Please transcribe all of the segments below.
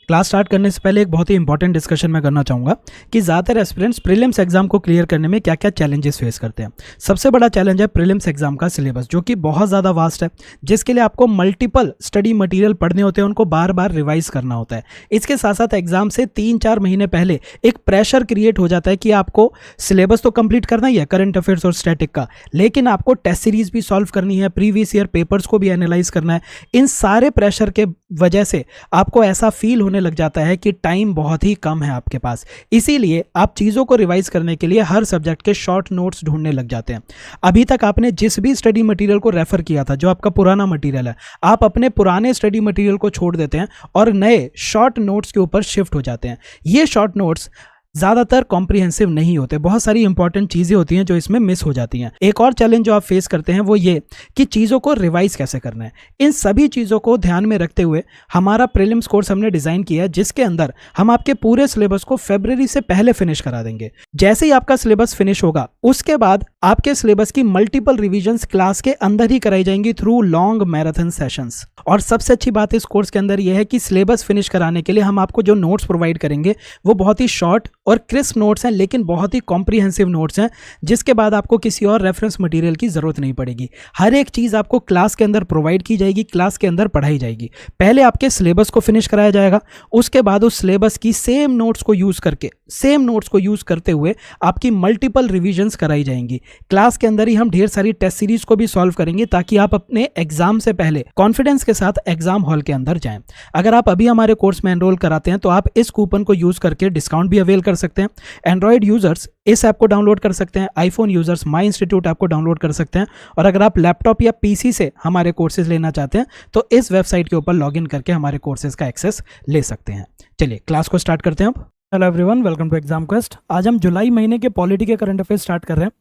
Class start करने से पहले एक बहुत ही इंपॉर्टेंट डिस्कशन मैं करना चाहूँगा कि ज़्यादातर एस्पिरेंट्स प्रीलिम्स एग्जाम को क्लियर करने में क्या क्या चैलेंजेस फेस करते हैं। सबसे बड़ा चैलेंज है प्रीलिम्स एग्जाम का सिलेबस, जो कि बहुत ज़्यादा वास्ट है, जिसके लिए आपको मल्टीपल स्टडी मटेरियल पढ़ने होते हैं, उनको बार बार रिवाइज करना होता है। इसके साथ साथ एग्जाम से 3-4 महीने पहले एक प्रेशर क्रिएट हो जाता है कि आपको सिलेबस तो कंप्लीट करना ही है करंट अफेयर्स और स्टैटिक का, लेकिन आपको टेस्ट सीरीज भी सॉल्व करनी है, प्रीवियस ईयर पेपर्स को भी एनालाइज करना है। इन सारे प्रेशर के वजह से आपको ऐसा फील होने लग जाता है कि टाइम बहुत ही कम है आपके पास। इसीलिए आप चीज़ों को रिवाइज करने के लिए हर सब्जेक्ट के शॉर्ट नोट्स ढूंढने लग जाते हैं। अभी तक आपने जिस भी स्टडी मटेरियल को रेफर किया था, जो आपका पुराना मटेरियल है, आप अपने पुराने स्टडी मटेरियल को छोड़ देते हैं और नए शॉर्ट नोट्स के ऊपर शिफ्ट हो जाते हैं। ये शॉर्ट नोट्स ज़्यादातर कॉम्प्रिहेंसिव नहीं होते, बहुत सारी इंपॉर्टेंट चीज़ें होती हैं जो इसमें मिस हो जाती हैं। एक और चैलेंज जो आप फेस करते हैं वो ये कि चीज़ों को रिवाइज कैसे करना है। इन सभी चीज़ों को ध्यान में रखते हुए हमारा प्रीलिम्स कोर्स हमने डिज़ाइन किया है, जिसके अंदर हम आपके पूरे सिलेबस को फरवरी से पहले फिनिश करा देंगे। जैसे ही आपका सिलेबस फिनिश होगा, उसके बाद आपके सिलेबस की मल्टीपल रिविजन्स क्लास के अंदर ही कराई जाएंगी थ्रू लॉन्ग मैराथन सेशंस। और सबसे अच्छी बात इस कोर्स के अंदर यह है कि सिलेबस फिनिश कराने के लिए हम आपको जो नोट्स प्रोवाइड करेंगे वो बहुत ही शॉर्ट और क्रिस्प नोट्स हैं, लेकिन बहुत ही कॉम्प्रिहेंसिव नोट्स हैं, जिसके बाद आपको किसी और रेफरेंस मटेरियल की ज़रूरत नहीं पड़ेगी। हर एक चीज़ आपको क्लास के अंदर प्रोवाइड की जाएगी, क्लास के अंदर पढ़ाई जाएगी। पहले आपके सिलेबस को फिनिश कराया जाएगा, उसके बाद उस सिलेबस की सेम नोट्स को यूज़ करते हुए आपकी मल्टीपल रिविजन्स कराई जाएंगी। क्लास के अंदर ही हम ढेर सारी टेस्ट सीरीज को भी सॉल्व करेंगे, ताकि आप अपने एग्जाम से पहले कॉन्फिडेंस के साथ एग्जाम हॉल के अंदर जाएं। अगर आप अभी हमारे कोर्स में एनरोल कराते हैं तो आप इस कूपन को यूज़ करके डिस्काउंट भी अवेल कर सकते हैं। एंड्रॉयड यूजर्स इस ऐप को डाउनलोड कर सकते हैं, आईफोन यूजर्स माई इंस्टीट्यूट ऐप को डाउनलोड कर सकते हैं, और अगर आप लैपटॉप या पीसी से हमारे कोर्सेज लेना चाहते हैं तो इस वेबसाइट के ऊपर लॉगिन करके हमारे कोर्सेज का एक्सेस ले सकते हैं। चलिए क्लास को स्टार्ट करते हैं अब। Hello everyone, welcome to exam quest. आज हम जुलाई महीने के पॉलिटी के करंट अफेयर्स स्टार्ट कर रहे हैं।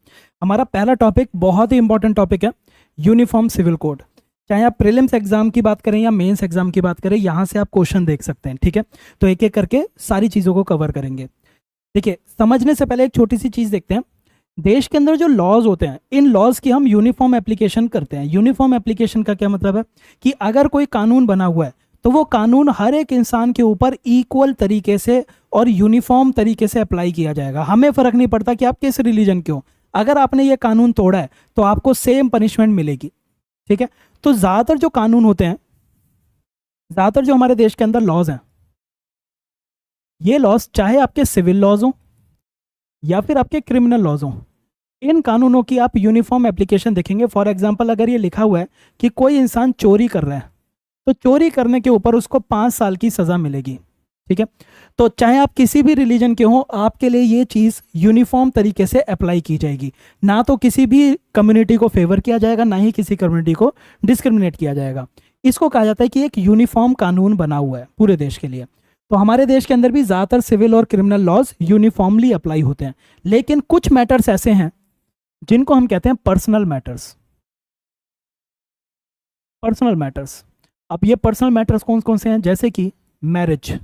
हमारा पहला टॉपिक बहुत ही इंपॉर्टेंट टॉपिक है, यूनिफॉर्म सिविल कोड। चाहे आप प्रीलिम्स एग्जाम की बात करें या मेंस एग्जाम की बात करें, यहाँ से आप क्वेश्चन देख सकते हैं। ठीक है, तो एक एक करके सारी चीज़ों को कवर करेंगे। देखिए, समझने से पहले एक छोटी सी चीज़ देखते हैं। देश के अंदर जो लॉज होते हैं, इन लॉज की हम यूनिफॉर्म एप्लीकेशन करते हैं। यूनिफॉर्म एप्लीकेशन का क्या मतलब है कि अगर कोई कानून बना हुआ है तो वो कानून हर एक इंसान के ऊपर इक्वल तरीके से और यूनिफॉर्म तरीके से अप्लाई किया जाएगा। हमें फ़र्क नहीं पड़ता कि आप किस रिलीजन के हो, अगर आपने ये कानून तोड़ा है तो आपको सेम पनिशमेंट मिलेगी। ठीक है, तो ज़्यादातर जो कानून होते हैं, ज़्यादातर जो हमारे देश के अंदर लॉज हैं, ये लॉज चाहे आपके सिविल लॉज हों या फिर आपके क्रिमिनल लॉज हों, इन कानूनों की आप यूनिफॉर्म एप्लीकेशन देखेंगे। फॉर एग्जांपल, अगर ये लिखा हुआ है कि कोई इंसान चोरी कर रहा है तो चोरी करने के ऊपर उसको 5 साल की सज़ा मिलेगी। ठीक है, तो चाहे आप किसी भी रिलीजन के हों, आपके लिए ये चीज़ यूनिफॉर्म तरीके से अप्लाई की जाएगी। ना तो किसी भी कम्युनिटी को फेवर किया जाएगा, ना ही किसी कम्युनिटी को डिस्क्रिमिनेट किया जाएगा। इसको कहा जाता है कि एक यूनिफॉर्म कानून बना हुआ है पूरे देश के लिए। तो हमारे देश के अंदर भी ज़्यादातर सिविल और क्रिमिनल लॉज यूनिफॉर्मली अप्लाई होते हैं, लेकिन कुछ मैटर्स ऐसे हैं जिनको हम कहते हैं पर्सनल मैटर्स। पर्सनल मैटर्स, अब ये पर्सनल मैटर्स कौन कौन से हैं? जैसे कि marriage,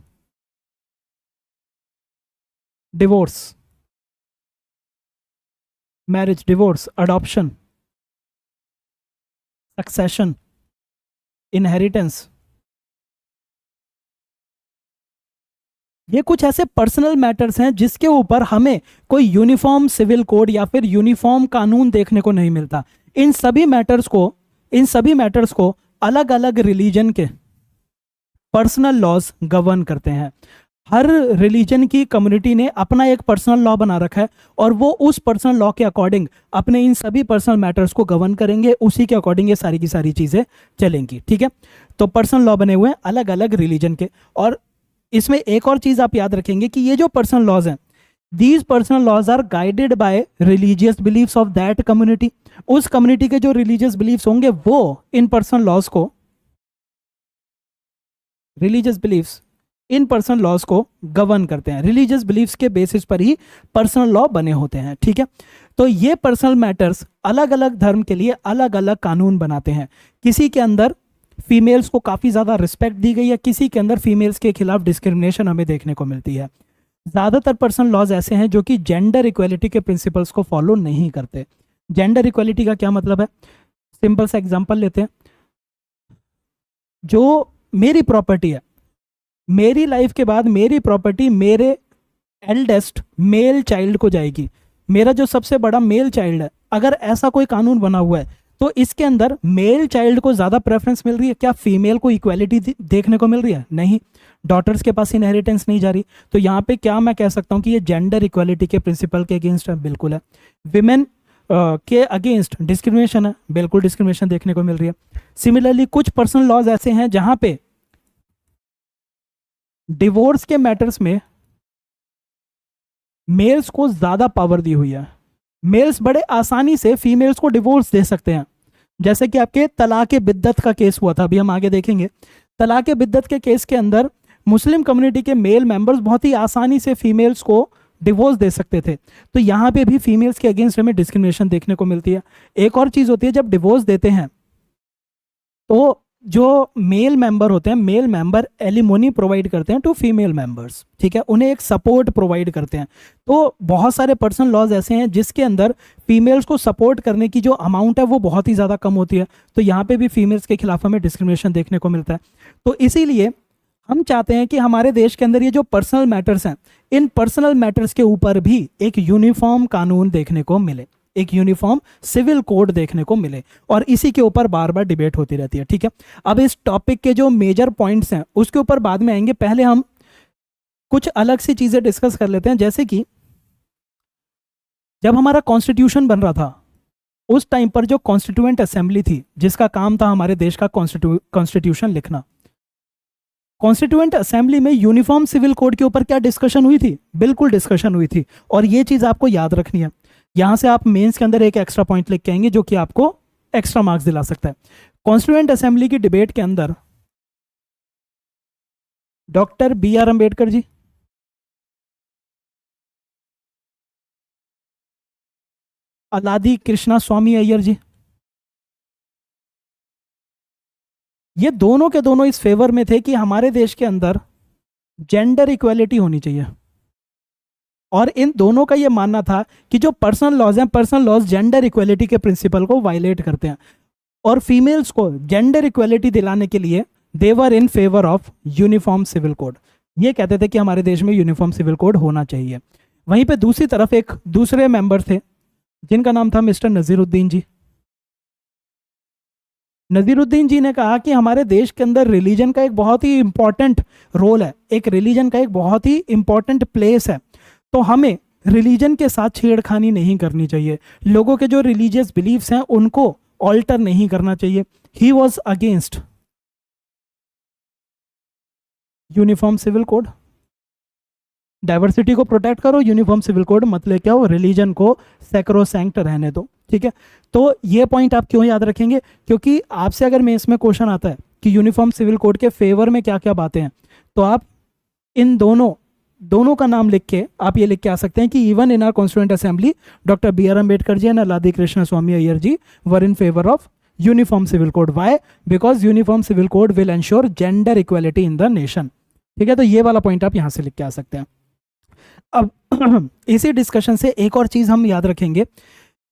divorce, marriage, divorce, adoption, succession, inheritance. ये कुछ ऐसे पर्सनल मैटर्स हैं जिसके ऊपर हमें कोई यूनिफॉर्म सिविल कोड या फिर यूनिफॉर्म कानून देखने को नहीं मिलता। इन सभी मैटर्स को अलग अलग रिलीजन के पर्सनल लॉज गवर्न करते हैं। हर रिलीजन की कम्युनिटी ने अपना एक पर्सनल लॉ बना रखा है और वो उस पर्सनल लॉ के अकॉर्डिंग अपने इन सभी पर्सनल मैटर्स को गवर्न करेंगे। उसी के अकॉर्डिंग ये सारी की सारी चीज़ें चलेंगी। ठीक है, तो पर्सनल लॉ बने हुए हैं अलग अलग रिलीजन के। और इसमें एक और चीज़ आप याद रखेंगे कि ये जो पर्सनल लॉज हैं, these personal laws are guided by religious beliefs of that community. उस कम्युनिटी के जो रिलीजियस बिलीफ्स होंगे वो इन पर्सनल लॉज को, रिलीजियस बिलीफ्स इन पर्सनल लॉज को गवर्न करते हैं। रिलीजियस बिलीफ्स के बेसिस पर ही पर्सनल लॉ बने होते हैं। ठीक है, तो ये पर्सनल मैटर्स अलग अलग धर्म के लिए अलग अलग कानून बनाते हैं। किसी के अंदर फीमेल्स को काफ़ी ज़्यादा रिस्पेक्ट दी गई है, किसी के अंदर फीमेल्स के खिलाफ डिस्क्रिमिनेशन हमें देखने को मिलती है। ज़्यादातर पर्सनल लॉज ऐसे हैं जो कि जेंडर इक्वलिटी के प्रिंसिपल्स को फॉलो नहीं करते। जेंडर इक्वलिटी का क्या मतलब है? सिंपल सा एग्जांपल लेते हैं। जो मेरी प्रॉपर्टी है, मेरी लाइफ के बाद मेरी प्रॉपर्टी मेरे एल्डेस्ट मेल चाइल्ड को जाएगी, मेरा जो सबसे बड़ा मेल चाइल्ड है। अगर ऐसा कोई कानून बना हुआ है तो इसके अंदर मेल चाइल्ड को ज़्यादा प्रेफरेंस मिल रही है, क्या फीमेल को इक्वालिटी देखने को मिल रही है? नहीं, डॉटर्स के पास इनहेरिटेंस नहीं जा रही। तो यहाँ पे क्या मैं कह सकता हूँ कि ये जेंडर इक्वालिटी के प्रिंसिपल के अगेंस्ट है? बिल्कुल है। विमेन के अगेंस्ट डिस्क्रिमिनेशन है? बिल्कुल डिस्क्रिमिनेशन देखने को मिल रही है। सिमिलरली कुछ पर्सनल लॉज ऐसे हैं जहां पे डिवोर्स के मैटर्स में मेल्स को ज्यादा पावर दी हुई है। मेल्स बड़े आसानी से फीमेल्स को डिवोर्स दे सकते हैं, जैसे कि आपके तलाक बिद्दत का केस हुआ था, अभी हम आगे देखेंगे। तलाक बिद्दत के केस के अंदर मुस्लिम कम्युनिटी के मेल मेंबर्स बहुत ही आसानी से फीमेल्स को डिवोर्स दे सकते थे। तो यहाँ पे भी फीमेल्स के अगेंस्ट हमें डिस्क्रिमिनेशन देखने को मिलती है। एक और चीज़ होती है, जब डिवोर्स देते हैं तो जो मेल मेंबर होते हैं, मेल मेंबर एलिमोनी प्रोवाइड करते हैं टू फीमेल मेंबर्स, ठीक है, उन्हें एक सपोर्ट प्रोवाइड करते हैं। तो बहुत सारे पर्सनल लॉज ऐसे हैं जिसके अंदर फीमेल्स को सपोर्ट करने की जो अमाउंट है वो बहुत ही ज़्यादा कम होती है। तो यहाँ पे भी फीमेल्स के खिलाफ हमें डिस्क्रिमिनेशन देखने को मिलता है। तो इसीलिए हम चाहते हैं कि हमारे देश के अंदर ये जो पर्सनल मैटर्स हैं, इन पर्सनल मैटर्स के ऊपर भी एक यूनिफॉर्म कानून देखने को मिले, एक यूनिफॉर्म सिविल कोड देखने को मिले, और इसी के ऊपर बार बार डिबेट होती रहती है, ठीक है। अब इस टॉपिक के जो मेजर पॉइंट्स हैं उसके ऊपर बाद में आएंगे, पहले हम कुछ अलग सी चीजें डिस्कस कर लेते हैं। जैसे कि जब हमारा कॉन्स्टिट्यूशन बन रहा था उस टाइम पर जो कॉन्स्टिट्यूएंट असेंबली थी, जिसका काम था हमारे देश का कॉन्स्टिट्यूशन लिखना, कॉन्स्टिट्यूएंट असेंबली में यूनिफॉर्म सिविल कोड के ऊपर क्या डिस्कशन हुई थी? बिल्कुल डिस्कशन हुई थी। और ये चीज आपको याद रखनी है। यहां से आप मेंस के अंदर एक एक्स्ट्रा पॉइंट लिख के आएंगे जो कि आपको एक्स्ट्रा मार्क्स दिला सकता है। कॉन्स्टिट्यूएंट असेंबली की डिबेट के अंदर doctor B are Ambedkar ji, अलादी Krishna स्वामी अय्यर जी, ये दोनों के दोनों इस फेवर में थे कि हमारे देश के अंदर जेंडर इक्वालिटी होनी चाहिए। और इन दोनों का ये मानना था कि जो पर्सनल लॉज हैं, पर्सनल लॉज जेंडर इक्वालिटी के प्रिंसिपल को वायलेट करते हैं, और फीमेल्स को जेंडर इक्वालिटी दिलाने के लिए they were in favour of uniform civil code. ये कहते थे कि हमारे देश में यूनिफॉर्म सिविल कोड होना चाहिए। वहीं पे दूसरी तरफ एक दूसरे मेंबर थे जिनका नाम था मिस्टर नजीरुद्दीन जी। नजीरुद्दीन जी ने कहा कि हमारे देश के अंदर रिलीजन का एक बहुत ही इंपॉर्टेंट रोल है, एक रिलीजन का एक बहुत ही इंपॉर्टेंट प्लेस है, तो हमें रिलीजन के साथ छेड़खानी नहीं करनी चाहिए, लोगों के जो रिलीजियस बिलीफ्स हैं उनको ऑल्टर नहीं करना चाहिए। He was against uniform civil code. Diversity को प्रोटेक्ट करो, यूनिफॉर्म सिविल कोड मत लेके आओ, रिलीजन को सैक्रोसैंक्ट रहने दो, ठीक है। तो ये पॉइंट आप क्यों याद रखेंगे? क्योंकि आपसे अगर मैं इसमें क्वेश्चन आता है कि यूनिफॉर्म सिविल कोड के फेवर में क्या क्या बातें हैं, तो आप इन दोनों का नाम लिख के आप ये लिख के आ सकते हैं कि even in our constituent assembly doctor B R Ambedkar ji and Alladi Krishnaswami Ayyar ji were in favour of uniform civil code. Why? Because uniform civil code will ensure gender equality in the nation, ठीक है। तो ये वाला पॉइंट आप यहां से लिख के आ सकते हैं। अब इसी डिस्कशन से एक और चीज हम याद रखेंगे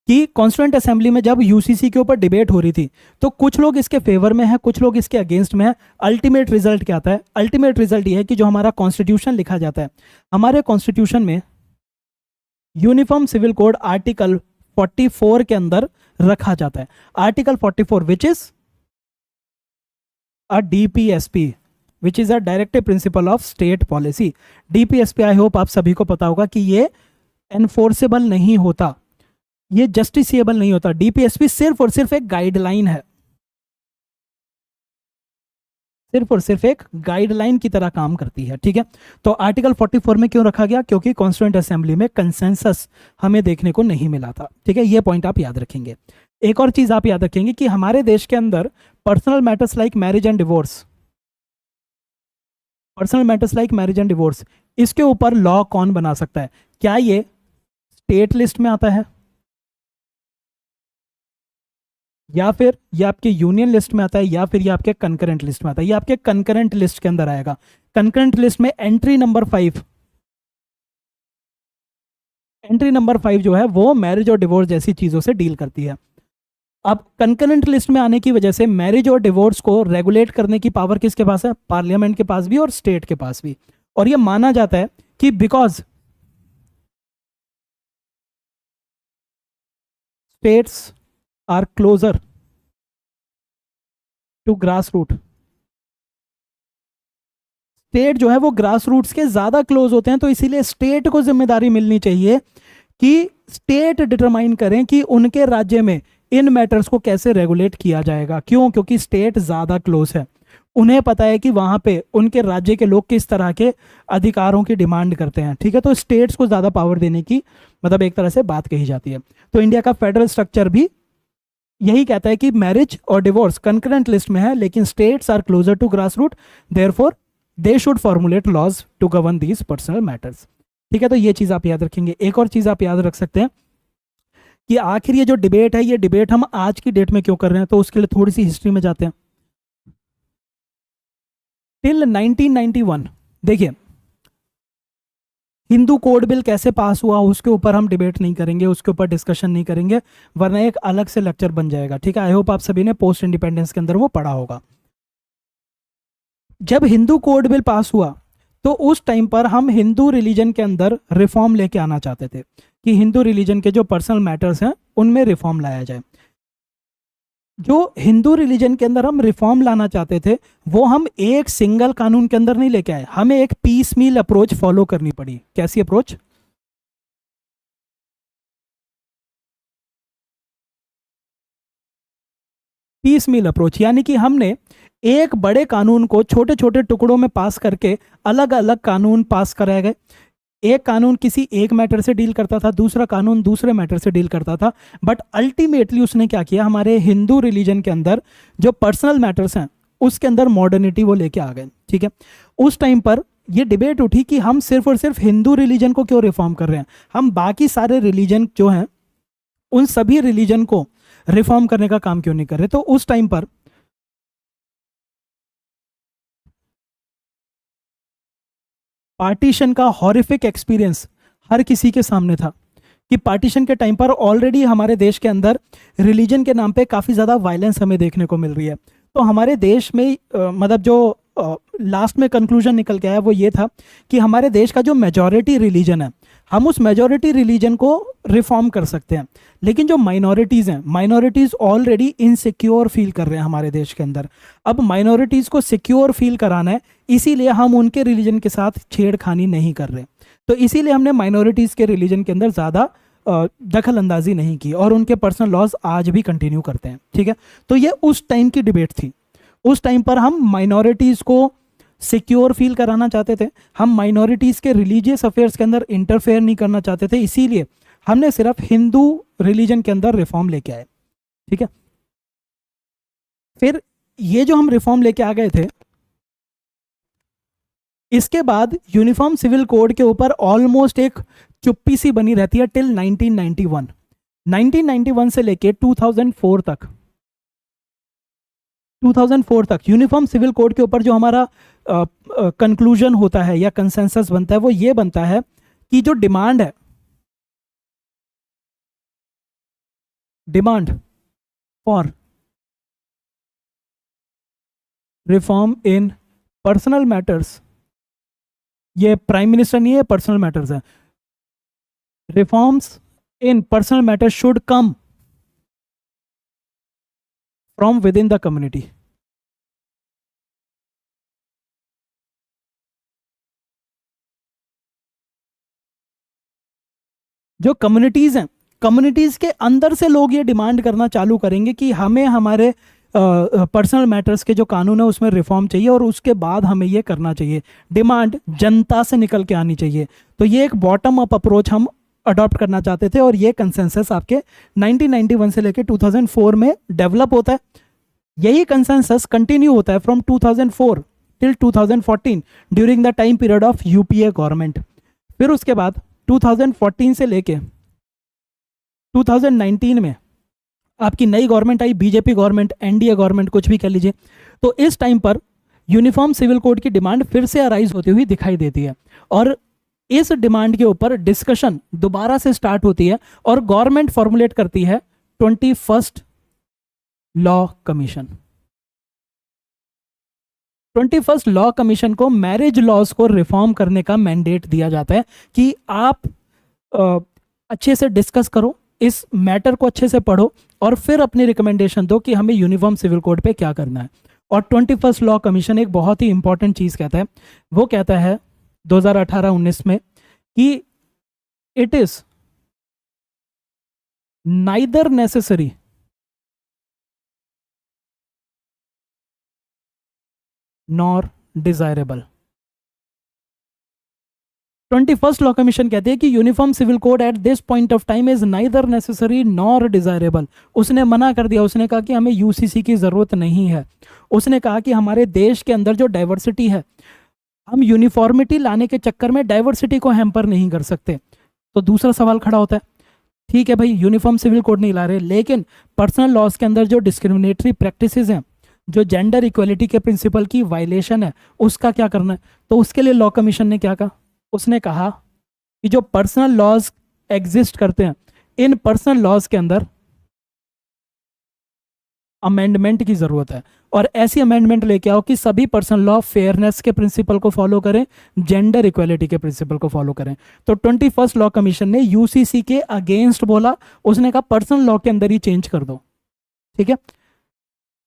कि कॉन्स्टिट्यूएंट असेंबली में जब यूसीसी के ऊपर डिबेट हो रही थी तो कुछ लोग इसके फेवर में हैं, कुछ लोग इसके अगेंस्ट में हैं। अल्टीमेट रिजल्ट क्या आता है? अल्टीमेट रिजल्ट ये है कि जो हमारा कॉन्स्टिट्यूशन लिखा जाता है, हमारे कॉन्स्टिट्यूशन में यूनिफॉर्म सिविल कोड आर्टिकल 44 के अंदर रखा जाता है। Article 44 which is a DPSP which is a directive principle of state policy. DPSP I hope आप सभी को पता होगा कि ये एनफोर्सेबल नहीं होता, ये जस्टिसिएबल नहीं होता। डीपीएसपी सिर्फ और सिर्फ एक गाइडलाइन है, सिर्फ और सिर्फ एक गाइडलाइन की तरह काम करती है, ठीक है। तो आर्टिकल 44 में क्यों रखा गया? क्योंकि कॉन्स्टिट्यूएंट असेंबली में कंसेंसस हमें देखने को नहीं मिला था, ठीक है। ये पॉइंट आप याद रखेंगे। एक और चीज आप याद रखेंगे कि हमारे देश के अंदर personal matters like marriage and divorce, personal matters like marriage and divorce, इसके ऊपर लॉ कौन बना सकता है? क्या ये स्टेट लिस्ट में आता है, या फिर ये आपके यूनियन लिस्ट में आता है, या फिर ये आपके कंकरेंट लिस्ट में आता है? ये आपके कंकरेंट लिस्ट के अंदर आएगा। कंकरेंट लिस्ट में एंट्री नंबर 5, एंट्री नंबर 5 जो है वो मैरिज और डिवोर्स जैसी चीजों से डील करती है। अब कंकरेंट लिस्ट में आने की वजह से मैरिज और डिवोर्स को रेगुलेट करने की पावर किसके पास है? पार्लियामेंट के पास भी और स्टेट के पास भी। और ये माना जाता है कि because states are closer to grass root, state जो है वो ग्रास रूट्स के ज्यादा क्लोज होते हैं, तो इसीलिए स्टेट को जिम्मेदारी मिलनी चाहिए कि स्टेट डिटरमाइन करें कि उनके राज्य में इन मैटर्स को कैसे रेगुलेट किया जाएगा। क्यों? क्योंकि स्टेट ज्यादा क्लोज है, उन्हें पता है कि वहां पे उनके राज्य के लोग किस तरह के अधिकारों की डिमांड करते हैं। ठीक है, तो स्टेट्स को ज्यादा पावर देने की मतलब एक तरह से बात कही जाती है। तो इंडिया का फेडरल स्ट्रक्चर भी यही कहता है कि मैरिज और डिवोर्स कंकरेंट लिस्ट में है, लेकिन states are closer to grass root, therefore they should formulate laws to govern these personal matters. ठीक है, तो ये चीज आप याद रखेंगे। एक और चीज आप याद रख सकते हैं कि आखिर ये जो डिबेट है, ये डिबेट हम आज की डेट में क्यों कर रहे हैं, तो उसके लिए थोड़ी सी हिस्ट्री में जाते हैं। टिल 1991 देखिए, हिंदू कोड बिल कैसे पास हुआ उसके ऊपर हम डिबेट नहीं करेंगे, उसके ऊपर डिस्कशन नहीं करेंगे, वरना एक अलग से लेक्चर बन जाएगा। ठीक है, आई होप आप सभी ने पोस्ट इंडिपेंडेंस के अंदर वो पढ़ा होगा। जब हिंदू कोड बिल पास हुआ तो उस टाइम पर हम हिंदू रिलीजन के अंदर रिफॉर्म लेके आना चाहते थे कि हिंदू रिलीजन के जो पर्सनल मैटर्स हैं उनमें रिफॉर्म लाया जाए। जो हिंदू रिलीजन के अंदर हम रिफॉर्म लाना चाहते थे वो हम एक सिंगल कानून के अंदर नहीं लेके आए, हमें एक पीस मील अप्रोच फॉलो करनी पड़ी। कैसी अप्रोच? पीस मील अप्रोच, यानी कि हमने एक बड़े कानून को छोटे छोटे टुकड़ों में पास करके अलग अलग कानून पास कराए गए। एक कानून किसी एक मैटर से डील करता था, दूसरा कानून दूसरे मैटर से डील करता था, बट अल्टीमेटली उसने क्या किया, हमारे हिंदू रिलीजन के अंदर जो पर्सनल मैटर्स हैं उसके अंदर मॉडर्निटी वो लेके आ गए। ठीक है, उस टाइम पर ये डिबेट उठी कि हम सिर्फ और सिर्फ हिंदू रिलीजन को क्यों रिफॉर्म कर रहे हैं, हम बाकी सारे रिलीजन जो हैं उन सभी रिलीजन को रिफॉर्म करने का काम क्यों नहीं कर रहे। तो उस टाइम पर पार्टीशन का हॉरिफिक एक्सपीरियंस हर किसी के सामने था कि पार्टीशन के टाइम पर ऑलरेडी हमारे देश के अंदर रिलीजन के नाम पे काफ़ी ज़्यादा वायलेंस हमें देखने को मिल रही है। तो हमारे देश में मतलब जो लास्ट में कंक्लूजन निकल के आया वो ये था कि हमारे देश का जो मेजॉरिटी रिलीजन है हम उस मेजॉरिटी रिलीजन को रिफॉर्म कर सकते हैं, लेकिन जो माइनॉरिटीज़ हैं माइनॉरिटीज़ ऑलरेडी इनसिक्योर फील कर रहे हैं हमारे देश के अंदर। अब माइनॉरिटीज़ को सिक्योर फील कराना है, इसीलिए हम उनके रिलीजन के साथ छेड़खानी नहीं कर रहे। तो इसीलिए हमने माइनॉरिटीज़ के रिलीजन के अंदर ज़्यादा दखल अंदाजी नहीं की और उनके पर्सनल लॉज आज भी कंटिन्यू करते हैं। ठीक है, तो ये उस टाइम की डिबेट थी। उस टाइम पर हम माइनॉरिटीज़ को सिक्योर फील कराना चाहते थे, हम माइनॉरिटीज़ के रिलीजियस अफेयर्स के अंदर इंटरफेयर नहीं करना चाहते थे, इसीलिए हमने सिर्फ हिंदू रिलीजन के अंदर रिफॉर्म लेके आए। ठीक है, फिर ये जो हम रिफॉर्म लेके आ गए थे, इसके बाद यूनिफॉर्म सिविल कोड के ऊपर ऑलमोस्ट एक चुप्पी सी बनी रहती है टिल 1991। 1991 से लेके 2004 तक, 2004 तक यूनिफॉर्म सिविल कोड के ऊपर जो हमारा कंक्लूजन होता है या कंसेंसस बनता है वो ये बनता है कि जो डिमांड है, demand for reform in personal matters, ये प्राइम मिनिस्टर नहीं है, पर्सनल मैटर्स है, reforms in personal matters should come from with in the community. जो कम्युनिटीज हैं, कम्युनिटीज के अंदर से लोग ये डिमांड करना चालू करेंगे कि हमें हमारे पर्सनल मैटर्स के जो कानून है उसमें रिफॉर्म चाहिए और उसके बाद हमें ये करना चाहिए। डिमांड जनता से निकल के आनी चाहिए। तो ये एक बॉटम अप अप्रोच हम अडॉप्ट करना चाहते थे और ये कंसेंसस आपके 1991 से लेके 2004 में डेवलप होता है। यही कंसेंसस कंटिन्यू होता है from 2004 till 2014 during the time period of UPA government. फिर उसके बाद 2014 से लेके 2019 में आपकी नई गवर्नमेंट आई, बीजेपी गवर्नमेंट, एनडीए गवर्नमेंट, कुछ भी कह लीजिए। तो इस टाइम पर यूनिफॉर्म सिविल कोड की डिमांड फिर से अराइज होती हुई दिखाई देती है और इस डिमांड के ऊपर डिस्कशन दोबारा से स्टार्ट होती है और गवर्नमेंट फॉर्मुलेट करती है 21 law commission. 21st law commission को मैरिज लॉज को रिफॉर्म करने का मैंडेट दिया जाता है कि आप अच्छे से डिस्कस करो, इस मैटर को अच्छे से पढ़ो और फिर अपनी रिकमेंडेशन दो कि हमें यूनिफॉर्म सिविल कोड पे क्या करना है। और 21st लॉ कमीशन एक बहुत ही इंपॉर्टेंट चीज़ कहता है, वो कहता है 2018-19 में कि it is neither necessary nor desirable. 21st law commission कहते हैं कि uniform civil code at this point of time is neither necessary nor desirable. उसने मना कर दिया, उसने कहा कि हमें यूसीसी की ज़रूरत नहीं है। उसने कहा कि हमारे देश के अंदर जो डाइवर्सिटी है, हम यूनिफॉर्मिटी लाने के चक्कर में डाइवर्सिटी को हैम्पर नहीं कर सकते। तो दूसरा सवाल खड़ा होता है, ठीक है भाई यूनिफॉर्म सिविल कोड नहीं ला रहे, लेकिन पर्सनल लॉज के अंदर जो डिस्क्रिमिनेटरी प्रैक्टिसेस हैं, जो जेंडर इक्वलिटी के प्रिंसिपल की वायलेशन है, उसका क्या करना है। तो उसके लिए लॉ कमीशन ने क्या कहा, उसने कहा कि जो पर्सनल लॉज एग्जिस्ट करते हैं, इन पर्सनल लॉज के अंदर अमेंडमेंट की जरूरत है और ऐसी अमेंडमेंट लेके आओ कि सभी पर्सनल लॉ फेयरनेस के प्रिंसिपल को फॉलो करें, जेंडर इक्वलिटी के प्रिंसिपल को फॉलो करें। तो 21st लॉ कमीशन ने यूसीसी के अगेंस्ट बोला, उसने कहा पर्सनल लॉ के अंदर ही चेंज कर दो। ठीक है,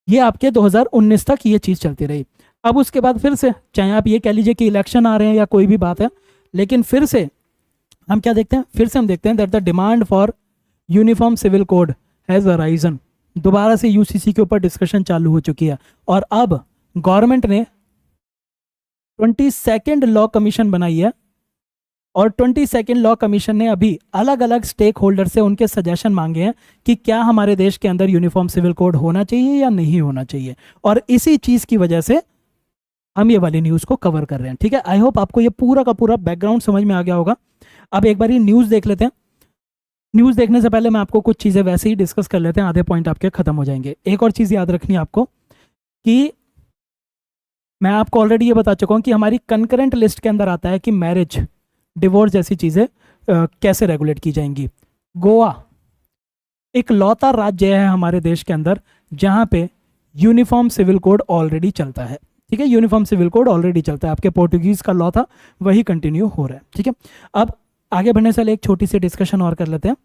ये आपके 2019 तक ये चीज चलती रही। अब उसके बाद फिर से, चाहे आप ये कह लीजिए कि इलेक्शन आ रहे हैं या कोई भी बात है, लेकिन फिर से हम क्या देखते हैं, फिर से हम देखते हैं that the demand for uniform civil code has arisen. दोबारा से यूसीसी के ऊपर डिस्कशन चालू हो चुकी है और अब गवर्नमेंट ने 22nd लॉ कमीशन बनाई है और 22nd लॉ कमीशन ने अभी अलग अलग स्टेक होल्डर से उनके सजेशन मांगे हैं कि क्या हमारे देश के अंदर यूनिफॉर्म सिविल कोड होना चाहिए या नहीं होना चाहिए। और इसी चीज़ की वजह से हम ये वाली न्यूज़ को कवर कर रहे हैं। ठीक है, आई होप आपको ये पूरा का पूरा बैकग्राउंड समझ में आ गया होगा। अब एक बार ये न्यूज़ देख लेते हैं। न्यूज़ देखने से पहले मैं आपको कुछ चीज़ें वैसे ही डिस्कस कर लेते हैं, आधे पॉइंट आपके खत्म हो जाएंगे। एक और चीज़ याद रखनी है आपको कि मैं आपको ऑलरेडी ये बता चुका हूँ कि हमारी कंकरेंट लिस्ट के अंदर आता है कि मैरिज, डिवोर्स जैसी चीज़ें कैसे रेगुलेट की जाएंगी। गोवा एक लौता राज्य है हमारे देश के अंदर जहाँ पे यूनिफॉर्म सिविल कोड ऑलरेडी चलता है। ठीक है, यूनिफॉर्म सिविल कोड ऑलरेडी चलता है, आपके पोर्टुगीज का लॉ था वही कंटिन्यू हो रहा है। ठीक है, अब आगे बढ़ने से पहले एक छोटी सी डिस्कशन और कर लेते हैं।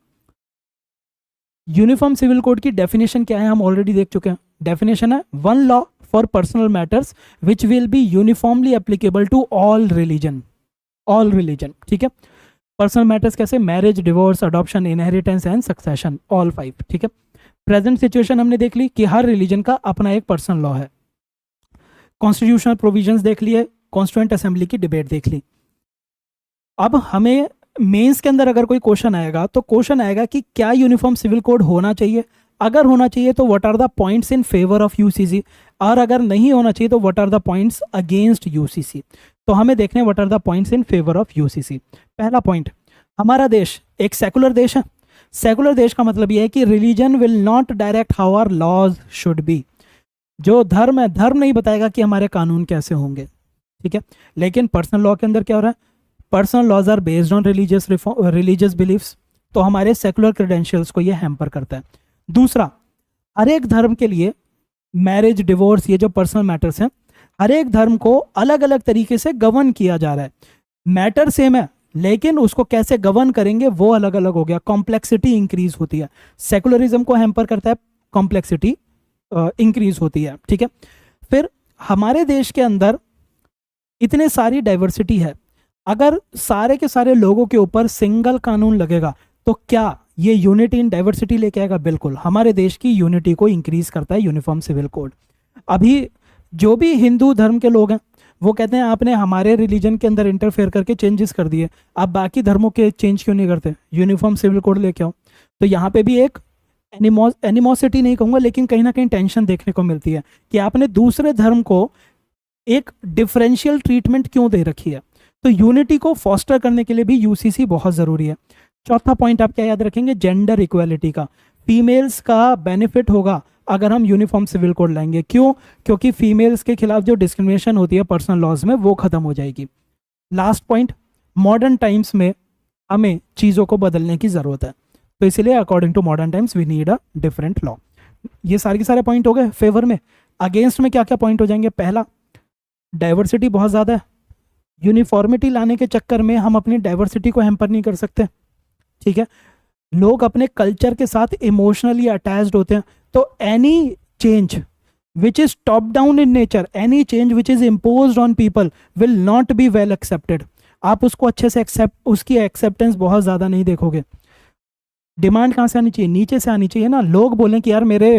यूनिफॉर्म सिविल कोड की डेफिनेशन क्या है, हम ऑलरेडी देख चुके हैं। डेफिनेशन है one law for personal matters which will be uniformly applicable to all religion. All religion, ठीक है। पर्सनल मैटर्स कैसे, marriage, divorce, adoption, inheritance and succession, all 5। ठीक है, प्रेजेंट सिचुएशन हमने देख ली कि हर रिलीजन का अपना एक पर्सनल लॉ है। कॉन्स्टिट्यूशनल प्रोविजंस देख लिए, कॉन्स्टिट्यूएंट असेंबली की डिबेट देख ली। अब हमें मेंस के अंदर अगर कोई क्वेश्चन आएगा तो क्वेश्चन आएगा कि क्या यूनिफॉर्म सिविल कोड होना चाहिए। अगर होना चाहिए तो what are the points in favour of UCC, और अगर नहीं होना चाहिए तो what are the points against UCC. तो हमें देखने what are the points in favour of UCC. पहला पॉइंट, हमारा देश एक सेकुलर देश है। सेकुलर देश का मतलब यह है कि religion will not direct how our laws should be. जो धर्म है, धर्म नहीं बताएगा कि हमारे कानून कैसे होंगे। ठीक है, लेकिन पर्सनल लॉ के अंदर क्या हो रहा है, personal laws are based on religious beliefs. तो हमारे सेकुलर क्रेडेंशियल्स को ये हैम्पर करता है। दूसरा, हर एक धर्म के लिए मैरिज, डिवोर्स, ये जो पर्सनल मैटर्स हैं, हर एक धर्म को अलग अलग तरीके से गवर्न किया जा रहा है। मैटर सेम है लेकिन उसको कैसे गवर्न करेंगे वो अलग अलग हो गया। कॉम्प्लेक्सिटी इंक्रीज होती है, सेकुलरिज्म को हैम्पर करता है, कॉम्प्लेक्सिटी इंक्रीज होती है। ठीक है, फिर हमारे देश के अंदर इतने सारी डाइवर्सिटी है, अगर सारे के सारे लोगों के ऊपर सिंगल कानून लगेगा तो क्या ये यूनिटी इन डाइवर्सिटी लेके आएगा? बिल्कुल, हमारे देश की यूनिटी को इंक्रीज करता है यूनिफॉर्म सिविल कोड। अभी जो भी हिंदू धर्म के लोग हैं वो कहते हैं आपने हमारे रिलीजन के अंदर इंटरफेयर करके चेंजेस कर दिए, आप बाकी धर्मों के चेंज क्यों नहीं करते, यूनिफॉर्म सिविल कोड लेके आओ। तो यहाँ पे भी एक एनिमोसिटी नहीं कहूँगा लेकिन कहीं ना कहीं टेंशन देखने को मिलती है कि आपने दूसरे धर्म को एक डिफरेंशियल ट्रीटमेंट क्यों दे रखी है। तो यूनिटी को फॉस्टर करने के लिए भी यूसीसी बहुत ज़रूरी है। चौथा पॉइंट आप क्या याद रखेंगे, जेंडर इक्वालिटी का। फीमेल्स का बेनिफिट होगा अगर हम यूनिफॉर्म सिविल कोड लाएंगे। क्यों? क्योंकि फीमेल्स के खिलाफ जो डिस्क्रिमिनेशन होती है पर्सनल लॉज में वो खत्म हो जाएगी। लास्ट पॉइंट, मॉडर्न टाइम्स में हमें चीज़ों को बदलने की ज़रूरत है, तो इसलिए according to modern times we need a different law. ये सारे के सारे पॉइंट हो गए फेवर में। अगेंस्ट में क्या क्या पॉइंट हो जाएंगे? पहला, डाइवर्सिटी बहुत ज़्यादा है, यूनिफॉर्मिटी लाने के चक्कर में हम अपनी डाइवर्सिटी को हैम्पर नहीं कर सकते, ठीक है। लोग अपने कल्चर के साथ इमोशनली अटैच्ड होते हैं, तो any change which is top down in nature, any change which is imposed on people will not be well accepted। आप उसको अच्छे से एक्सेप्ट, उसकी एक्सेप्टेंस बहुत ज़्यादा नहीं देखोगे। डिमांड कहाँ से आनी चाहिए? नीचे से आनी चाहिए ना। लोग बोलें कि यार मेरे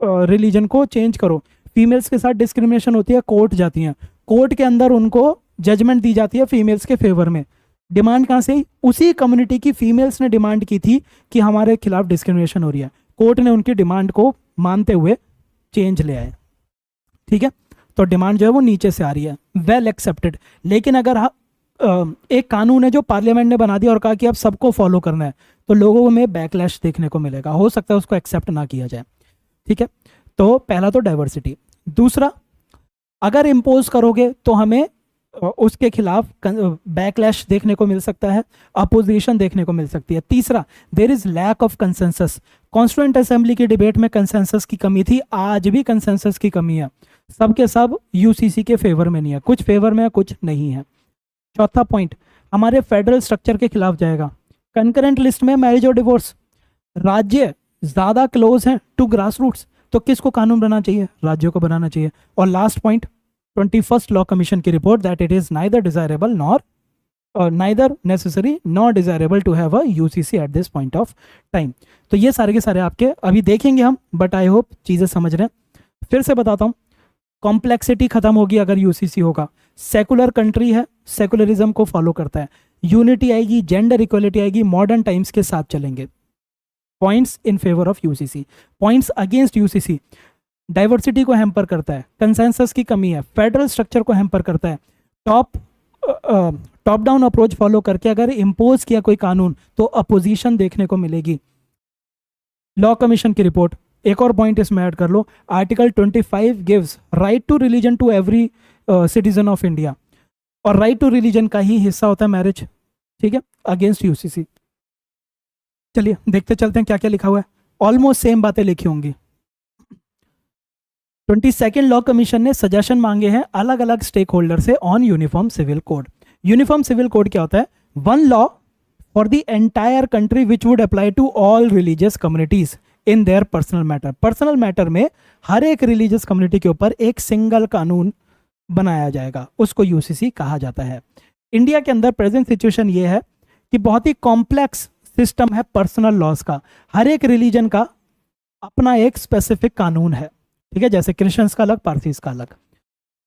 रिलीजन को चेंज करो। फीमेल्स के साथ डिस्क्रिमिनेशन होती है, कोर्ट जाती हैं, कोर्ट के अंदर उनको जजमेंट दी जाती है फीमेल्स के फेवर में। डिमांड कहाँ से आई? उसी कम्युनिटी की फीमेल्स ने डिमांड की थी कि हमारे खिलाफ डिस्क्रिमिनेशन हो रही है, कोर्ट ने उनकी डिमांड को मानते हुए चेंज ले आए, ठीक है। तो डिमांड जो है वो नीचे से आ रही है, वेल एक्सेप्टेड। लेकिन अगर एक कानून है जो पार्लियामेंट ने बना दिया और कहा कि अब सबको फॉलो करना है, तो लोगों में बैकलैश देखने को मिलेगा, हो सकता है उसको एक्सेप्ट ना किया जाए, ठीक है। तो पहला तो डाइवर्सिटी। दूसरा, अगर इम्पोज करोगे तो हमें उसके खिलाफ बैकलैश देखने को मिल सकता है, अपोजिशन देखने को मिल सकती है। तीसरा, there is lack of consensus. Constituent assembly की डिबेट में कंसेंसस की कमी थी, आज भी कंसेंसस की कमी है, सब के सब यूसीसी के फेवर में नहीं है, कुछ फेवर में है कुछ नहीं है। चौथा पॉइंट हमारे फेडरल स्ट्रक्चर के खिलाफ जाएगा। कंकरेंट लिस्ट में मैरिज और डिवोर्स, राज्य ज़्यादा क्लोज हैं टू ग्रास रूट्स, तो किसको कानून बनाना चाहिए? राज्यों को बनाना चाहिए। और last point, 21st law commission की report that it is neither desirable nor neither necessary nor desirable to have a UCC at this point of time. तो ये सारे के सारे आपके अभी देखेंगे हम, बट आई होप चीज़ें समझ रहे हैं। फिर से बताता हूँ, कॉम्प्लेक्सिटी खत्म होगी अगर यूसीसी होगा। सेकुलर कंट्री है, सेकुलरिज्म को फॉलो करता है, यूनिटी आएगी, जेंडर इक्वलिटी आएगी, मॉडर्न टाइम्स के साथ चलेंगे। Points in favour of UCC, points against UCC, diversity को हैम्पर करता है, कंसेंसस की कमी है, फेडरल स्ट्रक्चर को हैम्पर करता है, टॉप डाउन अप्रोच फॉलो करके अगर इम्पोज किया कोई कानून तो अपोजिशन देखने को मिलेगी। लॉ कमीशन की रिपोर्ट, एक और पॉइंट इसमें ऐड कर लो, article 25 gives right to religion to every citizen of India, और राइट टू रिलीजन का ही हिस्सा होता है मैरिज, ठीक है, अगेंस्ट यूसीसी। चलिए देखते चलते हैं क्या क्या लिखा हुआ है, ऑलमोस्ट सेम बातें लिखी होंगी। 22nd लॉ कमीशन ने सजेशन मांगे हैं अलग अलग स्टेक होल्डर से on uniform civil code. Uniform civil code क्या होता है? One law for the entire country which would apply to all religious communities in their personal matter. Personal matter में हर एक रिलीजियस कम्युनिटी के ऊपर एक सिंगल कानून बनाया जाएगा, उसको यूसीसी कहा जाता है। इंडिया के अंदर प्रेजेंट सिचुएशन ये है कि बहुत ही कॉम्प्लेक्स सिस्टम है पर्सनल लॉज का, हर एक रिलीजन का अपना एक स्पेसिफिक कानून है, ठीक है, जैसे क्रिश्चियंस का अलग, पारसीज का अलग।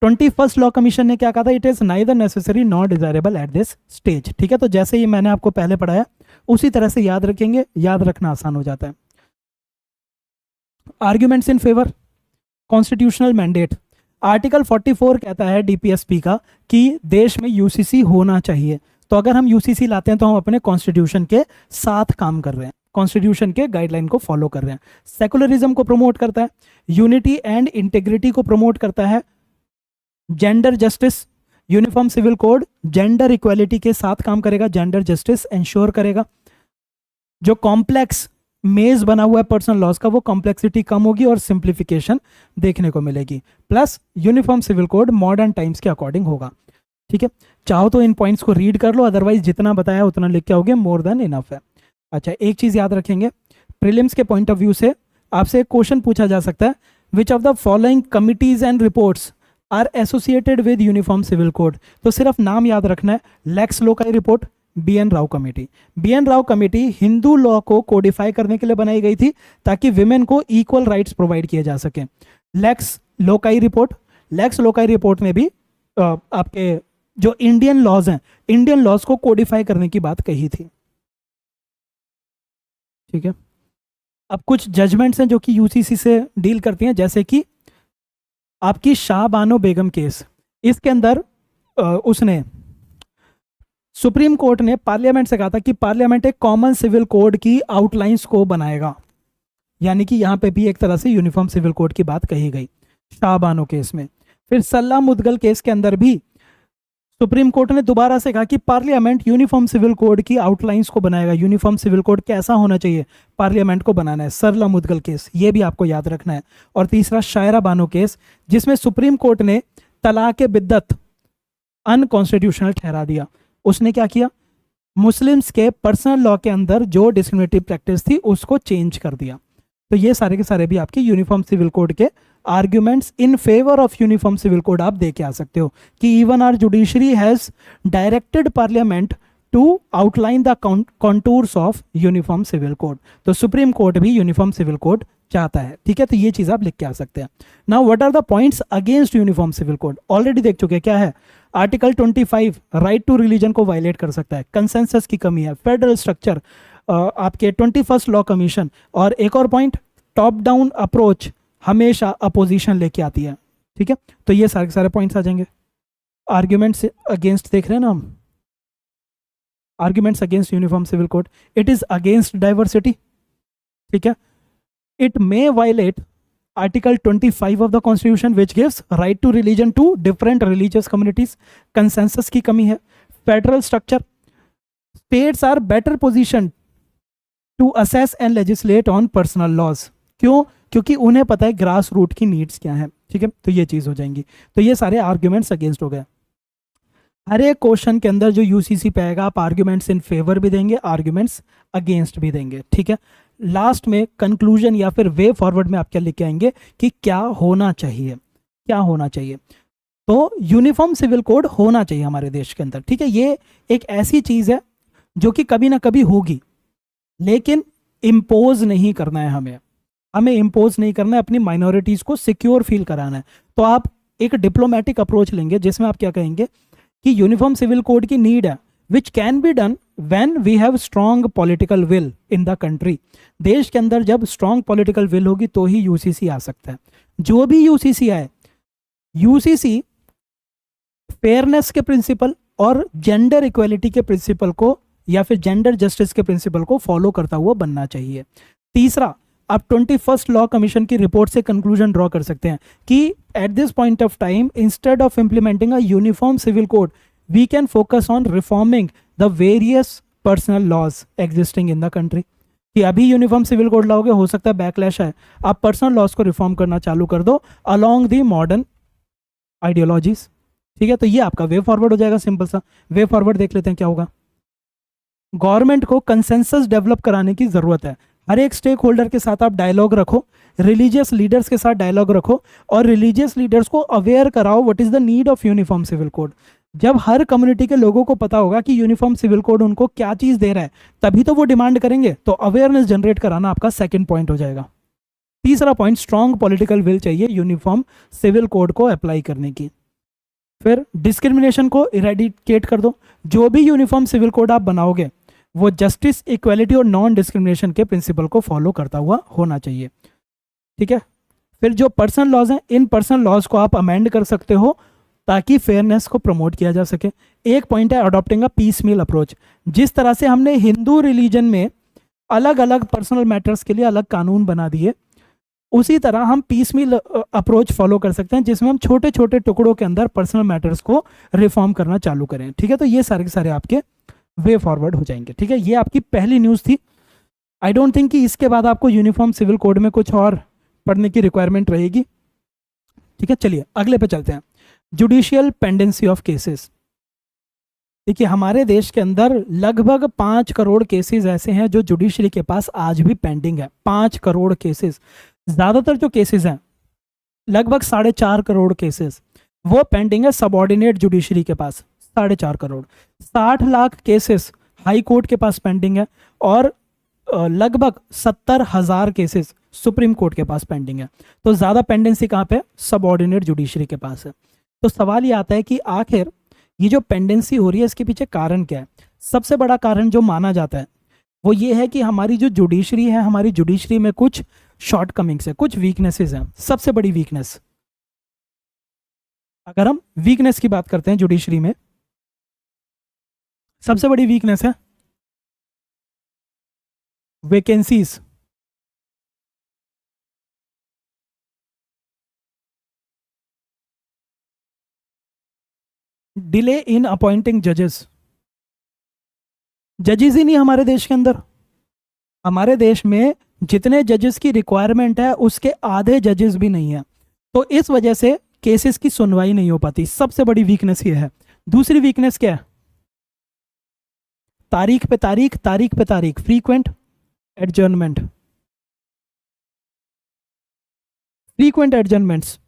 21st लॉ कमीशन ने क्या कहा था? It is neither necessary not desirable at this stage, ठीक है। तो जैसे ये मैंने आपको पहले पढ़ाया उसी तरह से याद रखेंगे, याद रखना आसान हो जाता है। Arguments in favour, constitutional mandate, article 44 कहता है डीपीएसपी का कि देश में यूसीसी होना चाहिए। तो अगर हम यूसीसी लाते हैं तो हम अपने कॉन्स्टिट्यूशन के साथ काम कर रहे हैं, कॉन्स्टिट्यूशन के गाइडलाइन को फॉलो कर रहे हैं। सेकुलरिज्म को प्रमोट करता है, यूनिटी एंड इंटेग्रिटी को प्रमोट करता है, gender justice, uniform civil code gender equality के साथ काम करेगा, जेंडर जस्टिस इंश्योर करेगा। जो कॉम्प्लेक्स मेज बना हुआ है पर्सनल लॉज का, वो कॉम्प्लेक्सिटी कम होगी और सिंप्लीफिकेशन देखने को मिलेगी। Plus uniform civil code modern times के अकॉर्डिंग होगा, ठीक है। चाहो तो इन पॉइंट्स को रीड कर लो, अदरवाइज जितना बताया उतना लिख के आओगे, मोर देन इनफ है। अच्छा, एक चीज़ याद रखेंगे, प्रीलिम्स के पॉइंट ऑफ व्यू से आपसे एक क्वेश्चन पूछा जा सकता है, which of the following committees and reports are associated with uniform civil code. तो सिर्फ नाम याद रखना है, lex loci report, BN Rao committee. BN Rao committee Hindu law को कोडिफाई करने के लिए बनाई गई थी ताकि विमेन को इक्वल राइट्स प्रोवाइड किए जा सके। Lex loci report, lex loci report में भी आपके जो इंडियन लॉज हैं, इंडियन लॉज को कोडिफाई करने की बात कही थी, ठीक है। अब कुछ जजमेंट्स हैं जो कि यूसीसी से डील करती हैं, जैसे कि आपकी शाह बानो बेगम केस, इसके अंदर उसने सुप्रीम कोर्ट ने पार्लियामेंट से कहा था कि पार्लियामेंट एक कॉमन सिविल कोड की आउटलाइंस को बनाएगा, यानी कि यहाँ पे भी एक तरह से यूनिफॉर्म सिविल कोड की बात कही गई शाह बानो केस में। फिर सल्ला मुदगल केस के अंदर भी सुप्रीम कोर्ट ने दोबारा से कहा कि पार्लियामेंट यूनिफॉर्म सिविल कोड की आउटलाइंस को बनाएगा। यूनिफॉर्म सिविल कोड कैसा होना चाहिए, पार्लियामेंट को बनाना है। सरला मुदगल केस, ये भी आपको याद रखना है। और तीसरा शायरा बानो केस, जिसमें सुप्रीम कोर्ट ने तलाक बिद्दत अनकॉन्स्टिट्यूशनल ठहरा दिया। उसने क्या किया, मुस्लिम्स के पर्सनल लॉ के अंदर जो डिस्क्रिमिनेटिव प्रैक्टिस थी उसको चेंज कर दिया। तो ये सारे के सारे भी आपके यूनिफॉर्म सिविल कोड के arguments in favour of uniform civil code आप दे के आ सकते हो कि even our judiciary has directed parliament to outline the contours of uniform civil code. तो सुप्रीम कोर्ट भी यूनिफॉर्म सिविल कोड चाहता है, ठीक है। तो ये चीज आप लिख के आ सकते हैं। Now what are the points against uniform civil code, already देख चुके हैं क्या है। आर्टिकल 25 राइट टू रिलीजन को वायलेट कर सकता है, कंसेंसस की कमी है, फेडरल स्ट्रक्चर, आपके 21st लॉ कमीशन, और एक और पॉइंट टॉप डाउन अप्रोच हमेशा अपोजिशन लेके आती है, ठीक है। तो ये सारे सारे पॉइंट्स आ जाएंगे। आर्ग्यूमेंट्स अगेंस्ट देख रहे हैं ना हम, arguments against uniform civil code, it is against diversity, ठीक है। It may violate article 25 of the constitution which gives right to religion to different religious communities, consensus की कमी है, federal structure, states are better position to assess and legislate on personal laws. क्यों, क्योंकि उन्हें पता है ग्रास रूट की needs क्या है, ठीक है। तो ये चीज हो जाएंगी। तो ये सारे आर्ग्यूमेंट्स अगेंस्ट हो गए। हर एक क्वेश्चन के अंदर जो यूसीसी पे आएगा आप आर्ग्यूमेंट्स इन फेवर भी देंगे, आर्ग्यूमेंट्स अगेंस्ट भी देंगे, ठीक है। लास्ट में कंक्लूजन या फिर वे फॉरवर्ड में आप क्या लिख के आएंगे कि क्या होना चाहिए, क्या होना चाहिए। तो यूनिफॉर्म सिविल कोड होना चाहिए हमारे देश के अंदर, ठीक है। ये एक ऐसी चीज है जो कि कभी ना कभी होगी, लेकिन इम्पोज नहीं करना है हमें, हमें इम्पोज नहीं करना है, अपनी माइनॉरिटीज को सिक्योर फील कराना है। तो आप एक डिप्लोमेटिक अप्रोच लेंगे जिसमें आप क्या कहेंगे कि यूनिफॉर्म सिविल कोड की नीड है which can be done when we have strong political will in the country. देश के अंदर जब स्ट्रॉन्ग पॉलिटिकल विल होगी तो ही यूसीसी आ सकता है। जो भी यूसीसी आए, यूसीसी फेयरनेस के प्रिंसिपल और जेंडर इक्वलिटी के प्रिंसिपल को या फिर जेंडर जस्टिस के प्रिंसिपल को फॉलो करता हुआ बनना चाहिए। तीसरा, आप 21st लॉ कमीशन की रिपोर्ट से कंक्लूजन ड्रॉ कर सकते हैं कि at this point of time instead of implementing a uniform civil code we can focus on reforming the various personal laws existing in the country. कि अभी uniform civil code लाओगे, हो सकता है बैकलैश है, आप पर्सनल लॉज को reform करना चालू कर दो अलॉन्ग दी मॉडर्न आइडियोलॉजीज, ठीक है। तो ये आपका वे फॉरवर्ड हो जाएगा। सिंपल सा वे फॉरवर्ड देख लेते हैं क्या होगा। गवर्नमेंट को कंसेंसस डेवलप कराने की जरूरत है। हर एक स्टेक होल्डर के साथ आप डायलॉग रखो, रिलीजियस लीडर्स के साथ डायलॉग रखो और रिलीजियस लीडर्स को अवेयर कराओ what is the need of uniform civil code. जब हर कम्युनिटी के लोगों को पता होगा कि यूनिफॉर्म सिविल कोड उनको क्या चीज दे रहा है, तभी तो वो डिमांड करेंगे। तो अवेयरनेस जनरेट कराना आपका सेकंड पॉइंट हो जाएगा। तीसरा पॉइंट, स्ट्रॉन्ग पॉलिटिकल विल चाहिए यूनिफॉर्म सिविल कोड को अप्लाई करने की। फिर डिस्क्रिमिनेशन को इरेडिकेट कर दो। जो भी यूनिफॉर्म सिविल कोड आप बनाओगे वो जस्टिस, इक्वालिटी और नॉन डिस्क्रिमिनेशन के प्रिंसिपल को फॉलो करता हुआ होना चाहिए, ठीक है। फिर जो पर्सनल लॉज हैं, इन पर्सनल लॉज को आप अमेंड कर सकते हो ताकि फेयरनेस को प्रमोट किया जा सके। एक पॉइंट है adopting a piecemeal approach. जिस तरह से हमने हिंदू रिलीजन में अलग अलग पर्सनल मैटर्स के लिए अलग कानून बना दिए, उसी तरह हम पीस मील अप्रोच फॉलो कर सकते हैं जिसमें हम छोटे छोटे टुकड़ों के अंदर पर्सनल मैटर्स को रिफॉर्म करना चालू करें, ठीक है। तो ये सारे के सारे आपके वे फॉरवर्ड हो जाएंगे, ठीक है। ये आपकी पहली न्यूज़ थी। आई डोंट थिंक कि इसके बाद आपको यूनिफॉर्म सिविल कोड में कुछ और पढ़ने की रिक्वायरमेंट रहेगी, ठीक है। चलिए अगले पे चलते हैं। Judicial pendency of cases. देखिए हमारे देश के अंदर लगभग 5 करोड़ केसेस ऐसे हैं जो जुडिशरी के पास आज भी पेंडिंग है। 5 करोड़ केसेस। ज़्यादातर जो केसेस हैं, लगभग 4.5 करोड़ केसेस वो पेंडिंग है सबऑर्डिनेट जुडिशरी के पास। 4.5 crore, 60 lakh cases high court के पास पेंडिंग है और लगभग 70,000 केसेस सुप्रीम कोर्ट के पास पेंडिंग है। तो ज़्यादा पेंडेंसी कहाँ पे? सबऑर्डिनेट जुडिशरी के पास है। तो सवाल ये आता है कि आखिर ये जो पेंडेंसी हो रही है इसके पीछे कारण क्या है? सबसे बड़ा कारण जो माना जाता है वो ये है कि हमारी जो जुडिशरी है, हमारी जुडिशरी में कुछ शॉर्टकमिंग्स है, कुछ वीकनेसेस हैं। सबसे बड़ी वीकनेस, अगर हम वीकनेस की बात करते हैं जुडिशरी में, सबसे बड़ी वीकनेस है वैकेंसीज। डिले इन अपॉइंटिंग जजेस। जजेस ही नहीं हमारे देश के अंदर। हमारे देश में जितने जजेस की रिक्वायरमेंट है उसके आधे जजेस भी नहीं है, तो इस वजह से केसेस की सुनवाई नहीं हो पाती। सबसे बड़ी वीकनेस ये है। दूसरी वीकनेस क्या है? तारीख पे तारीख, तारीख पे तारीख, फ्रीक्वेंट एडजर्नमेंट। फ्रीक्वेंट एडजर्नमेंट्स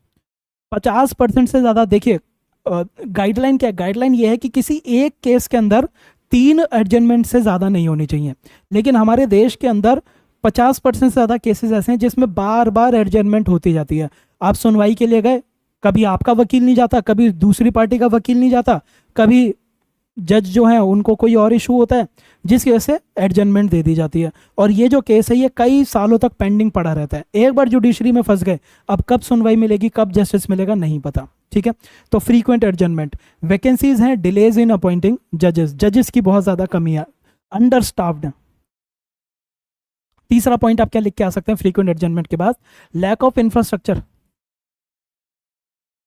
50% से ज़्यादा। देखिए गाइडलाइन क्या है? गाइडलाइन ये है कि किसी एक केस के अंदर 3 एडजर्नमेंट से ज़्यादा नहीं होनी चाहिए, लेकिन हमारे देश के अंदर 50% से ज़्यादा केसेस ऐसे हैं जिसमें बार बार एडजर्नमेंट होती जाती है। आप सुनवाई के लिए गए, कभी आपका वकील नहीं जाता, कभी दूसरी पार्टी का वकील नहीं जाता, कभी जज जो है उनको कोई और इशू होता है, जिसकी वजह से एडजर्नमेंट दे दी जाती है। और ये जो केस है ये कई सालों तक पेंडिंग पड़ा रहता है। एक बार जुडिशरी में फंस गए, अब कब सुनवाई मिलेगी, कब जस्टिस मिलेगा, नहीं पता। ठीक है, तो फ्रीक्वेंट एडजर्नमेंट। वैकेंसीज हैं, डिलेज इन अपॉइंटिंग जजेस। जजेस की बहुत ज़्यादा कमी है, अंडर स्टाफ्ड है। तीसरा पॉइंट आप क्या लिख के आ सकते हैं फ्रीक्वेंट एडजर्नमेंट के बाद? Lack of infrastructure.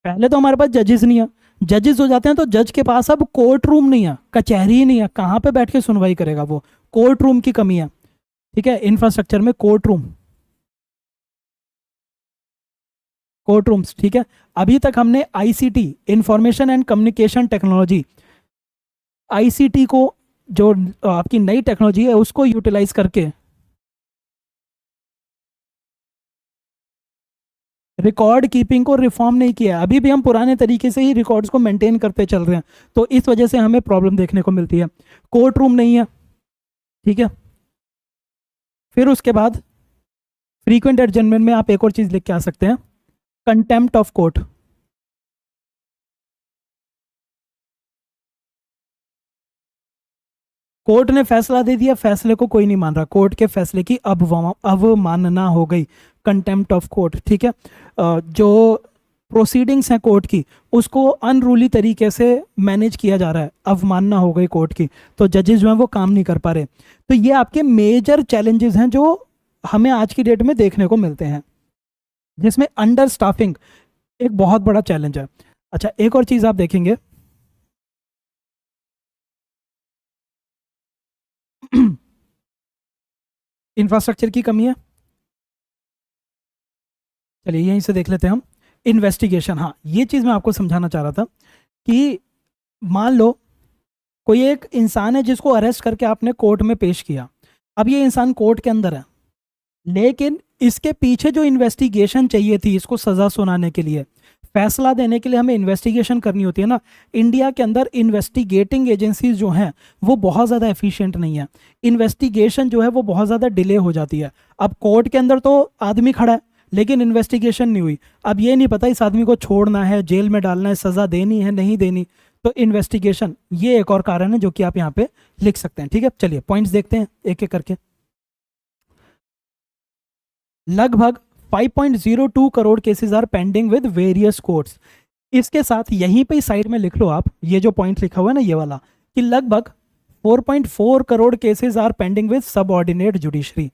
पहले तो हमारे पास जजेस नहीं है, जजेस हो जाते हैं तो जज के पास अब कोर्ट रूम नहीं है, कचहरी ही नहीं है, कहाँ पे बैठ के सुनवाई करेगा वो? कोर्ट रूम की कमी है। ठीक है, इंफ्रास्ट्रक्चर में कोर्ट रूम, कोर्ट रूम्स। ठीक है, अभी तक हमने ICT, information and communication technology, ICT को, जो आपकी नई टेक्नोलॉजी है उसको यूटिलाइज करके रिकॉर्ड कीपिंग को रिफॉर्म नहीं किया है। अभी भी हम पुराने तरीके से ही रिकॉर्ड्स को मेंटेन करते चल रहे हैं, तो इस वजह से हमें प्रॉब्लम देखने को मिलती है। कोर्ट रूम नहीं है। ठीक है, फिर उसके बाद फ्रीक्वेंट एडजर्नमेंट में आप एक और चीज लिख के आ सकते हैं, कंटेम्प्ट ऑफ कोर्ट। कोर्ट ने फैसला दे दिया, फैसले को कोई नहीं मान रहा, कोर्ट के फैसले की अवमानना हो गई, कंटेम्प्ट ऑफ कोर्ट। ठीक है, जो प्रोसीडिंग्स हैं कोर्ट की उसको अनरूली तरीके से मैनेज किया जा रहा है, अवमानना हो गई कोर्ट की, तो जजेस जो हैं वो काम नहीं कर पा रहे। तो ये आपके मेजर चैलेंजेस हैं जो हमें आज की डेट में देखने को मिलते हैं, जिसमें अंडर स्टाफिंग एक बहुत बड़ा चैलेंज है। अच्छा, एक और चीज़ आप देखेंगे इंफ्रास्ट्रक्चर की कमी है। चलिए यहीं से देख लेते हैं हम। इन्वेस्टिगेशन, हाँ ये चीज़ मैं आपको समझाना चाह रहा था कि मान लो कोई एक इंसान है जिसको अरेस्ट करके आपने कोर्ट में पेश किया। अब ये इंसान कोर्ट के अंदर है, लेकिन इसके पीछे जो इन्वेस्टिगेशन चाहिए थी इसको सज़ा सुनाने के लिए, फैसला देने के लिए हमें इन्वेस्टिगेशन करनी होती है ना। इंडिया के अंदर इन्वेस्टिगेटिंग एजेंसीज जो हैं वो बहुत ज़्यादा एफिशिएंट नहीं है, इन्वेस्टिगेशन जो है वो बहुत ज़्यादा डिले हो जाती है। अब कोर्ट के अंदर तो आदमी खड़ा है लेकिन इन्वेस्टिगेशन नहीं हुई, अब ये नहीं पता इस आदमी को छोड़ना है, जेल में डालना है, सज़ा देनी है, नहीं देनी, तो इन्वेस्टिगेशन ये एक और कारण है जो कि आप यहाँ पे लिख सकते हैं। ठीक है, चलिए पॉइंट्स देखते हैं एक एक करके। लगभग 5.02 crore cases are pending with various courts. इसके साथ यहीं पे साइड में लिख लो आप, ये जो पॉइंट लिखा हुआ है ना ये वाला, कि लगभग 4.4 crore cases are pending with subordinate judiciary,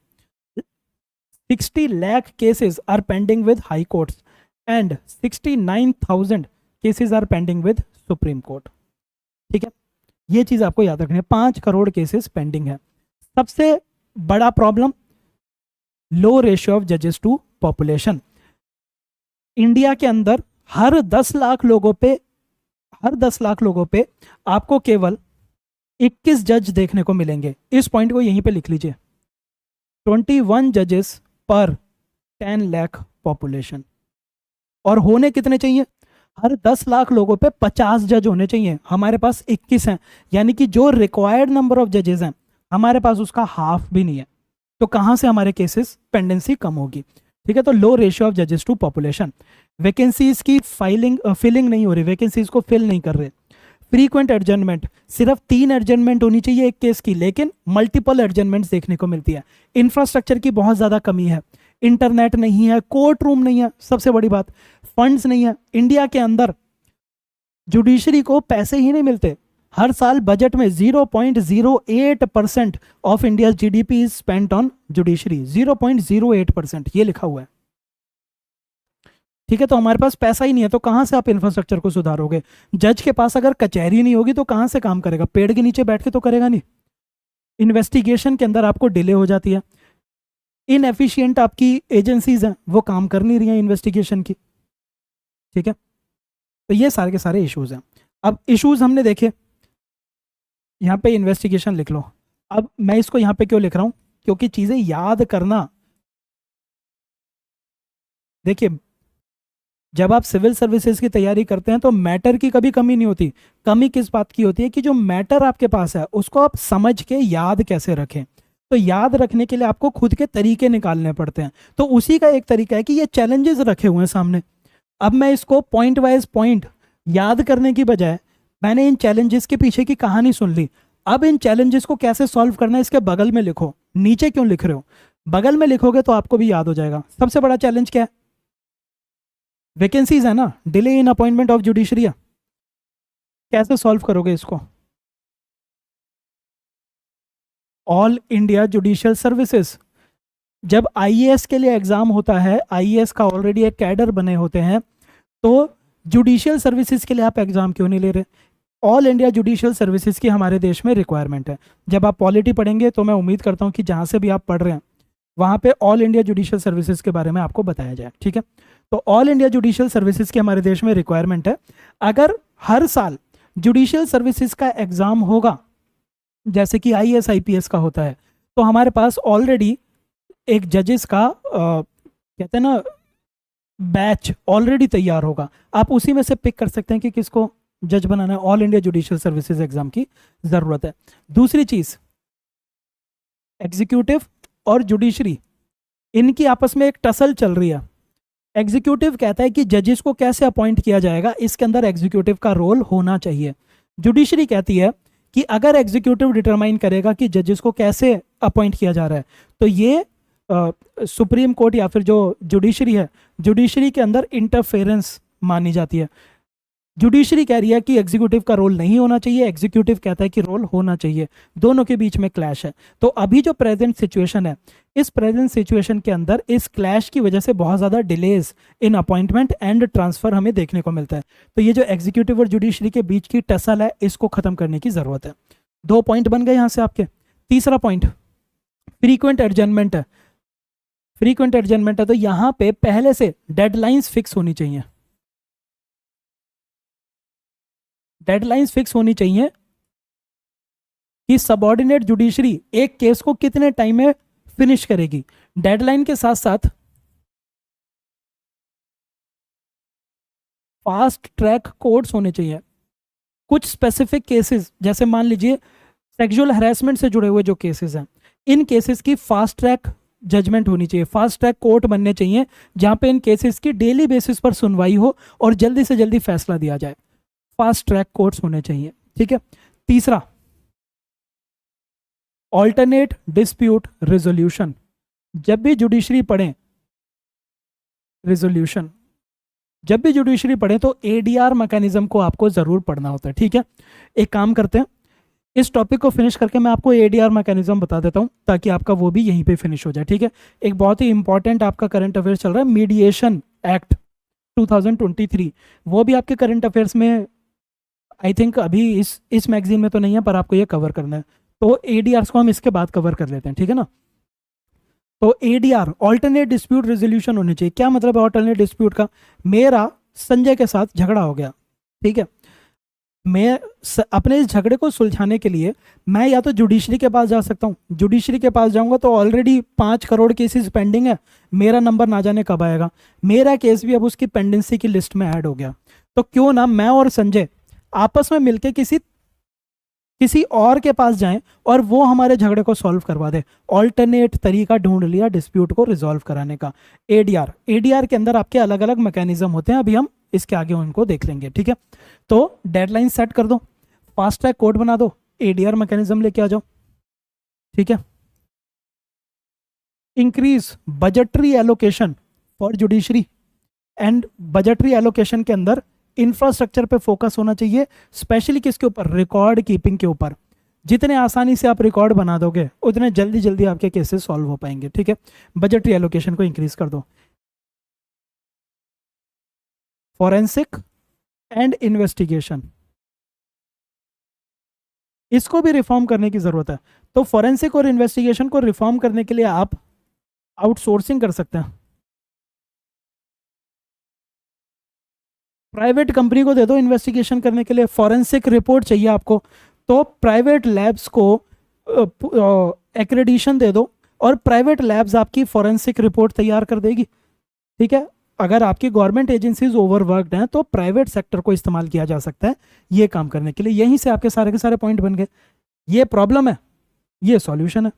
60 lakh cases are pending with high courts and 69,000 cases are pending with supreme court. ठीक है, ये चीज़ आपको याद रखनी है, 5 करोड़ केसेस पेंडिंग है। सबसे बड़ा प्रॉब्लम लो रेशियो ऑफ जजेस टू पॉपुलेशन। इंडिया के अंदर हर 10 लाख लोगों पे, हर 10 लाख लोगों पे आपको केवल 21 जज देखने को मिलेंगे। इस पॉइंट को यहीं पे लिख लीजिए, 21 जजेस पर 10 लाख पॉपुलेशन। और होने कितने चाहिए? हर 10 लाख लोगों पे 50 जज होने चाहिए, हमारे पास 21 हैं, यानी कि जो रिक्वायर्ड नंबर ऑफ जजेस हैं हमारे पास उसका हाफ भी नहीं है, तो कहाँ से हमारे केसेस पेंडेंसी कम होगी? ठीक है, तो लो रेशियो ऑफ जजेस टू पॉपुलेशन। वैकेंसीज की फिलिंग नहीं हो रही, वैकेंसीज को फिल नहीं कर रहे। फ्रीक्वेंट एडजर्नमेंट, सिर्फ 3 एडजर्नमेंट होनी चाहिए एक केस की, लेकिन मल्टीपल एडजर्नमेंट्स देखने को मिलती है। इंफ्रास्ट्रक्चर की बहुत ज़्यादा कमी है, इंटरनेट नहीं है, कोर्ट रूम नहीं है, सबसे बड़ी बात फंड्स नहीं है। इंडिया के अंदर जुडिशरी को पैसे ही नहीं मिलते, हर साल बजट में 0.08% of India GDP is spent on judiciary, 0.08%, ये लिखा हुआ है। ठीक है, तो हमारे पास पैसा ही नहीं है तो कहाँ से आप इंफ्रास्ट्रक्चर को सुधारोगे? जज के पास अगर कचहरी नहीं होगी तो कहाँ से काम करेगा? पेड़ के नीचे बैठ के तो करेगा नहीं। इन्वेस्टिगेशन के अंदर आपको डिले हो जाती है, इनएफिशिएंट आपकी एजेंसीज हैं, वो काम कर नहीं रही हैं इन्वेस्टिगेशन की। ठीक है, तो ये सारे के सारे इश्यूज हैं। अब इश्यूज हमने देखे, यहाँ पे इन्वेस्टिगेशन लिख लो। अब मैं इसको यहाँ पे क्यों लिख रहा हूँ? क्योंकि चीज़ें याद करना, देखिए जब आप सिविल सर्विसेज की तैयारी करते हैं तो मैटर की कभी कमी नहीं होती। कमी किस बात की होती है कि जो मैटर आपके पास है उसको आप समझ के याद कैसे रखें। तो याद रखने के लिए आपको खुद के तरीके निकालने पड़ते हैं। तो उसी का एक तरीका है कि ये चैलेंजेस रखे हुए हैं सामने। अब मैं इसको पॉइंट वाइज पॉइंट याद करने की बजाय मैंने इन चैलेंजेस के पीछे की कहानी सुन ली। अब इन चैलेंजेस को कैसे सॉल्व करना है इसके बगल में लिखो। नीचे क्यों लिख रहे हो? बगल में लिखोगे तो आपको भी याद हो जाएगा। सबसे बड़ा चैलेंज क्या है? वैकेंसीज है ना, delay in appointment of judiciary. कैसे सॉल्व करोगे इसको? ऑल इंडिया जुडिशियल सर्विसेज, जब आईएएस के लिए एग्जाम होता है, आईएएस का ऑलरेडी एक कैडर बने होते हैं, तो जुडिशियल सर्विसेज के लिए आप एग्जाम क्यों नहीं ले रहे? ऑल इंडिया जुडिशियल सर्विसेज की हमारे देश में रिक्वायरमेंट है। जब आप पॉलिटी पढ़ेंगे तो मैं उम्मीद करता हूँ कि जहाँ से भी आप पढ़ रहे हैं वहाँ पे ऑल इंडिया जुडिशियल सर्विसेज के बारे में आपको बताया जाए। ठीक है, तो ऑल इंडिया जुडिशियल सर्विसेज की हमारे देश में रिक्वायरमेंट है। अगर हर साल जुडिशियल सर्विसेज का एग्जाम होगा जैसे कि आईएएस आईपीएस का होता है, तो हमारे पास ऑलरेडी एक जजेस का कहते हैं ना बैच ऑलरेडी तैयार होगा। आप उसी में से पिक कर सकते हैं कि किसको जज बनाना है। All India judicial services exam की जरूरत है। दूसरी चीज, एग्जीक्यूटिव और जुडिशरी, इनकी आपस में एक टसल चल रही है। एग्जीक्यूटिव कहता है कि जजेस को कैसे अपॉइंट किया जाएगा, इसके अंदर एग्जीक्यूटिव का रोल होना चाहिए। जुडिशरी कहती है कि अगर एग्जीक्यूटिव डिटरमाइन करेगा कि जजेस को कैसे अपॉइंट किया जा रहा है तो ये सुप्रीम कोर्ट या फिर जो जुडिशरी है, जुडिशरी के अंदर इंटरफेरेंस मानी जाती है। जुडिशरी कह रही है कि एग्जीक्यूटिव का रोल नहीं होना चाहिए, एग्जीक्यूटिव कहता है कि रोल होना चाहिए। दोनों के बीच में क्लैश है। तो अभी जो प्रेजेंट सिचुएशन है, इस प्रेजेंट सिचुएशन के अंदर इस क्लैश की वजह से बहुत ज़्यादा delays in appointment and transfer हमें देखने को मिलता है। तो ये जो एग्जीक्यूटिव और जुडिशरी के बीच की टसल है, इसको खत्म करने की ज़रूरत है। 2 पॉइंट बन गए यहाँ से आपके। तीसरा पॉइंट फ्रीक्वेंट एडजर्नमेंट है। फ्रीक्वेंट एडजर्नमेंट है तो यहाँ पे पहले से डेडलाइंस फिक्स होनी चाहिए। डेडलाइंस फिक्स होनी चाहिए कि सबऑर्डिनेट जुडिशरी एक केस को कितने टाइम में फिनिश करेगी। डेडलाइन के साथ साथ फास्ट ट्रैक कोर्ट्स होने चाहिए। कुछ स्पेसिफिक केसेस, जैसे मान लीजिए सेक्सुअल हैरेसमेंट से जुड़े हुए जो केसेस हैं, इन केसेस की फास्ट ट्रैक जजमेंट होनी चाहिए। फास्ट ट्रैक कोर्ट बनने चाहिए जहां पे इन केसेस की डेली बेसिस पर सुनवाई हो और जल्दी से जल्दी फैसला दिया जाए। फास्ट ट्रैक कोर्ट्स होने चाहिए। ठीक है, तीसरा ऑल्टरनेट डिस्प्यूट रेजोल्यूशन। जब भी जुडिशरी पढ़ें रेजोल्यूशन, जब भी जुडिशरी पढ़ें तो एडीआर मैकेनिज्म को आपको जरूर पढ़ना होता है। ठीक है, एक काम करते हैं, इस टॉपिक को फिनिश करके मैं आपको एडीआर मैकेनिज्म बता देता हूं ताकि आपका वो भी यहीं पे फिनिश हो जाए। ठीक है, एक बहुत ही इंपॉर्टेंट आपका करंट अफेयर चल रहा है, मीडिएशन एक्ट 2023, वो भी आपके करंट अफेयर्स में आई थिंक अभी इस मैगजीन में तो नहीं है, पर आपको ये कवर करना है। तो एडीआर को हम इसके बाद कवर कर लेते हैं। ठीक है ना, तो एडीआर ऑल्टरनेट डिस्प्यूट रेजोल्यूशन होनी चाहिए। क्या मतलब है ऑल्टरनेट डिस्प्यूट का? मेरा संजय के साथ झगड़ा हो गया, ठीक है, मैं अपने इस झगड़े को सुलझाने के लिए मैं या तो जुडिशरी के पास जा सकता हूँ। जुडिशरी के पास जाऊंगा तो ऑलरेडी 5 करोड़ केसेस पेंडिंग है, मेरा नंबर ना जाने कब आएगा। मेरा केस भी अब उसकी पेंडेंसी की लिस्ट में ऐड हो गया। तो क्यों ना मैं और संजय आपस में मिलकर किसी और के पास जाएं और वो हमारे झगड़े को सॉल्व करवा दे। ऑल्टरनेट तरीका ढूंढ लिया डिस्प्यूट को रिजॉल्व कराने का। एडीआर के अंदर आपके अलग अलग मैकेनिज्म होते हैं, अभी हम इसके आगे उनको देख लेंगे। ठीक है, तो डेडलाइन सेट कर दो, फास्ट ट्रैक कोर्ट बना दो, एडीआर मैकेनिज्म लेके आ जाओ। ठीक है, increase budgetary allocation for judiciary and budgetary allocation के अंदर इंफ्रास्ट्रक्चर पे फोकस होना चाहिए, स्पेशली किसके ऊपर? रिकॉर्ड कीपिंग के ऊपर। जितने आसानी से आप रिकॉर्ड बना दोगे उतने जल्दी जल्दी आपके केसेस सॉल्व हो पाएंगे। ठीक है, बजटरी एलोकेशन को इंक्रीज कर दो। फॉरेंसिक एंड इन्वेस्टिगेशन, इसको भी रिफॉर्म करने की जरूरत है। तो फॉरेंसिक और इन्वेस्टिगेशन को रिफॉर्म करने के लिए आप आउटसोर्सिंग कर सकते हैं, प्राइवेट कंपनी को दे दो इन्वेस्टिगेशन करने के लिए। फॉरेंसिक रिपोर्ट चाहिए आपको, तो प्राइवेट लैब्स को एक्रेडिशन दे दो और प्राइवेट लैब्स आपकी फॉरेंसिक रिपोर्ट तैयार कर देगी। ठीक है, अगर आपकी गवर्नमेंट एजेंसीज ओवरवर्कड हैं तो प्राइवेट सेक्टर को इस्तेमाल किया जा सकता है ये काम करने के लिए। यहीं से आपके सारे के सारे पॉइंट बन गए। ये प्रॉब्लम है, ये सॉल्यूशन है,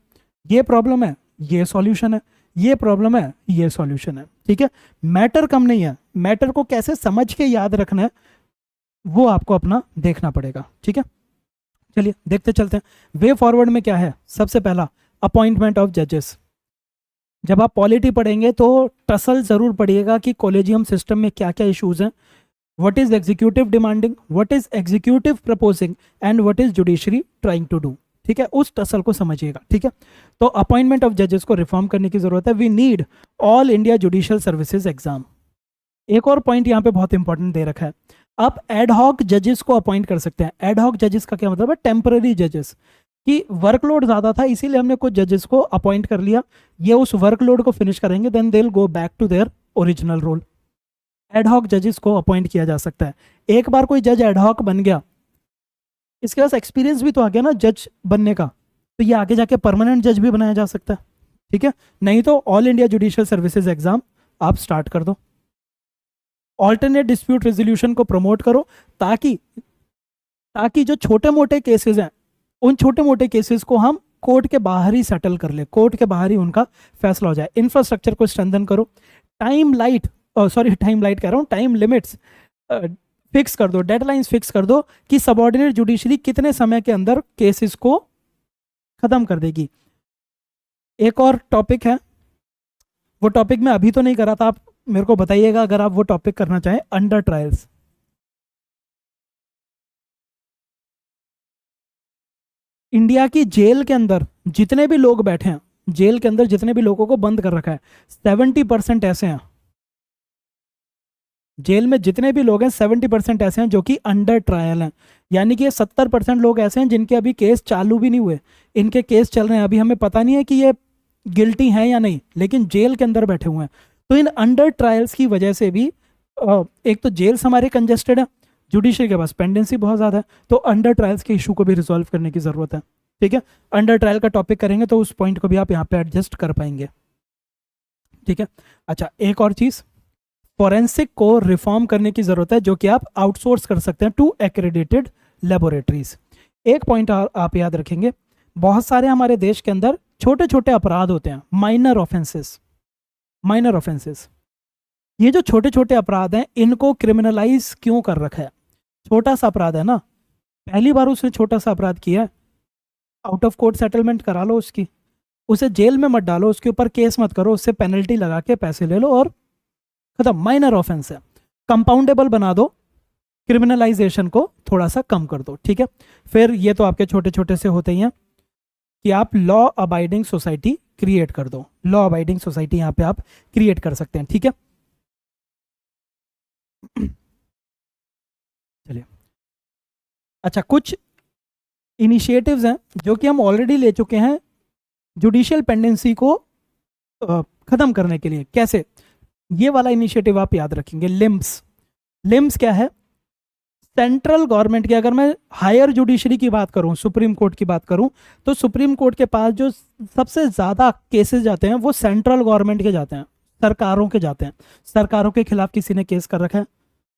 ये प्रॉब्लम है, ये सॉल्यूशन है, ये प्रॉब्लम है, ये सॉल्यूशन है। ठीक है, मैटर कम नहीं है, मैटर को कैसे समझ के याद रखना है वो आपको अपना देखना पड़ेगा। ठीक है, चलिए देखते चलते हैं वे फॉरवर्ड में क्या है। सबसे पहला, अपॉइंटमेंट ऑफ जजेस। जब आप पॉलिटी पढ़ेंगे तो टसल जरूर पढ़िएगा कि कॉलेजियम सिस्टम में क्या क्या इश्यूज हैं, what is executive demanding, what is executive proposing and what is judiciary trying to do. ठीक है, उस टसल को समझिएगा। ठीक है, तो अपॉइंटमेंट ऑफ जजेस को रिफॉर्म करने की जरूरत है। We need all India judicial services exam. एक और पॉइंट यहाँ पे बहुत इंपॉर्टेंट दे रखा है, आप एडहॉक जजेस को अपॉइंट कर सकते हैं। एडहॉक जजेस का क्या मतलब है, टेम्पररी जजेस, कि वर्कलोड ज़्यादा था इसीलिए हमने कुछ जजेस को अपॉइंट कर लिया, ये उस वर्कलोड को फिनिश करेंगे, then they will go back to their original role. Ad hoc जजेस को अपॉइंट किया जा सकता है। एक बार कोई जज एडहॉक बन गया, इसके पास एक्सपीरियंस भी तो आ गया ना जज बनने का, तो ये आगे जाके परमानेंट जज भी बनाया जा सकता है। ठीक है, नहीं तो all India judicial services exam आप स्टार्ट कर दो। ऑल्टरनेट डिस्प्यूट रेजोल्यूशन को प्रमोट करो, ताकि ताकि जो छोटे मोटे केसेस हैं उन छोटे मोटे केसेस को हम कोर्ट के बाहर ही सेटल कर ले, कोर्ट के बाहर ही उनका फैसला हो जाए। इंफ्रास्ट्रक्चर को स्ट्रेंथन करो, टाइम लाइट कह रहा हूँ, टाइम लिमिट्स फिक्स कर दो, डेडलाइंस फिक्स कर दो कि सबऑर्डिनेट जुडिशरी कितने समय के अंदर केसेस को खत्म कर देगी। एक और टॉपिक है, वो टॉपिक मैं अभी तो नहीं करा था, आप मेरे को बताइएगा अगर आप वो टॉपिक करना चाहें, अंडर ट्रायल्स। इंडिया की जेल के अंदर जितने भी लोग बैठे हैं, जेल के अंदर जितने भी लोगों को बंद कर रखा है, 70% ऐसे हैं, जेल में जितने भी लोग हैं 70% ऐसे हैं जो कि अंडर ट्रायल हैं। यानी कि ये 70% लोग ऐसे हैं जिनके अभी केस चालू भी नहीं हुए, इनके केस चल रहे हैं, अभी हमें पता नहीं है कि ये गिल्टी हैं या नहीं, लेकिन जेल के अंदर बैठे हुए हैं। तो इन अंडर ट्रायल्स की वजह से भी एक तो जेल्स हमारे कंजेस्टेड है, जुडिशरी के पास पेंडेंसी बहुत ज़्यादा है, तो अंडर ट्रायल्स के इशू को भी रिजॉल्व करने की ज़रूरत है। ठीक है, अंडर ट्रायल का टॉपिक करेंगे तो उस पॉइंट को भी आप यहाँ पे एडजस्ट कर पाएंगे। ठीक है, अच्छा एक और चीज़, फॉरेंसिक को रिफॉर्म करने की ज़रूरत है, जो कि आप आउटसोर्स कर सकते हैं टू एक्रेडिटेड लेबोरेटरीज। एक पॉइंट आप याद रखेंगे, बहुत सारे हमारे देश के अंदर छोटे छोटे अपराध होते हैं, माइनर ऑफेंसेस। माइनर ऑफेंसेस, ये जो छोटे छोटे अपराध हैं इनको क्रिमिनलाइज क्यों कर रखा है? छोटा सा अपराध है ना, पहली बार उसने छोटा सा अपराध किया है, आउट ऑफ कोर्ट सेटलमेंट करा लो उसकी, उसे जेल में मत डालो, उसके ऊपर केस मत करो, उससे पेनल्टी लगा के पैसे ले लो और खत्म। माइनर ऑफेंस है, कंपाउंडेबल बना दो, क्रिमिनलाइजेशन को थोड़ा सा कम कर दो। ठीक है, फिर ये तो आपके छोटे छोटे से होते ही हैं कि आप लॉ अबाइडिंग सोसाइटी क्रिएट कर दो, लॉ अबाइडिंग सोसाइटी यहाँ पे आप क्रिएट कर सकते हैं। ठीक है, चलिए अच्छा, कुछ इनिशिएटिव्स हैं जो कि हम ऑलरेडी ले चुके हैं जुडिशियल पेंडेंसी को खत्म करने के लिए। कैसे? ये वाला इनिशिएटिव आप याद रखेंगे, लिम्स। लिम्स क्या है? सेंट्रल गवर्नमेंट की, अगर मैं हायर जुडिशरी की बात करूं, सुप्रीम कोर्ट की बात करूं, तो सुप्रीम कोर्ट के पास जो सबसे ज़्यादा केसेस जाते हैं वो सेंट्रल गवर्नमेंट के जाते हैं, सरकारों के जाते हैं। सरकारों के खिलाफ किसी ने केस कर रखा है,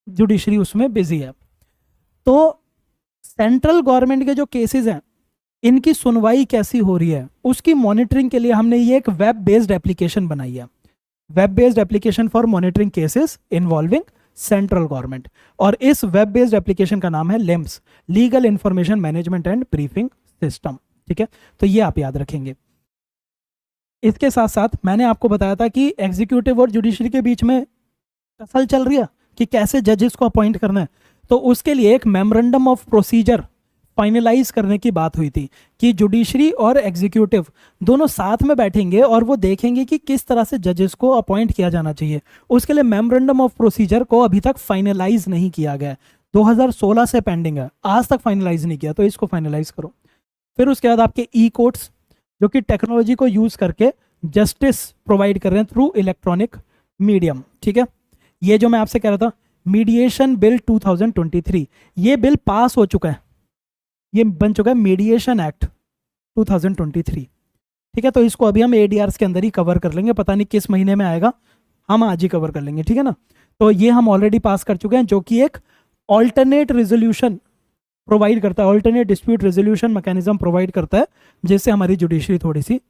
जुडिशरी उसमें बिजी है, तो सेंट्रल गवर्नमेंट के जो केसेस हैं इनकी सुनवाई कैसी हो रही है उसकी मॉनिटरिंग के लिए हमने ये एक वेब बेस्ड एप्लीकेशन बनाई है, web based application for monitoring cases involving central government. और इस वेब बेस्ड एप्लीकेशन का नाम है limbs, legal information management and briefing system. ठीक है, तो ये आप याद रखेंगे। इसके साथ साथ मैंने आपको बताया था कि एग्जीक्यूटिव और जुडिशरी के बीच में टसल चल रही है कि कैसे जजेस को अपॉइंट करना है, तो उसके लिए एक मेमोरेंडम ऑफ प्रोसीजर फाइनलाइज करने की बात हुई थी कि जुडिशरी और एग्जीक्यूटिव दोनों साथ में बैठेंगे और वो देखेंगे कि किस तरह से जजेस को अपॉइंट किया जाना चाहिए। उसके लिए मेमोरेंडम ऑफ प्रोसीजर को अभी तक फाइनलाइज नहीं किया गया है, 2016 से पेंडिंग है, आज तक फाइनलाइज नहीं किया, तो इसको फाइनलाइज करो। फिर उसके बाद आपके ई कोर्ट्स जो कि टेक्नोलॉजी को यूज करके जस्टिस प्रोवाइड कर रहे हैं थ्रू इलेक्ट्रॉनिक मीडियम, ठीक है। ये जो मैं आपसे कह रहा था मीडिएशन बिल 2023, ये बिल पास हो चुका है, ये बन चुका है मीडिएशन एक्ट 2023, ठीक है। तो इसको अभी हम एडीआरस के अंदर ही कवर कर लेंगे, पता नहीं किस महीने में आएगा, हम आज ही कवर कर लेंगे, ठीक है ना। तो ये हम ऑलरेडी पास कर चुके हैं, जो कि एक ऑल्टरनेट रेजोल्यूशन प्रोवाइड करता है, alternate dispute resolution mechanism provide करता है, जिससे हमारी जुडिशरी थोड़ी सी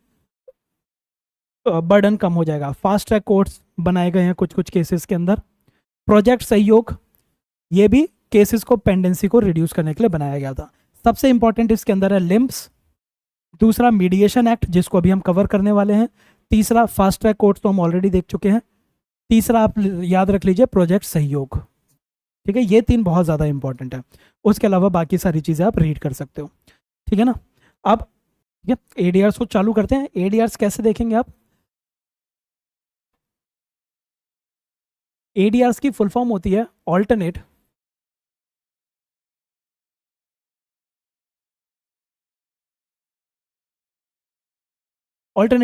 बर्डन कम हो जाएगा। फास्ट ट्रैक कोर्ट्स बनाए गए हैं कुछ कुछ केसेस के अंदर। प्रोजेक्ट सहयोग, ये भी केसेस को पेंडेंसी को रिड्यूस करने के लिए बनाया गया था। सबसे इंपॉर्टेंट इसके अंदर है लिम्स, दूसरा मीडिएशन एक्ट जिसको अभी हम कवर करने वाले हैं, तीसरा फास्ट ट्रैक कोर्ट्स तो हम ऑलरेडी देख चुके हैं, तीसरा आप याद रख लीजिए प्रोजेक्ट सहयोग, ठीक है। ये तीन बहुत ज़्यादा इंपॉर्टेंट है, उसके अलावा बाकी सारी चीज़ें आप रीड कर सकते हो, ठीक है ना। अब ठीक है, एडीआरस को चालू करते हैं। एडीआरस कैसे देखेंगे आप? एडीआरस की फुल फॉर्म होती है ऑल्टरनेट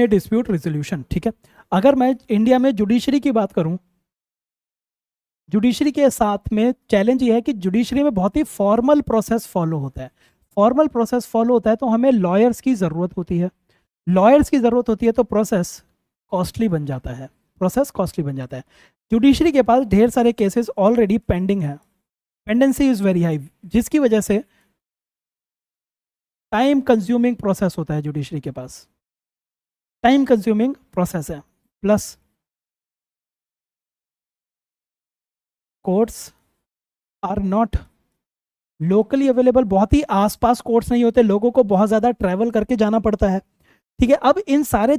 डिस्प्यूट रेजोल्यूशन, ठीक है। अगर मैं इंडिया में जुडिशरी की बात करूं, जुडिशरी के साथ में चैलेंज ये है कि जुडिशरी में बहुत ही फॉर्मल प्रोसेस फॉलो होता है। फॉर्मल प्रोसेस फॉलो होता है तो हमें लॉयर्स की ज़रूरत होती है, लॉयर्स की ज़रूरत होती है तो प्रोसेस कॉस्टली बन जाता है, प्रोसेस कॉस्टली बन जाता है। जुडिशरी के पास ढेर सारे केसेस ऑलरेडी पेंडिंग है, पेंडेंसी इज़ वेरी हाई, जिसकी वजह से टाइम कंज्यूमिंग प्रोसेस होता है, जुडिशरी के पास टाइम कंज्यूमिंग प्रोसेस है। Plus courts are not locally available, बहुत ही आसपास कोर्ट्स नहीं होते, लोगों को बहुत ज़्यादा ट्रैवल करके जाना पड़ता है, ठीक है। अब इन सारे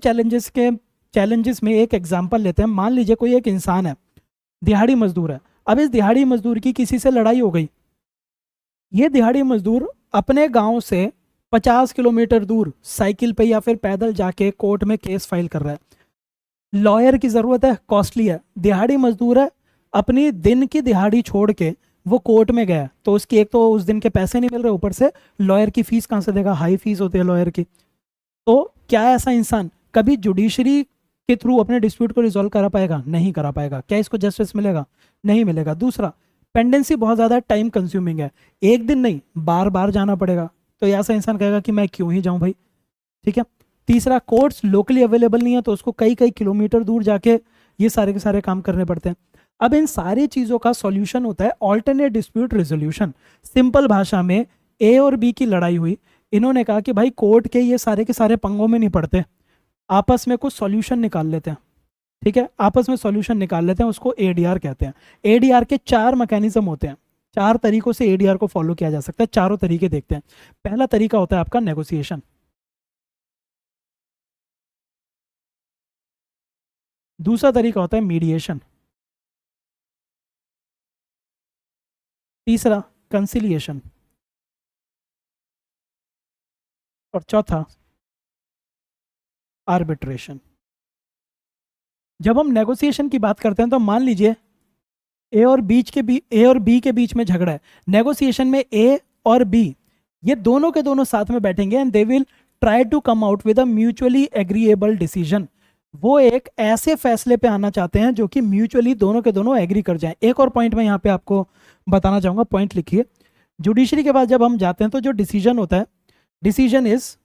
चैलेंजेस में एक एग्जांपल लेते हैं। मान लीजिए कोई एक इंसान है, दिहाड़ी मजदूर है, अब इस दिहाड़ी मजदूर की किसी से लड़ाई हो गई, ये दिहाड़ी मजदूर अपने गांव से 50 किलोमीटर दूर साइकिल पे या फिर पैदल जाके कोर्ट में केस फाइल कर रहा है। लॉयर की ज़रूरत है, कॉस्टली है, दिहाड़ी मजदूर है, अपनी दिन की दिहाड़ी छोड़ के वो कोर्ट में गया, तो उसकी एक तो उस दिन के पैसे नहीं मिल रहे, ऊपर से लॉयर की फीस कहाँ से देगा, हाई फीस होती है लॉयर की। तो क्या ऐसा इंसान कभी जुडिशरी के थ्रू अपने डिस्प्यूट को रिजॉल्व करा पाएगा? नहीं करा पाएगा। क्या इसको जस्टिस मिलेगा? नहीं मिलेगा। दूसरा, पेंडेंसी बहुत ज़्यादा टाइम कंज्यूमिंग है, एक दिन नहीं बार बार जाना पड़ेगा, तो ऐसा इंसान कहेगा कि मैं क्यों ही जाऊं भाई, ठीक है। तीसरा, कोर्ट्स लोकली अवेलेबल नहीं है, तो उसको कई कई किलोमीटर दूर जाके ये सारे के सारे काम करने पड़ते हैं। अब इन सारी चीज़ों का सॉल्यूशन होता है ऑल्टरनेट डिस्प्यूट रेजोल्यूशन। सिंपल भाषा में ए और बी की लड़ाई हुई, इन्होंने कहा कि भाई कोर्ट के ये सारे के सारे पंगों में नहीं पड़ते, आपस में कुछ सॉल्यूशन निकाल लेते हैं, ठीक है। आपस में सॉल्यूशन निकाल लेते हैं, उसको एडीआर कहते हैं। एडीआर के 4 मैकेनिज्म होते हैं, 4 तरीकों से एडीआर को फॉलो किया जा सकता है। चारों तरीके देखते हैं। पहला तरीका होता है आपका नेगोशिएशन, दूसरा तरीका होता है मीडिएशन, तीसरा कंसिलिएशन, और चौथा आर्बिट्रेशन। जब हम नेगोशिएशन की बात करते हैं तो मान लीजिए ए और बी के बीच में झगड़ा है। नेगोशिएशन में ए और बी ये दोनों के दोनों साथ में बैठेंगे and they will try to come out with a mutually agreeable decision. वो एक ऐसे फैसले पे आना चाहते हैं जो कि म्यूचुअली दोनों के दोनों एग्री कर जाएं। एक और पॉइंट मैं यहाँ पे आपको बताना चाहूंगा, पॉइंट लिखिए। जुडिशरी के पास जब हम जाते हैं तो जो डिसीजन होता है, डिसीजन इज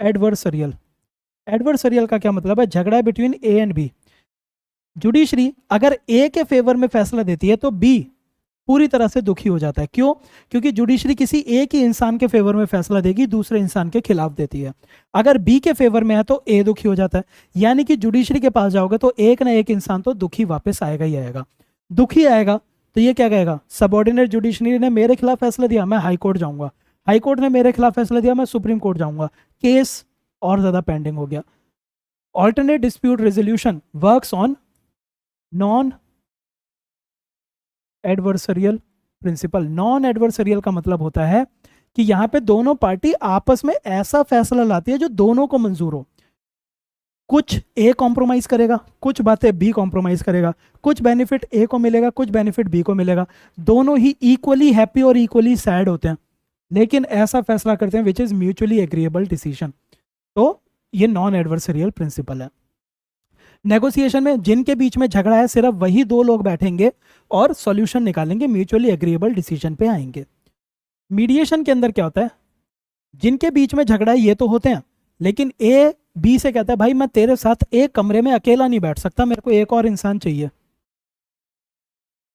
एडवर्सरियल। एडवर्सरियल का क्या मतलब है? झगड़ा है between A and B. Judiciary अगर ए के फेवर में फैसला देती है तो बी पूरी तरह से दुखी हो जाता है। क्यों? क्योंकि जुडिशरी किसी एक ही इंसान के फेवर में फैसला देगी, दूसरे इंसान के खिलाफ देती है। अगर बी के फेवर में है तो ए दुखी हो जाता है। यानी कि जुडिशरी के पास जाओगे तो एक ना एक इंसान तो दुखी वापस आएगा ही आएगा। दुखी आएगा तो ये क्या कहेगा? सबऑर्डिनेट जुडिशरी ने मेरे खिलाफ फैसला दिया, मैं हाई कोर्ट जाऊंगा। हाई कोर्ट ने मेरे खिलाफ फैसला दिया, मैं सुप्रीम कोर्ट जाऊंगा। केस और ज्यादा पेंडिंग हो गया। Alternate dispute resolution works on non adversarial principle. Non adversarial का मतलब होता है कि यहाँ पे दोनों पार्टी आपस में ऐसा फैसला लाती है जो दोनों को मंजूर हो। कुछ ए कॉम्प्रोमाइज करेगा, कुछ बातें बी कॉम्प्रोमाइज करेगा, कुछ बेनिफिट ए को मिलेगा, कुछ बेनिफिट बी को मिलेगा, दोनों ही इक्वली हैप्पी और इक्वली सैड होते हैं, लेकिन ऐसा फैसला करते हैं which is mutually agreeable decision. तो ये नॉन एडवर्सरियल प्रिंसिपल है। नेगोशिएशन में जिनके बीच में झगड़ा है सिर्फ वही दो लोग बैठेंगे और सॉल्यूशन निकालेंगे, म्यूचुअली एग्रीएबल डिसीजन पे आएंगे। मीडिएशन के अंदर क्या होता है, जिनके बीच में झगड़ा है ये तो होते हैं, लेकिन ए बी से कहता है भाई मैं तेरे साथ एक कमरे में अकेला नहीं बैठ सकता, मेरे को एक और इंसान चाहिए।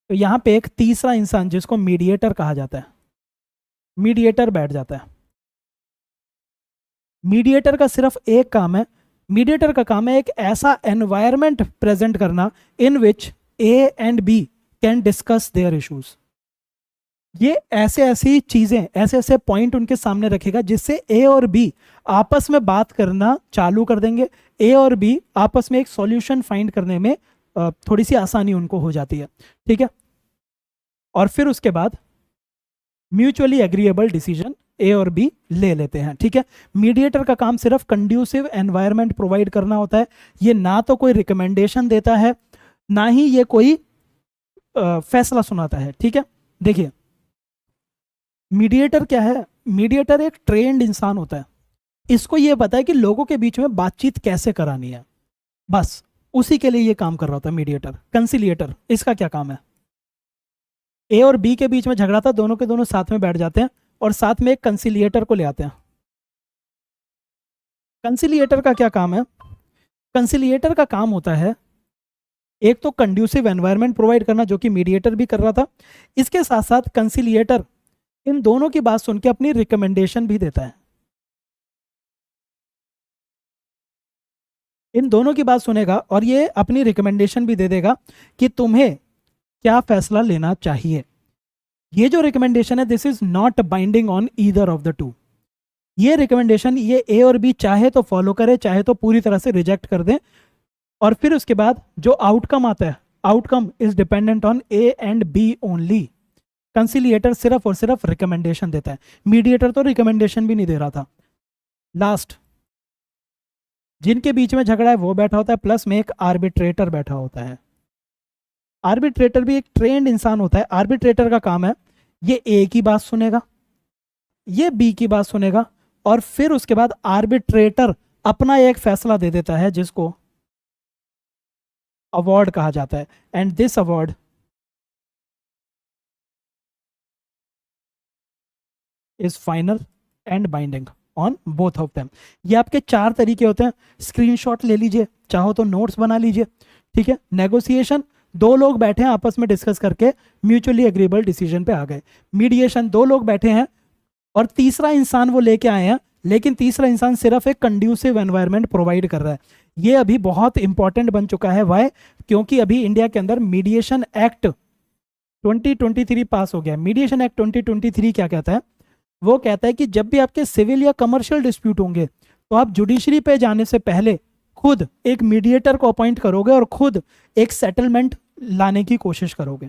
तो यहां पे एक तीसरा इंसान जिसको मीडिएटर कहा जाता है, मीडिएटर बैठ जाता है। मीडिएटर का सिर्फ एक काम है, मीडिएटर का काम है एक ऐसा एनवायरनमेंट प्रेजेंट करना in which A and B can discuss their issues. ये ऐसे ऐसी चीजें, ऐसे ऐसे पॉइंट उनके सामने रखेगा जिससे ए और बी आपस में बात करना चालू कर देंगे। ए और बी आपस में एक सॉल्यूशन फाइंड करने में थोड़ी सी आसानी उनको हो जाती है, ठीक है। और फिर उसके बाद म्यूचुअली एग्रीएबल डिसीजन ए और बी ले लेते हैं, ठीक है। मीडिएटर का काम सिर्फ कंड्यूसिव एनवायरनमेंट प्रोवाइड करना होता है। ये ना तो कोई रिकमेंडेशन देता है, ना ही ये कोई फैसला सुनाता है, ठीक है। देखिए मीडिएटर क्या है, मीडिएटर एक ट्रेंड इंसान होता है, इसको ये पता है कि लोगों के बीच में बातचीत कैसे करानी है, बस उसी के लिए ये काम कर रहा होता है मीडिएटर। कंसिलिएटर, इसका क्या काम है, ए और बी के बीच में झगड़ा था, दोनों के दोनों साथ में बैठ जाते हैं और साथ में एक कंसिलिएटर को ले आते हैं। कंसिलिएटर का क्या काम है, कंसिलिएटर का काम होता है एक तो कंड्यूसिव एनवायरनमेंट प्रोवाइड करना, जो कि मीडिएटर भी कर रहा था, इसके साथ साथ कंसिलिएटर इन दोनों की बात सुन के अपनी रिकमेंडेशन भी देता है। इन दोनों की बात सुनेगा और ये अपनी रिकमेंडेशन भी दे देगा कि तुम्हें क्या फैसला लेना चाहिए। ये जो रिकमेंडेशन है this is not binding on either of the two. ये रिकमेंडेशन ये ए और बी चाहे तो फॉलो करे, चाहे तो पूरी तरह से रिजेक्ट कर दें। और फिर उसके बाद जो आउटकम आता है, outcome is dependent on A and B only. Conciliator सिर्फ और सिर्फ रिकमेंडेशन देता है, मीडिएटर तो रिकमेंडेशन भी नहीं दे रहा था। लास्ट जिनके बीच में झगड़ा है वो बैठा होता है, प्लस में एक आर्बिट्रेटर बैठा होता है। आर्बिट्रेटर भी एक ट्रेंड इंसान होता है। आर्बिट्रेटर का काम है ये ए की बात सुनेगा, ये बी की बात सुनेगा, और फिर उसके बाद आर्बिट्रेटर अपना एक फैसला दे देता है जिसको अवार्ड कहा जाता है। And this award is final and binding on both of them. ये आपके चार तरीके होते हैं, स्क्रीनशॉट ले लीजिए, चाहो तो नोट्स बना लीजिए, ठीक है। नेगोशिएशन, दो लोग बैठे हैं आपस में डिस्कस करके म्यूचुअली एग्रीएबल डिसीजन पे आ गए। मीडिएशन, दो लोग बैठे हैं और तीसरा इंसान वो लेके आए हैं, लेकिन तीसरा इंसान सिर्फ एक कंड्यूसिव एनवायरनमेंट प्रोवाइड कर रहा है। ये अभी बहुत इंपॉर्टेंट बन चुका है। वाई? क्योंकि अभी इंडिया के अंदर मीडिएशन एक्ट 2023 पास हो गया। मीडिएशन एक्ट 2023 क्या कहता है, वो कहता है कि जब भी आपके सिविल या कमर्शियल डिस्प्यूट होंगे तो आप जुडिशरी पे जाने से पहले खुद एक मीडिएटर को अपॉइंट करोगे और खुद एक सेटलमेंट लाने की कोशिश करोगे,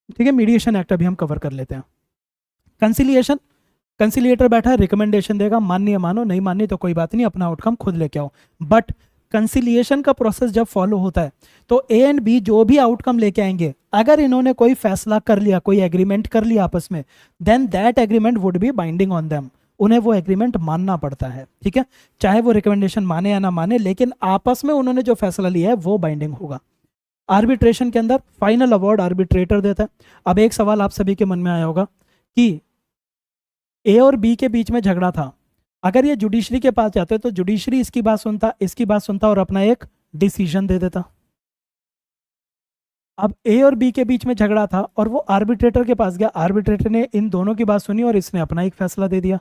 ठीक है। मीडिएशन एक्ट अभी हम कवर कर लेते हैं। कंसिलिएशन, कंसिलिएटर बैठा है, रिकमेंडेशन देगा, माननी है मानो, नहीं माननी तो कोई बात नहीं, अपना आउटकम खुद लेके आओ। बट कंसिलिएशन का प्रोसेस जब फॉलो होता है तो ए एंड बी जो भी आउटकम लेके आएंगे, अगर इन्होंने कोई फैसला कर लिया, कोई एग्रीमेंट कर लिया आपस में, then that agreement would be binding on them. उन्हें वो एग्रीमेंट मानना पड़ता है, ठीक है। चाहे वो रिकमेंडेशन माने या ना माने, लेकिन आपस में उन्होंने जो फैसला लिया है वो बाइंडिंग होगा। आर्बिट्रेशन के अंदर फाइनल अवार्ड आर्बिट्रेटर देता है। अब एक सवाल आप सभी के मन में आया होगा कि ए और बी के बीच में झगड़ा था, अगर ये जुडिशरी के पास जाते तो जुडिशरी इसकी बात सुनता, इसकी बात सुनता और अपना एक डिसीजन दे देता। अब ए और बी के बीच में झगड़ा था और वो आर्बिट्रेटर के पास गया, आर्बिट्रेटर ने इन दोनों की बात सुनी और इसने अपना एक फैसला दे दिया।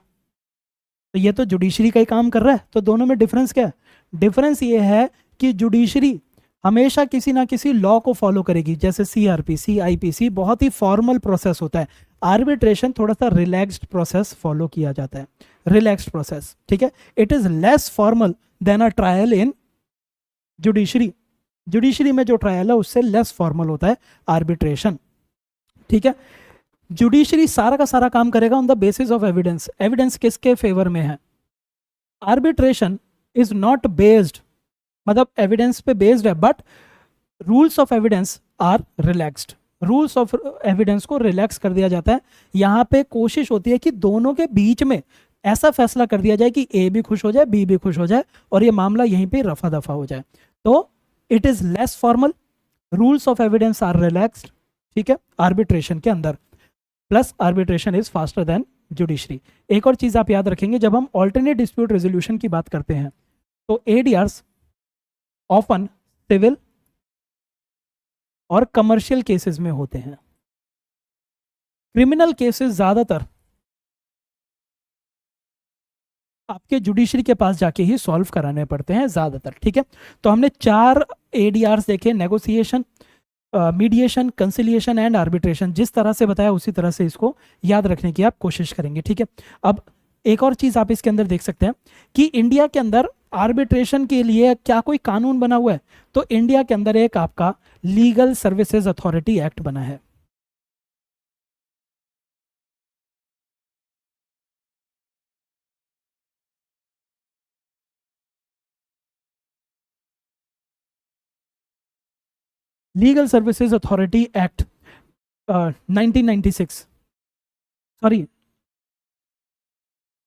तो ये तो जुडिशरी का ही काम कर रहा है। तो दोनों में डिफरेंस क्या है? डिफरेंस ये है कि जुडिशरी हमेशा किसी ना किसी लॉ को फॉलो करेगी, जैसे सीआरपीसी, आईपीसी, बहुत ही फॉर्मल प्रोसेस होता है। आर्बिट्रेशन थोड़ा सा रिलैक्स्ड प्रोसेस फॉलो किया जाता है, रिलैक्स्ड प्रोसेस, ठीक है। It is less formal than a trial in judiciary. Judiciary में जो ट्रायल है उससे लेस फॉर्मल होता है आर्बिट्रेशन, ठीक है। जुडिशरी सारा का सारा काम करेगा on the basis of evidence. Evidence किसके फेवर में है? आर्बिट्रेशन इज नॉट बेस्ड, मतलब एविडेंस पे बेस्ड है, but rules of evidence are relaxed. Rules of evidence को रिलैक्स कर दिया जाता है। यहाँ पे कोशिश होती है कि दोनों के बीच में ऐसा फैसला कर दिया जाए कि ए भी खुश हो जाए, बी भी खुश हो जाए, और ये मामला यहीं पे रफा दफा हो जाए। तो it is less formal, rules of evidence are relaxed, ठीक है, आर्बिट्रेशन के अंदर। Plus arbitration is faster than judiciary. एक और चीज आप याद रखेंगे, जब हम ऑल्टरनेट डिस्प्यूट रेजोल्यूशन की बात करते हैं तो एडीआर्स ऑफन सिविल और कमर्शियल केसेस में होते हैं। क्रिमिनल केसेस ज्यादातर आपके जुडिशरी के पास जाके ही सॉल्व कराने पड़ते हैं ज्यादातर, ठीक है। तो हमने 4 एडीआर्स देखे, negotiation, mediation, conciliation and arbitration. जिस तरह से बताया उसी तरह से इसको याद रखने की आप कोशिश करेंगे, ठीक है। अब एक और चीज आप इसके अंदर देख सकते हैं कि इंडिया के अंदर आर्बिट्रेशन के लिए क्या कोई कानून बना हुआ है? तो इंडिया के अंदर एक आपका लीगल सर्विसेज अथॉरिटी एक्ट बना है। Legal services authority act 1996, sorry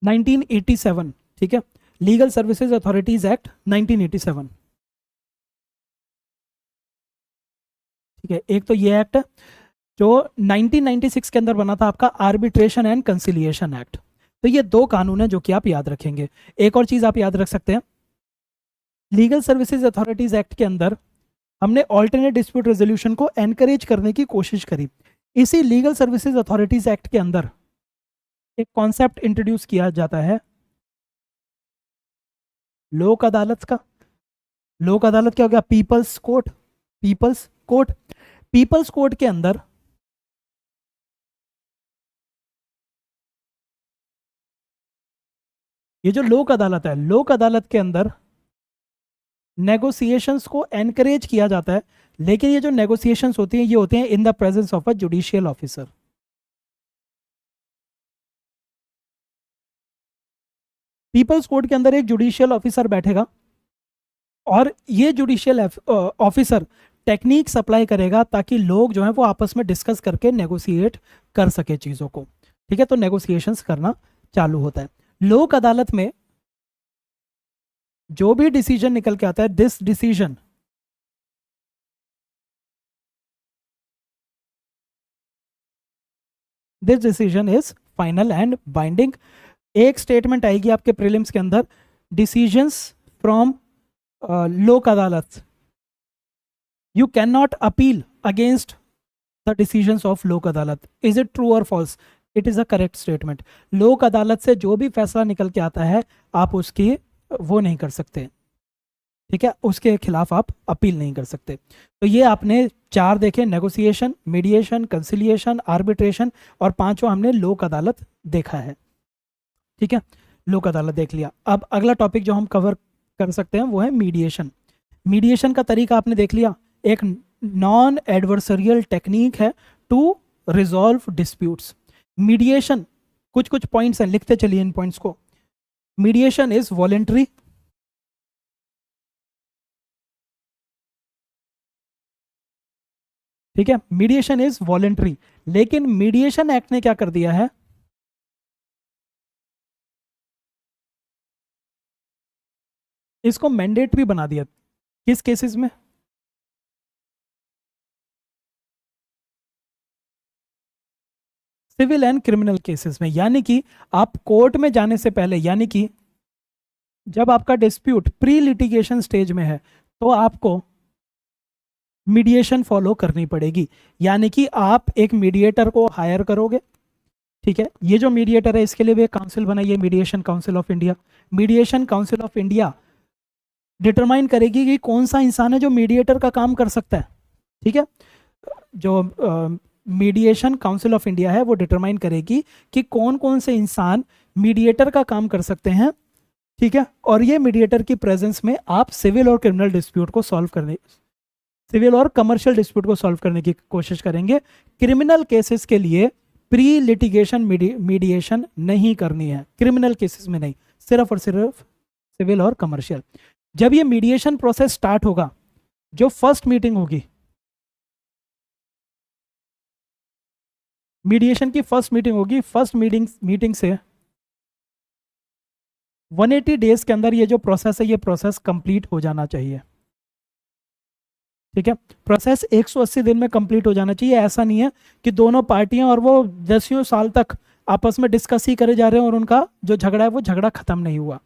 1987, ठीक है। लीगल सर्विसेज अथॉरिटीज एक्ट 1987, ठीक है। एक तो ये एक्ट जो 1996 के अंदर बना था आपका आर्बिट्रेशन एंड कंसिलिएशन एक्ट। तो ये 2 कानून है जो कि आप याद रखेंगे। एक और चीज आप याद रख सकते हैं, लीगल सर्विसेज अथॉरिटीज एक्ट के अंदर हमने ऑल्टरनेट डिस्प्यूट रेजोल्यूशन को एनकरेज करने की कोशिश करी। इसी लीगल सर्विसेज अथॉरिटीज एक्ट के अंदर एक कॉन्सेप्ट इंट्रोड्यूस किया जाता है लोक अदालत का। लोक अदालत क्या हो गया? People's court. People's court, people's court के अंदर ये जो लोक अदालत है, लोक अदालत के अंदर नेगोशिएशंस को एनकरेज किया जाता है, लेकिन ये जो नेगोशिएशंस होती हैं ये होते हैं in the presence of a judicial officer. People's court के अंदर एक जुडिशियल ऑफिसर बैठेगा और ये जुडिशियल ऑफिसर टेक्निक्स अप्लाई करेगा ताकि लोग जो हैं वो आपस में डिस्कस करके नेगोशिएट कर सके चीज़ों को, ठीक है। तो नेगोशिएशंस करना चालू होता है। लोक अदालत में जो भी डिसीजन निकल के आता है, this decision is final and binding. एक स्टेटमेंट आएगी आपके प्रीलिम्स के अंदर, decisions from Lok Adalat, you can not appeal against the decisions of Lok Adalat. Is it true और false? It is a correct statement. Lok Adalat से जो भी फैसला निकल के आता है आप उसकी वो नहीं कर सकते, ठीक है, उसके खिलाफ आप अपील नहीं कर सकते। तो ये आपने 4 देखे, नेगोशिएशन, मीडिएशन, कंसिलिएशन, आर्बिट्रेशन, और 5वां हमने लोक अदालत देखा है, ठीक है। लोक अदालत देख लिया। अब अगला टॉपिक जो हम कवर कर सकते हैं वो है मीडिएशन। मीडिएशन का तरीका आपने देख लिया, एक नॉन एडवर्सरियल टेक्निक है टू रिजॉल्व डिस्प्यूट्स। मीडिएशन कुछ कुछ पॉइंट्स हैं, लिखते चलिए इन पॉइंट्स को। मीडिएशन इज वॉलेंट्री, ठीक है, मीडिएशन इज वॉलेंट्री। लेकिन मीडिएशन एक्ट ने क्या कर दिया है, इसको मैंडेटरी बना दिया। किस केसेस में? सिविल एंड क्रिमिनल केसेस में। यानी कि आप कोर्ट में जाने से पहले, यानी कि जब आपका डिस्प्यूट प्री लिटिगेशन स्टेज में है तो आपको मीडिएशन फॉलो करनी पड़ेगी। यानी कि आप एक मीडिएटर को हायर करोगे, ठीक है। ये जो मीडिएटर है इसके लिए भी एक काउंसिल बनाई है, mediation council of India. Mediation council of India determine करेगी कि कौन सा इंसान है जो मीडिएटर का काम कर सकता है, ठीक है। जो मीडिएशन काउंसिल ऑफ इंडिया है वो डिटरमाइन करेगी कि कौन कौन से इंसान मीडिएटर का काम कर सकते हैं, ठीक है। और ये मीडिएटर की प्रेजेंस में आप सिविल और क्रिमिनल डिस्प्यूट को सॉल्व करने सिविल और कमर्शियल डिस्प्यूट को सॉल्व करने की कोशिश करेंगे। क्रिमिनल केसेस के लिए प्री लिटिगेशन मीडिएशन नहीं करनी है, क्रिमिनल केसेस में नहीं, सिर्फ और सिर्फ सिविल और कमर्शियल। जब ये मीडिएशन प्रोसेस स्टार्ट होगा, जो फर्स्ट मीटिंग होगी, मीडिएशन की फर्स्ट मीटिंग होगी, फर्स्ट मीटिंग से 180 डेज के अंदर ये जो प्रोसेस है, ये प्रोसेस कंप्लीट हो जाना चाहिए। ठीक है, प्रोसेस 180 दिन में कंप्लीट हो जाना चाहिए। ऐसा नहीं है कि दोनों पार्टियां और वो दसियों साल तक आपस में डिस्कस ही करे जा रहे हैं और उनका जो झगड़ा है वो झगड़ा खत्म नहीं हुआ।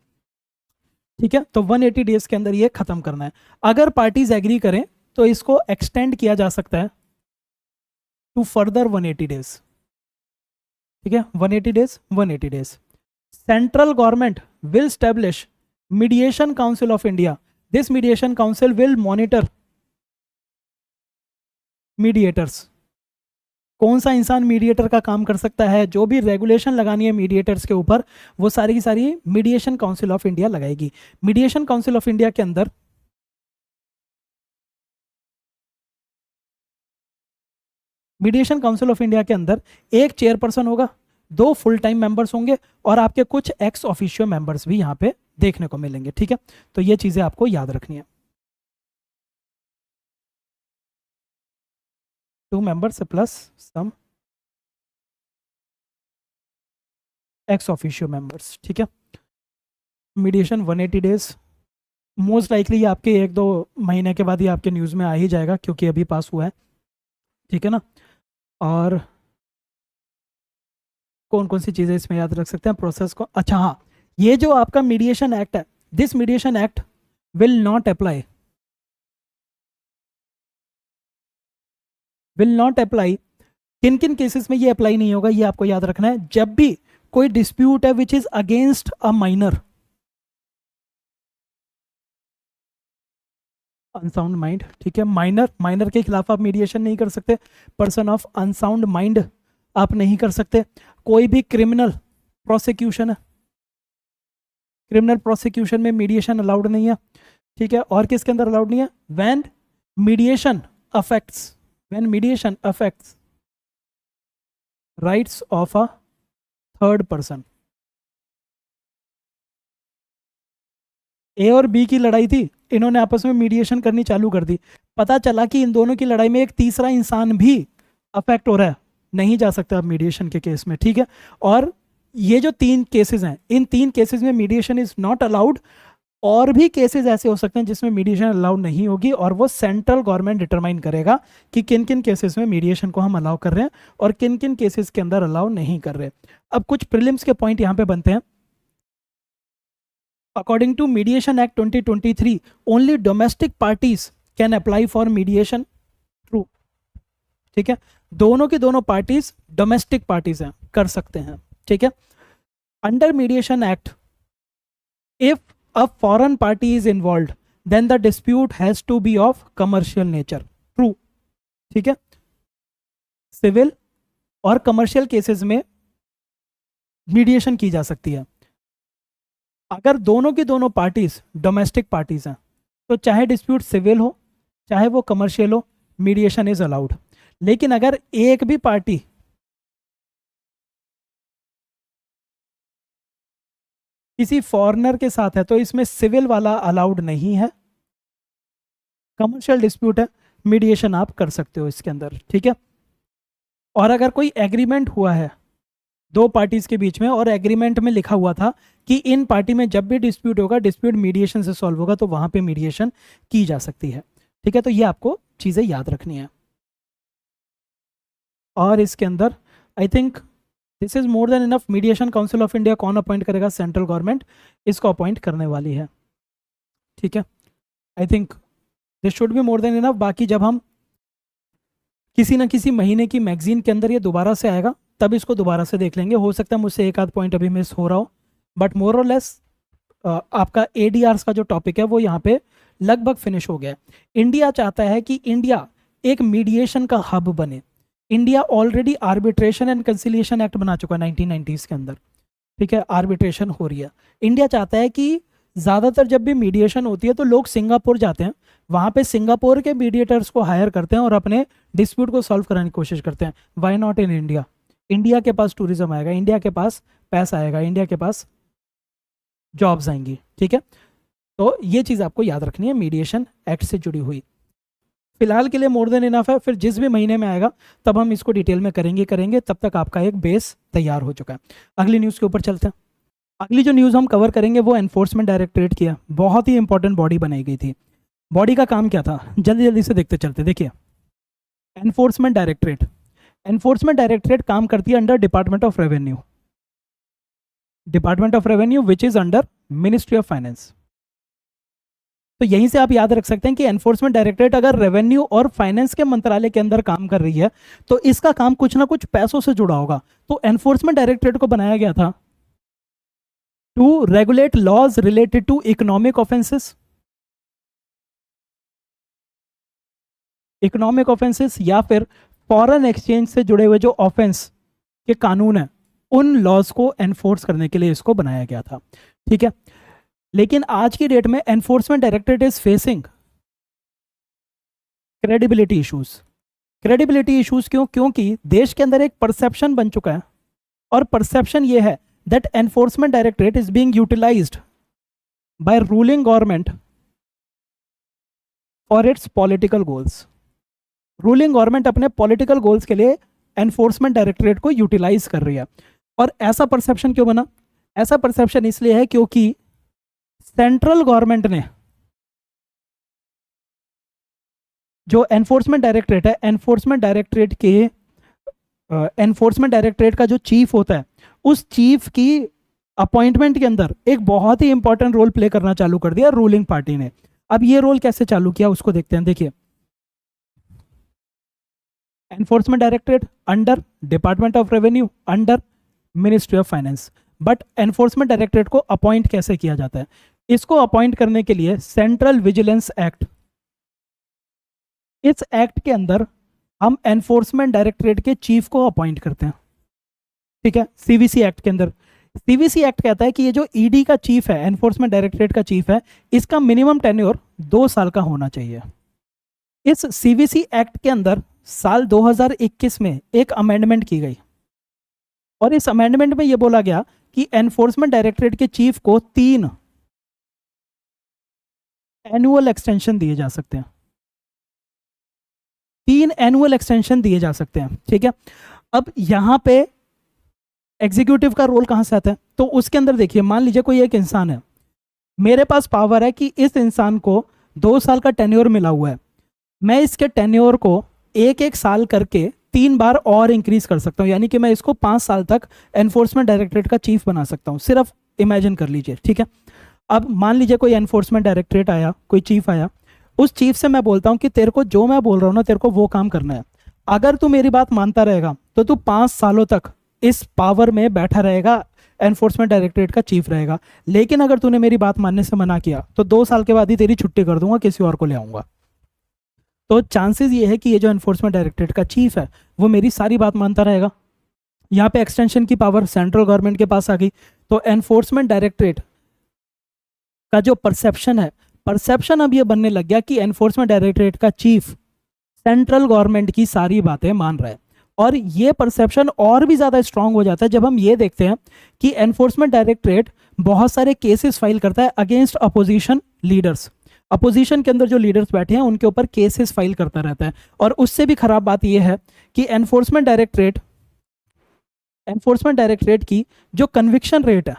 ठीक है, तो 180 डेज के अंदर ये खत्म करना है। अगर पार्टीज एग्री करें तो इसको एक्सटेंड किया जा सकता है टू फर्दर 180 डेज। ठीक है, 180 days. Central government will establish mediation council of India. This mediation council will monitor mediators. कौन सा इंसान मीडिएटर का काम कर सकता है, जो भी रेगुलेशन लगानी है मीडिएटर्स के ऊपर, वो सारी की सारी मीडिएशन काउंसिल ऑफ इंडिया लगाएगी। मीडिएशन काउंसिल ऑफ इंडिया के अंदर एक चेयरपर्सन होगा, 2 फुल टाइम मेंबर्स होंगे और आपके कुछ एक्स ऑफिशियो मेंबर्स भी यहाँ पे देखने को मिलेंगे। ठीक है, तो ये चीजें आपको याद रखनी है। 2 मेंबर्स प्लस सम एक्स ऑफिशियो मेंबर्स। ठीक है, मीडिएशन 180 डेज, मोस्ट लाइकली आपके 1-2 महीने के बाद ही आपके न्यूज़ में आ ही जाएगा, क्योंकि अभी पास हुआ है। ठीक है ना, और कौन कौन सी चीज़ें इसमें याद रख सकते हैं प्रोसेस को। अच्छा हाँ, ये जो आपका मीडिएशन एक्ट है, this mediation act will not apply, किन किन केसेस में ये अप्लाई नहीं होगा, ये आपको याद रखना है। जब भी कोई डिस्प्यूट है which is against a minor, unsound mind. ठीक है, माइनर के खिलाफ आप मीडिएशन नहीं कर सकते, पर्सन ऑफ अनसाउंड माइंड आप नहीं कर सकते। कोई भी क्रिमिनल प्रोसिक्यूशन है, क्रिमिनल प्रोसिक्यूशन में मीडिएशन अलाउड नहीं है। ठीक है, और किसके अंदर अलाउड नहीं है, when mediation affects rights of a third person. A और बी की लड़ाई थी, इन्होंने आपस में मीडिएशन करनी चालू कर दी, पता चला कि इन दोनों की लड़ाई में एक तीसरा इंसान भी अफेक्ट हो रहा है, नहीं जा सकता आप मीडिएशन के केस में। ठीक है, और ये जो 3 केसेस हैं, इन 3 केसेस में मीडिएशन इज नॉट अलाउड। और भी केसेस ऐसे हो सकते हैं जिसमें मीडिएशन अलाउड नहीं होगी, और वो सेंट्रल गवर्नमेंट डिटरमाइन करेगा कि किन किन केसेस में मीडिएशन को हम अलाउ कर रहे हैं और किन किन केसेस के अंदर अलाउ नहीं कर रहे। अब कुछ प्रीलिम्स के पॉइंट यहाँ पे बनते हैं। According to mediation act 2023, only domestic parties can apply for mediation. True. ठीक है, दोनों की दोनों पार्टीज डोमेस्टिक पार्टीज हैं, कर सकते हैं। ठीक है, under mediation act if a foreign party is involved then the dispute has to be of commercial nature। true। ठीक है, सिविल और कमर्शियल केसेस में मीडिएशन की जा सकती है। अगर दोनों की दोनों पार्टीज डोमेस्टिक पार्टीज हैं तो चाहे डिस्प्यूट सिविल हो चाहे वो कमर्शियल हो, मीडिएशन इज अलाउड। लेकिन अगर एक भी पार्टी किसी फॉरेनर के साथ है तो इसमें सिविल वाला अलाउड नहीं है, कमर्शियल डिस्प्यूट है, मीडिएशन आप कर सकते हो इसके अंदर। ठीक है, और अगर कोई एग्रीमेंट हुआ है 2 पार्टीज के बीच में और एग्रीमेंट में लिखा हुआ था कि इन पार्टी में जब भी डिस्प्यूट होगा, डिस्प्यूट मीडिएशन से सॉल्व होगा, तो वहां पे मीडिएशन की जा सकती है। ठीक है, तो ये आपको चीज़ें याद रखनी है। और इसके अंदर I think this is more than enough. Mediation council of India कौन अपॉइंट करेगा, सेंट्रल गवर्नमेंट इसको अपॉइंट करने वाली है। ठीक है, I think this should be more than enough. बाकी जब हम किसी ना किसी महीने की मैगजीन के अंदर ये दोबारा से आएगा तब इसको दोबारा से देख लेंगे। हो सकता है मुझसे एक आध पॉइंट अभी मिस हो रहा हो, बट मोर और लेस आपका एडीआर्स का जो टॉपिक है वो यहाँ पे लगभग फिनिश हो गया है। इंडिया चाहता है कि इंडिया एक मीडिएशन का हब बने। India already arbitration and conciliation act बना चुका है 1990s के अंदर। ठीक है, आर्बिट्रेशन हो रही है। इंडिया चाहता है कि ज़्यादातर जब भी मीडिएशन होती है तो लोग सिंगापुर जाते हैं, वहाँ पे सिंगापुर के मीडिएटर्स को हायर करते हैं और अपने डिस्प्यूट को सॉल्व कराने की कोशिश करते हैं। Why not in India? India के पास टूरिज्म आएगा, इंडिया के पास पैसा आएगा, इंडिया के पास जॉब्स आएंगी। ठीक है, तो ये चीज़ आपको याद रखनी है मीडिएशन एक्ट से जुड़ी हुई। फिलहाल के लिए मोर देन इनफ है, फिर जिस भी महीने में आएगा तब हम इसको डिटेल में करेंगे, तब तक आपका एक बेस तैयार हो चुका है। अगली न्यूज़ के ऊपर चलते हैं। अगली जो न्यूज़ हम कवर करेंगे वो एनफोर्समेंट डायरेक्टरेट की है। बहुत ही इंपॉर्टेंट बॉडी बनाई गई थी। बॉडी का काम क्या था, जल्दी जल्दी से देखते चलते। देखिए, एनफोर्समेंट डायरेक्टरेट काम करती है under department of revenue which is under ministry of finance. तो यहीं से आप याद रख सकते हैं कि एनफोर्समेंट डायरेक्टरेट अगर रेवेन्यू और फाइनेंस के मंत्रालय के अंदर काम कर रही है तो इसका काम कुछ ना कुछ पैसों से जुड़ा होगा। तो एनफोर्समेंट डायरेक्टरेट को बनाया गया था to regulate laws related to economic offences या फिर फॉरेन एक्सचेंज से जुड़े हुए जो ऑफेंस के कानून है उन लॉज को एनफोर्स करने के लिए इसको बनाया गया था। ठीक है, लेकिन आज की डेट में enforcement directorate is facing credibility issues क्यों? क्योंकि देश के अंदर एक परसेप्शन बन चुका है और परसेप्शन ये है that enforcement directorate is being utilised by ruling government for its political goals. Ruling government अपने पॉलिटिकल गोल्स के लिए एनफोर्समेंट डायरेक्टरेट को यूटिलाइज कर रही है। और ऐसा परसेप्शन क्यों बना? ऐसा परसेप्शन इसलिए है क्योंकि सेंट्रल गवर्नमेंट ने जो एनफोर्समेंट डायरेक्टरेट है, एनफोर्समेंट डायरेक्टरेट का जो चीफ होता है उस चीफ की अपॉइंटमेंट के अंदर एक बहुत ही इंपॉर्टेंट रोल प्ले करना चालू कर दिया रूलिंग पार्टी ने। अब ये रोल कैसे चालू किया उसको देखते हैं। देखिए, enforcement directorate under department of revenue under ministry of finance, but enforcement directorate को अपॉइंट कैसे किया जाता है? इसको अपॉइंट करने के लिए सेंट्रल विजिलेंस एक्ट, इस एक्ट के अंदर हम एनफोर्समेंट डायरेक्टरेट के चीफ को अपॉइंट करते हैं। ठीक है, सीवीसी एक्ट के अंदर, सीवीसी एक्ट कहता है कि ये जो ईडी का चीफ है, एनफोर्समेंट डायरेक्टरेट का चीफ है, इसका मिनिमम टेन्योर 2 साल का होना चाहिए। इस सीवीसी एक्ट के अंदर साल 2021 में एक अमेंडमेंट की गई और इस अमेंडमेंट में यह बोला गया कि एनफोर्समेंट डायरेक्टरेट के चीफ को 3 एनुअल एक्सटेंशन दिए जा सकते हैं। 3 एनुअल एक्सटेंशन दिए जा सकते हैं। ठीक है, अब यहां पे एग्जीक्यूटिव का रोल कहां से आता है? तो उसके अंदर देखिए, मान लीजिए कोई एक इंसान है, मेरे पास पावर है कि इस इंसान को 2 साल का टेन्योर मिला हुआ है, मैं इसके टेन्योर को 1-1 साल करके 3 बार और इंक्रीज कर सकता हूं, यानी कि मैं इसको 5 साल तक एनफोर्समेंट डायरेक्टरेट का चीफ बना सकता हूं। सिर्फ इमेजिन कर लीजिए। ठीक है, अब मान लीजिए कोई एनफोर्समेंट डायरेक्टरेट आया, कोई चीफ आया, उस चीफ से मैं बोलता हूं कि तेरे को जो मैं बोल रहा हूं ना, तेरे को वो काम करना है। अगर तू मेरी बात मानता रहेगा तो तू 5 सालों तक इस पावर में बैठा रहेगा, एनफोर्समेंट डायरेक्टरेट का चीफ रहेगा। लेकिन अगर तूने मेरी बात मानने से मना किया तो 2 साल के बाद ही तेरी छुट्टी कर दूंगा, किसी और को ले आऊंगा। तो चांसेस ये है कि ये जो एनफोर्समेंट डायरेक्टरेट का चीफ है वो मेरी सारी बात मानता रहेगा। यहाँ पे एक्सटेंशन की पावर सेंट्रल गवर्नमेंट के पास आ गई। तो एनफोर्समेंट डायरेक्टरेट का जो परसेप्शन अब ये बनने लग गया कि एनफोर्समेंट डायरेक्टरेट का चीफ सेंट्रल गवर्नमेंट की सारी बातें मान रहा है। और ये परसेप्शन और भी ज़्यादा स्ट्रांग हो जाता है जब हम ये देखते हैं कि एनफोर्समेंट डायरेक्टरेट बहुत सारे केसेस फाइल करता है अगेंस्ट अपोजिशन लीडर्स। अपोजिशन के अंदर जो लीडर्स बैठे हैं उनके ऊपर केसेस फाइल करता रहता है। और उससे भी खराब बात यह है कि एनफोर्समेंट डायरेक्टरेट की जो कन्विक्शन रेट है,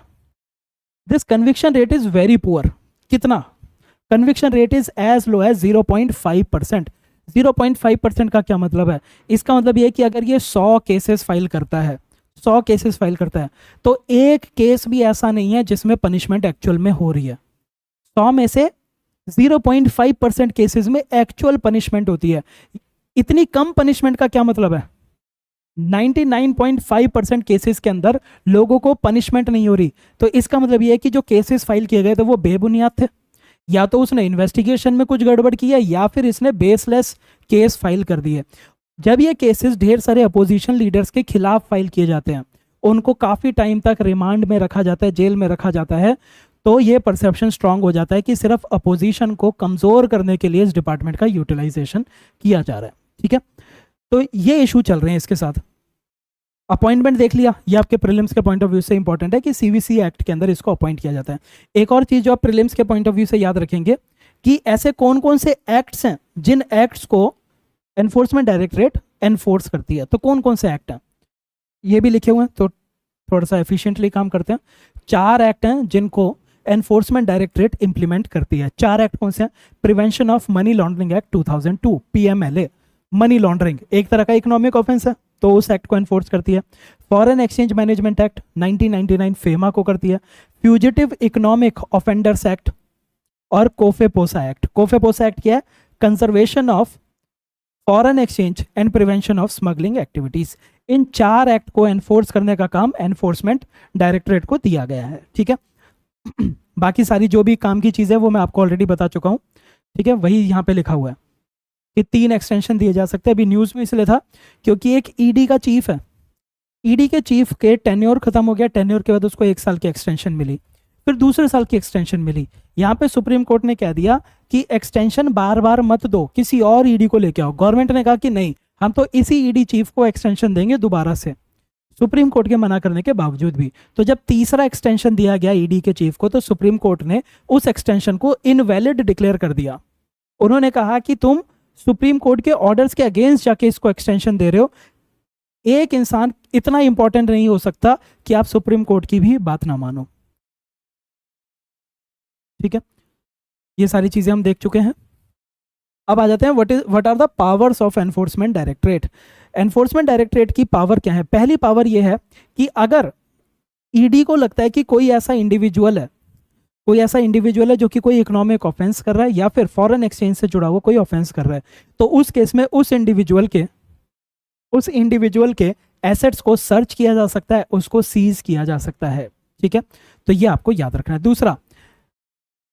this conviction rate is very poor. कितना? Conviction rate is as low as 0.5%। 0.5% का क्या मतलब है? इसका मतलब ये है कि अगर ये 100 केसेस फाइल करता है, 100 केसेस फाइल करता है, तो एक केस भी ऐसा नहीं है जिसमें पनिशमेंट एक्चुअल में हो रही है। 100 में से 0.5% केसेस में एक्चुअल पनिशमेंट होती है। इतनी कम पनिशमेंट का क्या मतलब है? 99.5% केसेस के अंदर लोगों को पनिशमेंट नहीं हो रही। तो इसका मतलब यह है कि जो केसेस फाइल किए गए थे वो बेबुनियाद थे, या तो उसने इन्वेस्टिगेशन में कुछ गड़बड़ किया या फिर इसने बेसलेस केस फाइल कर दिए। जब ये केसेस ढेर सारे अपोजिशन लीडर्स के खिलाफ फाइल किए जाते हैं, उनको काफ़ी टाइम तक रिमांड में रखा जाता है, जेल में रखा जाता है, तो ये परसेप्शन स्ट्रांग हो जाता है कि सिर्फ अपोजिशन को कमजोर करने के लिए इस डिपार्टमेंट का यूटिलाइजेशन किया जा रहा है। ठीक है, तो ये इशू चल रहे हैं इसके साथ। अपॉइंटमेंट देख लिया, ये आपके प्रीलिम्स के पॉइंट ऑफ व्यू से इंपॉर्टेंट है कि सीवीसी एक्ट के अंदर इसको अपॉइंट किया जाता है। एक और चीज जो आप प्रीलिम्स के पॉइंट ऑफ व्यू से याद रखेंगे कि ऐसे कौन कौन से एक्ट्स हैं जिन एक्ट्स को एनफोर्समेंट डायरेक्टरेट एनफोर्स करती है। तो कौन कौन से एक्ट हैं ये भी लिखे हुए हैं, तो थोड़ा सा एफिशिएंटली काम करते हैं। 4 एक्ट हैं जिनको एनफोर्समेंट डायरेक्टरेट इंप्लीमेंट करती है। 4 एक्ट कौन से हैं? Prevention of money laundering act 2002 PMLA, money laundering एक तरह का इकोनॉमिक ऑफेंस है तो उस एक्ट को एनफोर्स करती है। Foreign exchange management act 1999 FEMA को करती है। फ्यूजिटिव इकोनॉमिक ऑफेंडर्स एक्ट और कोफेपोसा एक्ट। कोफेपोसा एक्ट क्या है? Conservation of foreign exchange and prevention of smuggling activities. In 4 act को एनफोर्स करने का काम एनफोर्समेंट डायरेक्टरेट को दिया गया है। ठीक है, बाकी सारी जो भी काम की चीज़ है वो मैं आपको ऑलरेडी बता चुका हूँ। ठीक है, वही यहाँ पे लिखा हुआ है कि 3 एक्सटेंशन दिए जा सकते हैं। अभी न्यूज़ में इसलिए था क्योंकि एक ईडी का चीफ है, ईडी के चीफ के टेन्योर खत्म हो गया, टेन्योर के बाद उसको 1 साल की एक्सटेंशन मिली, फिर दूसरे साल की एक्सटेंशन मिली। यहाँ पे सुप्रीम कोर्ट ने कह दिया कि एक्सटेंशन बार बार मत दो, किसी और ईडी को लेके आओ। गवर्नमेंट ने कहा कि नहीं, हम तो इसी ईडी चीफ को एक्सटेंशन देंगे दोबारा से, सुप्रीम कोर्ट के मना करने के बावजूद भी। तो जब तीसरा एक्सटेंशन दिया गया ईडी के चीफ को, तो सुप्रीम कोर्ट ने उस एक्सटेंशन को इनवैलिड डिक्लेयर कर दिया। उन्होंने कहा कि तुम सुप्रीम कोर्ट के ऑर्डर्स के अगेंस्ट जाके इसको एक्सटेंशन दे रहे हो। एक इंसान इतना इंपॉर्टेंट नहीं हो सकता कि आप सुप्रीम कोर्ट की भी बात ना मानो। ठीक है, ये सारी चीजें हम देख चुके हैं। अब आ जाते हैं what are the powers of enforcement directorate. Enforcement directorate की पावर क्या है? पहली पावर यह है कि अगर ईडी को लगता है कि कोई ऐसा इंडिविजुअल है जो कि कोई इकोनॉमिक ऑफेंस कर रहा है या फिर फॉरेन एक्सचेंज से जुड़ा हुआ कोई ऑफेंस कर रहा है, तो उस केस में उस इंडिविजुअल के एसेट्स को सर्च किया जा सकता है, उसको सीज किया जा सकता है। ठीक है, तो ये आपको याद रखना है। दूसरा,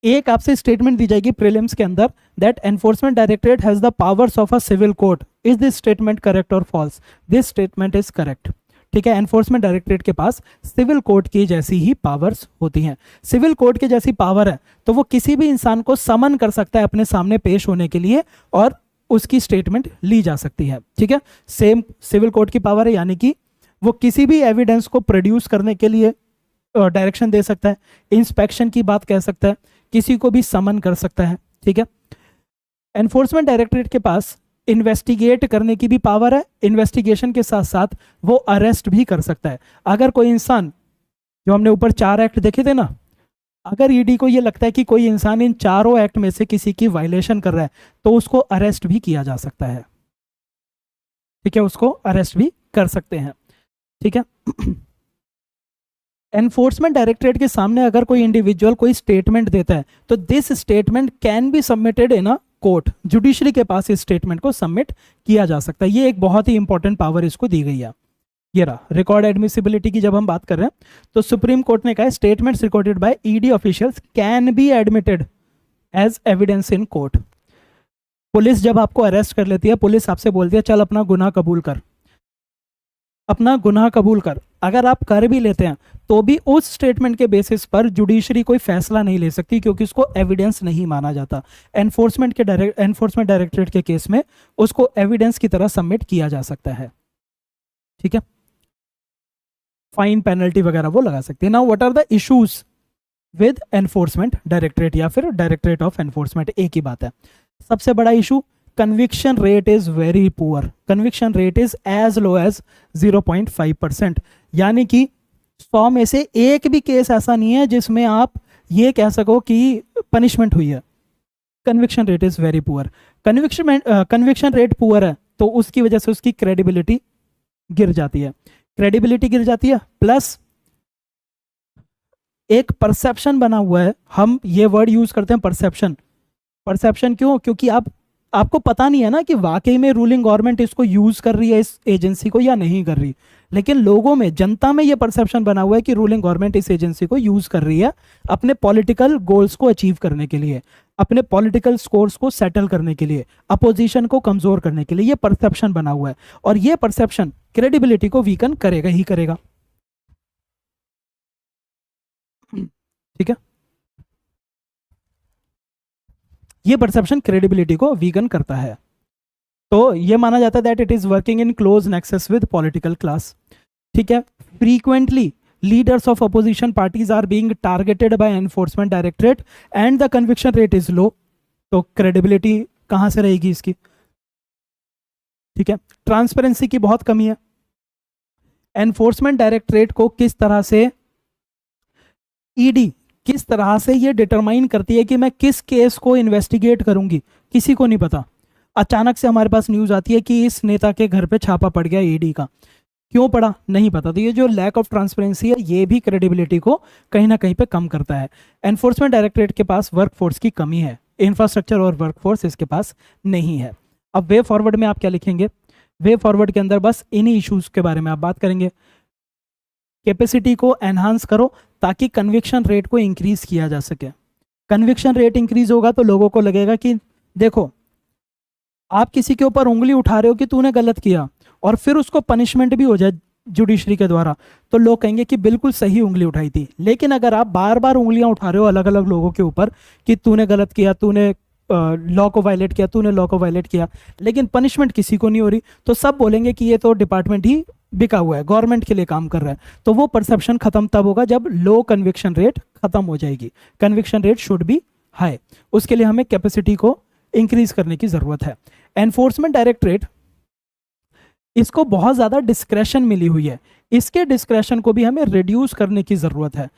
एक आपसे स्टेटमेंट दी जाएगी प्रीलिम्स के अंदर that enforcement directorate has the powers of a civil court. Is this statement correct और false? This statement is correct. ठीक है, एनफोर्समेंट डायरेक्टरेट के पास सिविल कोर्ट की जैसी ही पावर्स होती हैं। सिविल कोर्ट की जैसी पावर है तो वो किसी भी इंसान को समन कर सकता है अपने सामने पेश होने के लिए और उसकी स्टेटमेंट ली जा सकती है। ठीक है, सेम सिविल कोर्ट की पावर है, यानी कि वो किसी भी एविडेंस को प्रोड्यूस करने के लिए डायरेक्शन दे सकता है, इंस्पेक्शन की बात कह सकता है, किसी को भी समन कर सकता है। ठीक है, एनफोर्समेंट डायरेक्टरेट के पास इन्वेस्टिगेट करने की भी पावर है, इन्वेस्टिगेशन के साथ साथ वो अरेस्ट भी कर सकता है। अगर कोई इंसान, जो हमने ऊपर 4 एक्ट देखे थे ना, अगर ईडी को ये लगता है कि कोई इंसान इन चारों एक्ट में से किसी की वायलेशन कर रहा है तो उसको अरेस्ट भी किया जा सकता है। ठीक है, उसको अरेस्ट भी कर सकते हैं। ठीक है, एनफोर्समेंट डायरेक्टरेट के सामने अगर कोई इंडिविजुअल कोई स्टेटमेंट देता है तो this statement can be submitted in a court. Judiciary के पास इस स्टेटमेंट को सबमिट किया जा सकता है। ये एक बहुत ही इंपॉर्टेंट पावर इसको दी गई है। ये रहा रिकॉर्ड एडमिसिबिलिटी की जब हम बात कर रहे हैं तो सुप्रीम कोर्ट ने कहा statements recorded by ED officials can be admitted as evidence in court. Police जब आपको अरेस्ट कर लेती है, पुलिस आपसे बोलती है चल अपना गुनाह कबूल कर, अपना गुनाह कबूल कर। अगर आप कर भी लेते हैं तो भी उस स्टेटमेंट के बेसिस पर जुडिशरी कोई फैसला नहीं ले सकती क्योंकि उसको एविडेंस नहीं माना जाता। एनफोर्समेंट डायरेक्टरेट के केस में उसको एविडेंस की तरह सबमिट किया जा सकता है। ठीक है, फाइन पेनल्टी वगैरह वो लगा सकते हैं। Now what are the issues with enforcement directorate या फिर डायरेक्टरेट ऑफ एनफोर्समेंट? एक ही बात है, सबसे बड़ा issue conviction rate is very poor. Conviction rate is as low as 0.5%, यानी कि 100 में से एक भी केस ऐसा नहीं है जिसमें आप ये कह सको कि पनिशमेंट हुई है। Conviction rate is very poor. Conviction rate poor है तो उसकी वजह से उसकी क्रेडिबिलिटी गिर जाती है, प्लस एक परसेप्शन बना हुआ है। हम ये वर्ड यूज करते हैं परसेप्शन क्यों? क्योंकि आपको पता नहीं है ना कि वाकई में रूलिंग गवर्नमेंट इसको यूज कर रही है इस एजेंसी को या नहीं कर रही, लेकिन लोगों में, जनता में ये परसेप्शन बना हुआ है कि रूलिंग गवर्नमेंट इस एजेंसी को यूज कर रही है अपने पॉलिटिकल गोल्स को अचीव करने के लिए, अपने पॉलिटिकल स्कोर्स को सेटल करने के लिए, अपोजिशन को कमजोर करने के लिए। ये परसेप्शन बना हुआ है और ये परसेप्शन क्रेडिबिलिटी को वीकन करेगा ही करेगा। ठीक है, ये परसेप्शन क्रेडिबिलिटी को वीकन करता है। तो ये माना जाता है that it is working in close nexus with political class. ठीक है, frequently leaders of opposition parties are being targeted by enforcement directorate and the conviction rate is low. तो क्रेडिबिलिटी कहां से रहेगी इसकी? ठीक है, ट्रांसपेरेंसी की बहुत कमी है। एनफोर्समेंट डायरेक्टरेट को किस तरह से ईडी किस तरह से ये डिटरमाइन करती है कि मैं किस केस को इन्वेस्टिगेट करूंगी, किसी को नहीं पता। अचानक से हमारे पास न्यूज आती है कि इस नेता के घर पे छापा पड़ गया ईडी का, क्यों पड़ा नहीं पता। तो ये जो लैक ऑफ ट्रांसपेरेंसी है ये भी क्रेडिबिलिटी को कहीं ना कहीं पे कम करता है। एनफोर्समेंट डायरेक्टरेट के पास वर्कफोर्स की कमी है, इंफ्रास्ट्रक्चर और वर्कफोर्स इसके पास नहीं है। अब वे फॉरवर्ड में आप क्या लिखेंगे? वे फॉरवर्ड के अंदर बस इन्हीं इश्यूज के बारे में आप बात करेंगे। कैपेसिटी को एनहांस करो ताकि कन्विक्शन रेट को इंक्रीज किया जा सके। कन्विक्शन रेट इंक्रीज होगा तो लोगों को लगेगा कि देखो, आप किसी के ऊपर उंगली उठा रहे हो कि तूने गलत किया और फिर उसको पनिशमेंट भी हो जाए जुडिशरी के द्वारा, तो लोग कहेंगे कि बिल्कुल सही उंगली उठाई थी। लेकिन अगर आप बार बार उंगलियां उठा रहे हो अलग अलग लोगों के ऊपर कि तूने गलत किया, तूने लॉ को वायलेट किया, तूने लॉ को वायलेट किया, लेकिन पनिशमेंट किसी को नहीं हो रही, तो सब बोलेंगे कि ये तो डिपार्टमेंट ही बिका हुआ है, गवर्नमेंट के लिए काम कर रहा है। तो वो परसेप्शन खत्म तब होगा जब लो कन्विक्शन रेट खत्म हो जाएगी। Conviction rate should be high, उसके लिए हमें कैपेसिटी को इंक्रीज करने की जरूरत है। एनफोर्समेंट डायरेक्टरेट, इसको बहुत ज्यादा डिस्क्रेशन मिली हुई है, इसके डिस्क्रेशन को भी हमें रिड्यूस करने की जरूरत है।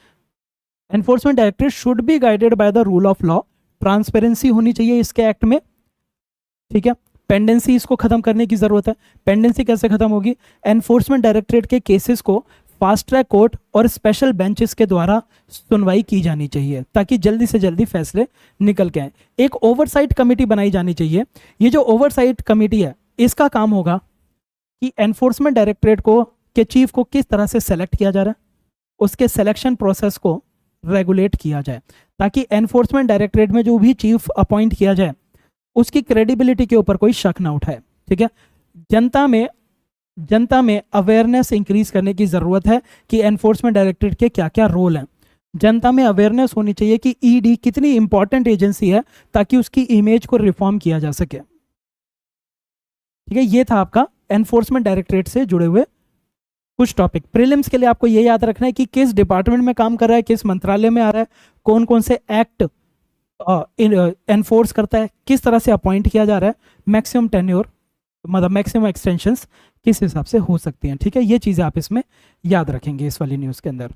Enforcement directorate should be guided by the rule of law. Transparency होनी चाहिए इसके एक्ट में। ठीक है, पेंडेंसी इसको खत्म करने की जरूरत है। पेंडेंसी कैसे खत्म होगी? एनफोर्समेंट डायरेक्टरेट के केसेस को फास्ट ट्रैक कोर्ट और स्पेशल बेंचेस के द्वारा सुनवाई की जानी चाहिए ताकि जल्दी से जल्दी फैसले निकल के आए। एक ओवरसाइट कमेटी बनाई जानी चाहिए। ये जो ओवरसाइट कमेटी है इसका काम होगा कि एनफोर्समेंट डायरेक्टरेट को के चीफ को किस तरह से सेलेक्ट किया जा रहा है, उसके सिलेक्शन प्रोसेस को रेगुलेट किया जाए ताकि एनफोर्समेंट डायरेक्टरेट में जो भी चीफ अपॉइंट किया जाए उसकी क्रेडिबिलिटी के ऊपर कोई शक ना उठाए। ठीक है, जनता में अवेयरनेस इंक्रीज करने की जरूरत है कि एनफोर्समेंट डायरेक्टरेट के क्या क्या रोल हैं। जनता में अवेयरनेस होनी चाहिए कि ईडी कितनी इंपॉर्टेंट एजेंसी है ताकि उसकी इमेज को रिफॉर्म किया जा सके। ठीक है, ये था आपका एनफोर्समेंट डायरेक्टरेट से जुड़े हुए कुछ टॉपिक। प्रीलिम्स के लिए आपको ये याद रखना है कि किस डिपार्टमेंट में काम कर रहा है, किस मंत्रालय में आ रहा है, कौन कौन से एक्ट एनफोर्स करता है, किस तरह से अपॉइंट किया जा रहा है, मैक्सिमम टेन्योर मतलब मैक्सिमम एक्सटेंशंस किस हिसाब से हो सकती हैं। ठीक है, ये चीज़ें आप इसमें याद रखेंगे इस वाली न्यूज़ के अंदर।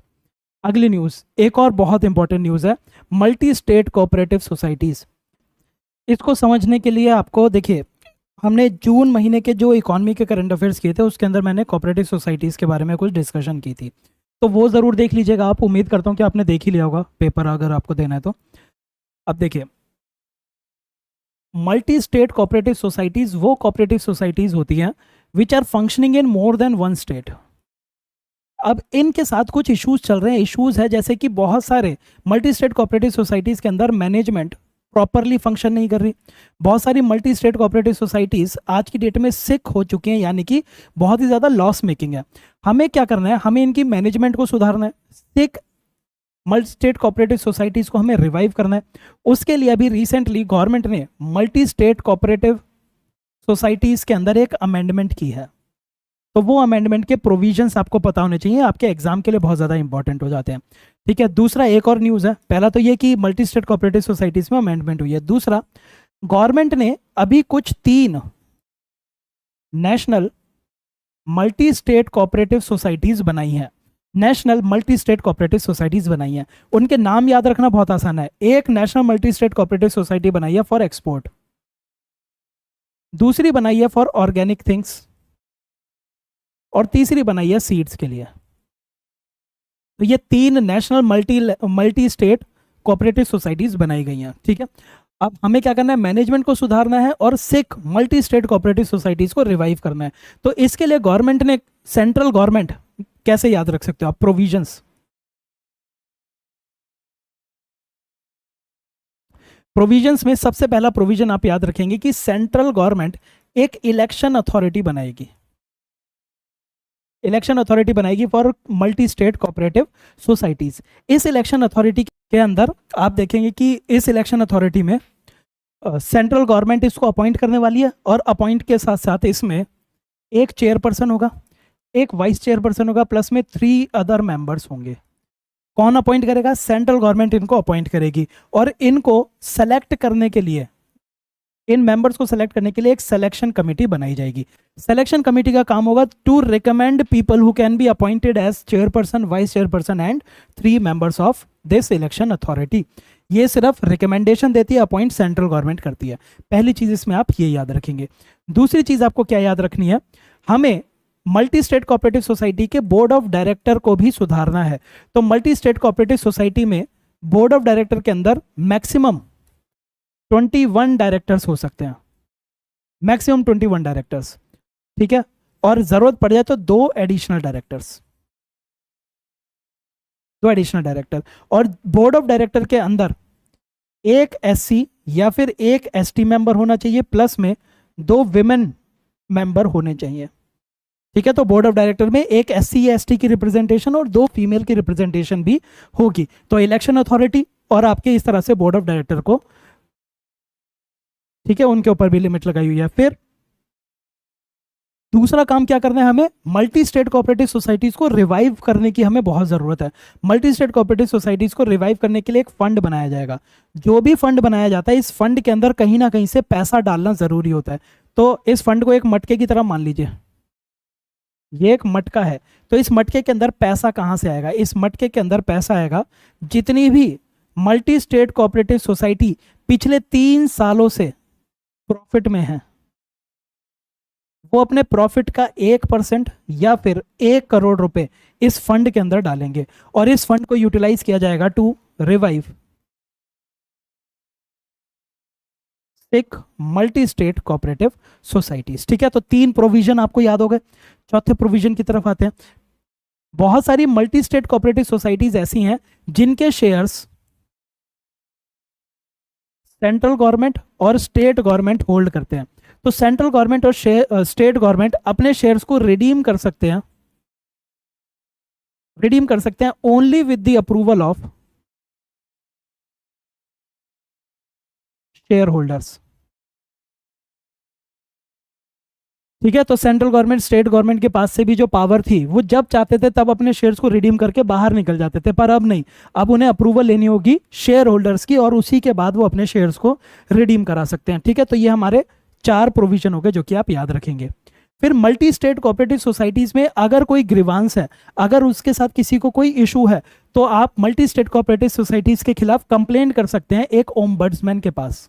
अगली न्यूज़ एक और बहुत इंपॉर्टेंट न्यूज़ है, मल्टी स्टेट कोऑपरेटिव सोसाइटीज़। इसको समझने के लिए आपको देखिए, हमने जून महीने के जो इकोनॉमी के करंट अफेयर्स किए थे उसके अंदर मैंने कोऑपरेटिव सोसाइटीज़ के बारे में कुछ डिस्कशन की थी, तो वो ज़रूर देख लीजिएगा आप। उम्मीद करता हूँ कि आपने देख ही लिया होगा पेपर अगर आपको देना है तो। अब देखिए, मल्टी स्टेट कोऑपरेटिव सोसाइटीज़ वो कोऑपरेटिव सोसाइटीज़ होती हैं which are functioning in more than one state. अब इनके साथ कुछ इश्यूज चल रहे हैं। इश्यूज है जैसे कि बहुत सारे मल्टी स्टेट कोऑपरेटिव सोसाइटीज़ के अंदर मैनेजमेंट प्रॉपरली फंक्शन नहीं कर रही। बहुत सारी मल्टी स्टेट कोऑपरेटिव सोसाइटीज़ आज की डेट में सिक हो चुकी हैं, यानी कि बहुत ही ज़्यादा लॉस मेकिंग है। हमें क्या करना है? हमें इनकी मैनेजमेंट को सुधारना है। सिक मल्टी स्टेट कोऑपरेटिव सोसाइटीज़ को हमें रिवाइव करना है। उसके लिए अभी रिसेंटली गवर्नमेंट ने मल्टी स्टेट कोऑपरेटिव सोसाइटीज़ के अंदर एक अमेंडमेंट की है। तो वो अमेंडमेंट के प्रोविजंस आपको पता होने चाहिए, आपके एग्जाम के लिए बहुत ज़्यादा इंपॉर्टेंट हो जाते हैं। ठीक है, दूसरा एक और न्यूज़ है। पहला तो ये कि मल्टी स्टेट कोऑपरेटिव सोसाइटीज़ में अमेंडमेंट हुई है। दूसरा, गवर्नमेंट ने अभी कुछ 3 national multi state cooperative societies बनाई हैं। National multi state cooperative societies बनाई हैं, उनके नाम याद रखना बहुत आसान है। एक national multi state cooperative society बनाई है फॉर एक्सपोर्ट, दूसरी बनाई है फॉर ऑर्गेनिक थिंग्स, और तीसरी बनाई है सीड्स के लिए। तो ये 3 national multi state cooperative societies बनाई गई हैं। ठीक है, अब हमें क्या करना है? मैनेजमेंट को सुधारना है और सिक मल्टी स्टेट कोऑपरेटिव सोसाइटीज को रिवाइव करना है। तो इसके लिए गवर्नमेंट ने, सेंट्रल गवर्नमेंट कैसे याद रख सकते हो आप? प्रोविजंस, प्रोविजंस में सबसे पहला प्रोविजन आप याद रखेंगे कि सेंट्रल गवर्नमेंट एक इलेक्शन अथॉरिटी बनाएगी। इलेक्शन अथॉरिटी बनाएगी for multi state cooperative societies. इस इलेक्शन अथॉरिटी के अंदर आप देखेंगे कि इस इलेक्शन अथॉरिटी में सेंट्रल गवर्नमेंट इसको अपॉइंट करने वाली है, और अपॉइंट के साथ साथ इसमें एक चेयरपर्सन होगा, एक वाइस चेयरपर्सन होगा, प्लस में 3 अदर मेंबर्स होंगे। कौन अपॉइंट करेगा? सेंट्रल गवर्नमेंट इनको अपॉइंट करेगी, और इनको सेलेक्ट करने के लिए, इन मेंबर्स को सेलेक्ट करने के लिए एक सिलेक्शन कमेटी बनाई जाएगी। सिलेक्शन कमेटी का काम होगा to recommend people who can be appointed as chairperson, vice chairperson and 3 members of this election authority. ये सिर्फ रिकमेंडेशन देती है, अपॉइंट सेंट्रल गवर्नमेंट करती है। पहली चीज इसमें आप ये याद रखेंगे। दूसरी चीज आपको क्या याद रखनी है? हमें मल्टी स्टेट कोऑपरेटिव सोसाइटी के बोर्ड ऑफ डायरेक्टर को भी सुधारना है। तो मल्टी स्टेट कोऑपरेटिव सोसाइटी में बोर्ड ऑफ डायरेक्टर के अंदर मैक्सिमम 21 डायरेक्टर्स हो सकते हैं, मैक्सिमम 21 डायरेक्टर्स, ठीक है। और जरूरत पड़ जाए तो 2 एडिशनल डायरेक्टर्स, 2 एडिशनल डायरेक्टर। और बोर्ड ऑफ डायरेक्टर के अंदर एक एससी या फिर एक एसटी मेंबर होना चाहिए, प्लस में 2 विमेन मेंबर होने चाहिए, ठीक है। तो बोर्ड ऑफ डायरेक्टर में एक एससी या एसटी की रिप्रेजेंटेशन और 2 फीमेल की रिप्रेजेंटेशन भी होगी। तो इलेक्शन अथॉरिटी और आपके इस तरह से बोर्ड ऑफ डायरेक्टर को, ठीक है, उनके ऊपर भी लिमिट लगाई हुई है। फिर दूसरा काम क्या करना है? हमें मल्टी स्टेट कोऑपरेटिव सोसाइटीज को रिवाइव करने की हमें बहुत जरूरत है। मल्टी स्टेट कोऑपरेटिव सोसाइटीज को रिवाइव करने के लिए एक फंड बनाया जाएगा। जो भी फंड बनाया जाता है, इस फंड के अंदर कहीं ना कहीं से पैसा डालना जरूरी होता है। तो इस फंड को एक मटके की तरह मान लीजिए, ये एक मटका है। तो इस मटके के अंदर पैसा कहां से आएगा? इस मटके के अंदर पैसा आएगा जितनी भी मल्टी स्टेट कोऑपरेटिव सोसाइटी पिछले 3 सालों से प्रॉफिट में है, वो अपने प्रॉफिट का 1% या फिर 1 करोड़ रुपए इस फंड के अंदर डालेंगे, और इस फंड को यूटिलाइज किया जाएगा टू रिवाइव एक मल्टी स्टेट कोऑपरेटिव सोसाइटीज, ठीक है। तो 3 प्रोविजन आपको याद हो गए। चौथे प्रोविजन की तरफ आते हैं। बहुत सारी मल्टी स्टेट कोऑपरेटिव सोसाइटीज ऐसी हैं जिनके शेयर्स सेंट्रल गवर्नमेंट और स्टेट गवर्नमेंट होल्ड करते हैं। तो सेंट्रल गवर्नमेंट और स्टेट गवर्नमेंट अपने शेयर्स को रिडीम कर सकते हैं, only with the approval of share holders, ठीक है। तो सेंट्रल गवर्नमेंट, स्टेट गवर्नमेंट के पास से भी जो पावर थी, वो जब चाहते थे तब अपने शेयर्स को रिडीम करके बाहर निकल जाते थे, पर अब नहीं। अब उन्हें अप्रूवल लेनी होगी शेयर होल्डर्स की, और उसी के बाद वो अपने शेयर्स को रिडीम करा सकते हैं, ठीक है। तो ये हमारे 4 प्रोविजन हो गए जो कि आप याद रखेंगे। फिर मल्टी स्टेट कोऑपरेटिव सोसाइटीज में अगर कोई ग्रीवांस है, अगर उसके साथ किसी को कोई इशू है, तो आप मल्टी स्टेट कोऑपरेटिव सोसाइटीज के खिलाफ कंप्लेंट कर सकते हैं एक ओम्बड्समैन के पास,